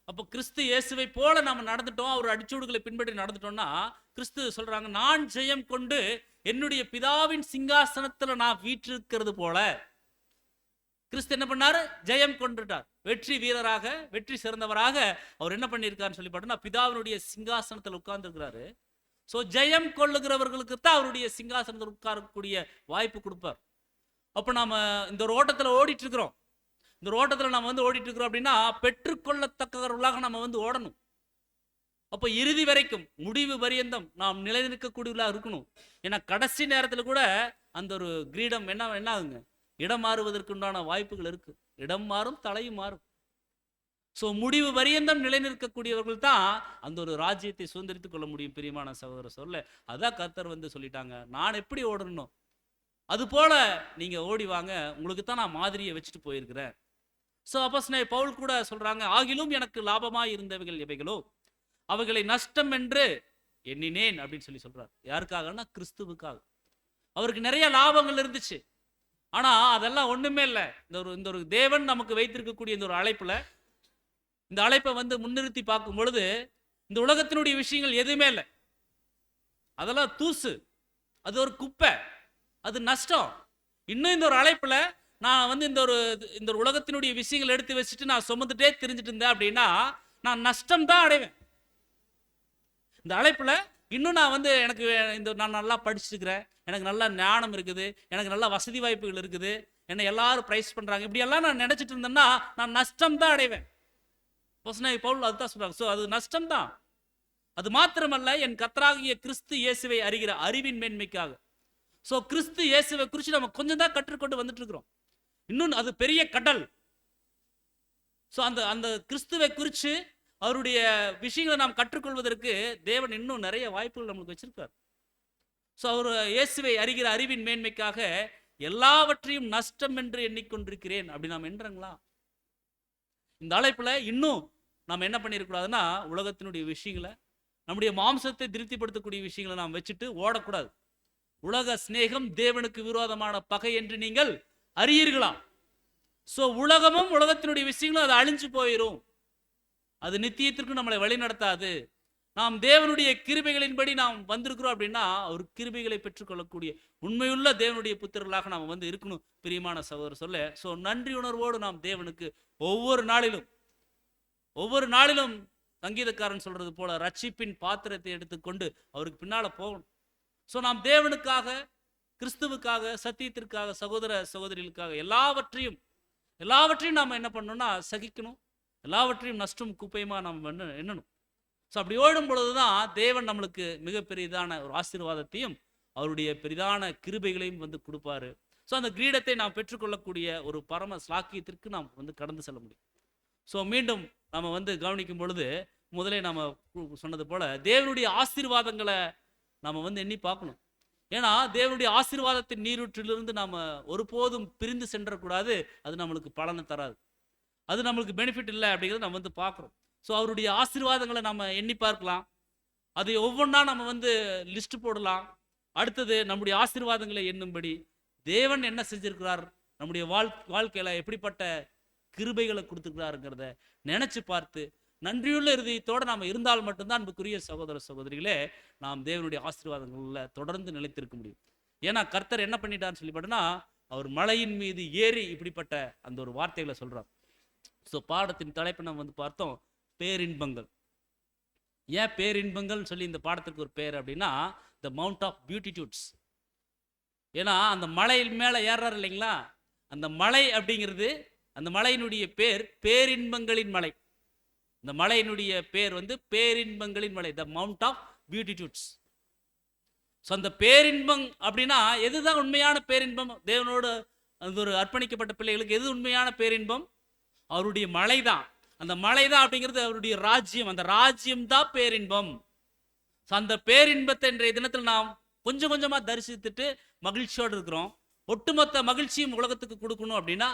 Speaker 1: அப்போ கிறிஸ்து இயேசுவை போல நாம நடந்துட்டோம், அவர் அடிச்சூடுகளை பின்பற்றி நடந்துட்டோம்னா கிறிஸ்து சொல்றாங்க, நான் ஜெயம் கொண்டு என்னுடைய பிதாவின் சிங்காசனத்துல நான் வீற்றிருக்கிறது போல. கிறிஸ்து என்ன பண்ணாரு? ஜெயம் கொண்டுட்டார். வெற்றி வீரராக, வெற்றி சிறந்தவராக அவர் என்ன பண்ணியிருக்காருன்னு சொல்லி பார்த்தோம்னா பிதாவினுடைய சிங்காசனத்தில் உட்கார்ந்து இருக்கிறாரு. ஸோ ஜெயம் கொள்ளுகிறவர்களுக்கு தான் அவருடைய சிங்காசனத்தில் உட்காரக்கூடிய வாய்ப்பு கொடுப்பார். அப்போ நாம இந்த ஒரு ஓட்டத்தில் ஓடிட்டு இருக்கிறோம். இந்த ஓட்டத்தில் நம்ம வந்து ஓடிட்டு இருக்கிறோம் அப்படின்னா பெற்றுக்கொள்ளத்தக்கவர்களாக நம்ம வந்து ஓடணும். அப்போ இறுதி வரைக்கும், முடிவு பரியந்தம் நாம் நிலைநிற்கக்கூடியவர்களாக இருக்கணும். ஏன்னா கடைசி நேரத்தில் கூட அந்த ஒரு கிரீடம் என்ன ஆகுங்க, இடம் மாறுவதற்கு உண்டான வாய்ப்புகள் இருக்கு. இடம் மாறும், தலையும் மாறும். ஸோ முடிவு பரியந்தம் நிலைநிற்கக்கூடியவர்கள் தான் அந்த ஒரு ராஜ்யத்தை சுதந்திரித்துக் கொள்ள முடியும். பிரியமான சகோதர சொல்ல அதான் கர்த்தர் வந்து சொல்லிட்டாங்க, நான் எப்படி ஓடணும் அது போல நீங்க ஓடி வாங்க, உங்களுக்கு தான் நான் மாதிரியை வச்சுட்டு போயிருக்கிறேன். ஸோ அப்போஸ்தலனாகிய பவுல் கூட சொல்றாங்க, ஆகிலும் எனக்கு லாபமாய் இருந்தவைகள் எவைகளோ அவைகளை நஷ்டம் என்று எண்ணினேன் அப்படின்னு சொல்றார். யாருக்காகனா கிறிஸ்துவுக்காக. அவருக்கு நிறைய லாபங்கள் இருந்துச்சு, ஆனா அதெல்லாம் ஒண்ணுமே இல்லை. இந்த ஒரு தேவன் நமக்கு வைத்திருக்கக்கூடிய இந்த ஒரு அழைப்புல, இந்த அழைப்பை வந்து முன்னிறுத்தி பார்க்கும் பொழுது இந்த உலகத்தினுடைய விஷயங்கள் எதுவுமே இல்லை. அதெல்லாம் தூசு, அது ஒரு குப்பை, அது நஷ்டம். இன்னும் இந்த ஒரு அழைப்புல நான் வந்து இந்த ஒரு உலகத்தினுடைய விஷயங்கள் எடுத்து வச்சுட்டு நான் சுமந்துட்டே தெரிஞ்சுட்டு இருந்தேன் அப்படின்னா நான் நஷ்டம் தான் அடைவேன். இந்த அழைப்புல இன்னும் நான் வந்து நான் நல்லா படிச்சிருக்கிறேன், எனக்கு நல்ல ஞானம் இருக்குது, எனக்கு நல்ல வசதி வாய்ப்புகள் இருக்குது, என்னை எல்லாரும் பிரைஸ் பண்றாங்க, இப்படி எல்லாம் நான் நினைச்சிட்டு இருந்தேன்னா நான் நஷ்டம் தான் அடைவேன். பவுல் அதுதான் சொல்றாங்க. ஸோ அது நஷ்டம் தான். அது மாத்திரமல்ல, என் கர்த்தராகிய கிறிஸ்து இயேசுவை அறிகிற அறிவின் மேன்மைக்காக. ஸோ கிறிஸ்து இயேசுவை குறித்து நம்ம கொஞ்சம் தான் கற்றுக்கொண்டு வந்துட்டு இருக்கிறோம். இன்னும் அது பெரிய கடல். ஸோ அந்த அந்த கிறிஸ்துவை குறித்து அவருடைய விஷயங்களை நாம் கற்றுக்கொள்வதற்கு தேவன் இன்னும் நிறைய வாய்ப்புகள் நம்மளுக்கு வச்சிருக்கார். ஸோ அவர் இயேசுவை அறிகிற அறிவின் மேன்மைக்காக எல்லாவற்றையும் நஷ்டம் என்று எண்ணிக்கொண்டிருக்கிறேன் அப்படி நாம் என்றங்களா? இந்த அழைப்புல இன்னும் நாம் என்ன பண்ணிருக்கூடாதுன்னா, உலகத்தினுடைய விஷயங்களை, நம்முடைய மாம்சத்தை திருப்திப்படுத்தக்கூடிய விஷயங்களை நாம் வச்சுட்டு ஓடக்கூடாது. உலக சிநேகம் தேவனுக்கு விரோதமான பகை என்று நீங்கள் அறியீர்களா? ஸோ உலகமும் உலகத்தினுடைய விஷயங்களும் அது அழிஞ்சு போயிடும். அது நித்தியத்திற்கு நம்மளை வழி நடத்தாது. நாம் தேவனுடைய கிருபைகளின்படி நாம் வந்திருக்கிறோம் அப்படின்னா, அவர் கிருபைகளை பெற்றுக்கொள்ளக்கூடிய உண்மையுள்ள தேவனுடைய புத்திரர்களாக நாம் வந்து இருக்கணும். பிரியமான சகோதரர் சொல்ல, ஸோ நன்றி உணர்வோடு நாம் தேவனுக்கு ஒவ்வொரு நாளிலும் சங்கீதக்காரன் சொல்றது போல ரட்சிப்பின் பாத்திரத்தை எடுத்துக்கொண்டு அவருக்கு பின்னால போகணும். ஸோ நாம் தேவனுக்காக, கிறிஸ்துவுக்காக, சத்தியத்திற்காக, சகோதர சகோதரிகளுக்காக எல்லாவற்றையும் நாம் என்ன பண்ணணும்னா சகிக்கணும். எல்லாவற்றையும் நஷ்டம் குப்பையுமா நாம் எண்ணணும். ஸோ அப்படி ஓடும் பொழுதுதான் தேவன் நம்மளுக்கு மிகப்பெரியதான ஒரு ஆசீர்வாதத்தையும் அவருடைய பெரிதான கிருபைகளையும் வந்து கொடுப்பாரு. ஸோ அந்த கிரீடத்தை நாம் பெற்றுக்கொள்ளக்கூடிய ஒரு பரம ஸ்லாக்கியத்திற்கு நாம் வந்து கடந்து செல்ல முடியும். ஸோ மீண்டும் நம்ம வந்து கவனிக்கும் பொழுது, முதலே நம்ம சொன்னது போல தேவனுடைய ஆசீர்வாதங்களை நாம் வந்து எண்ணி பார்க்கணும். ஏன்னா தேவனுடைய ஆசீர்வாதத்தின் நீரூற்றிலிருந்து நாம் ஒருபோதும் பிரிந்து சென்றக்கூடாது. அது நம்மளுக்கு பலனை தராது, அது நம்மளுக்கு பெனிஃபிட் இல்லை அப்படிங்கிறத நம்ம வந்து பார்க்குறோம். ஸோ அவருடைய ஆசீர்வாதங்களை நம்ம எண்ணி பார்க்கலாம். அதை ஒவ்வொன்றா நம்ம வந்து லிஸ்ட் போடலாம். அடுத்தது நம்முடைய ஆசீர்வாதங்களை எண்ணும்படி தேவன் என்ன செஞ்சிருக்கிறார், நம்முடைய வாழ்க்கையில எப்படிப்பட்ட கிருபைகளை கொடுத்துருக்கிறாருங்கிறத நினைச்சு பார்த்து நன்றியுள்ள இருதயத்தோடு நாம் இருந்தால் மட்டும்தான் அன்புக்குரிய சகோதர சகோதரிகளே நாம் தேவனுடைய ஆசீர்வாதங்களில் தொடர்ந்து நிலைத்திருக்க முடியும். ஏன்னா கர்த்தர் என்ன பண்ணிட்டார்னு சொல்லி பார்த்தோன்னா, அவர் மலையின் மீது ஏறி இப்படிப்பட்ட அந்த ஒரு வார்த்தைகளை சொல்றார். ஸோ பாடத்தின் தலைப்பை நம்ம வந்து பார்த்தோம், பேரின்பங்கள். ஏன் பேரின்பங்கள் சொல்லி இந்த பாடத்திற்கு ஒரு பேர் அப்படின்னா, த மவுண்ட் ஆஃப் பியூட்டிடியூட்ஸ். ஏன்னா அந்த மலையின் மேலே ஏறாரு இல்லைங்களா, அந்த மலை அப்படிங்கிறது, அந்த மலையினுடைய பேர் பேரின்பங்களின் மலை. இந்த மலையினுடைய பேர் வந்து பேரின்பங்களின் மலை, த மவுண்ட் ஆஃப் பியூட்டிடியூட்ஸ். ஸோ அந்த பேரின்பம் அப்படின்னா எதுதான் உண்மையான பேரின்பம்? தேவனோடு அந்த ஒரு அர்ப்பணிக்கப்பட்ட பிள்ளைகளுக்கு எது உண்மையான பேரின்பம்? அவருடைய மலை தான். அந்த மலை தான் அப்படிங்கிறது அவருடைய ராஜ்யம். அந்த ராஜ்யம் தான் பேரின்பம். அந்த பேரின்பத்தை இன்றைய தினத்தில் நாம் கொஞ்சம் கொஞ்சமாக தரிசித்துட்டு மகிழ்ச்சியோடு இருக்கிறோம். ஒட்டுமொத்த மகிழ்ச்சியும் உலகத்துக்கு கொடுக்கணும் அப்படின்னா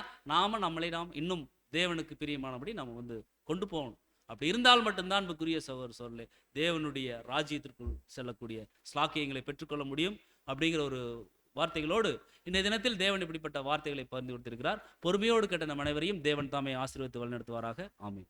Speaker 1: நம்மளை நாம் இன்னும் தேவனுக்கு பிரியமானபடி நாம் வந்து கொண்டு போகணும். அப்படி இருந்தால் மட்டும்தான் அன்புக்குரிய சகோதர சகோதரிகளே தேவனுடைய ராஜ்யத்திற்குள் செல்லக்கூடிய ஸ்லாக்கியங்களை பெற்றுக்கொள்ள முடியும். அப்படிங்கிற ஒரு வார்த்தைகளோடு இன்றைய தினத்தில் தேவன் இப்படிப்பட்ட வார்த்தைகளை பகிர்ந்து கொடுத்திருக்கிறார். பொறுமையோடு கேட்ட நம் அனைவரையும் தேவன் தாமே ஆசீர்வதித்து வழிநடத்துவாராக. ஆமென்.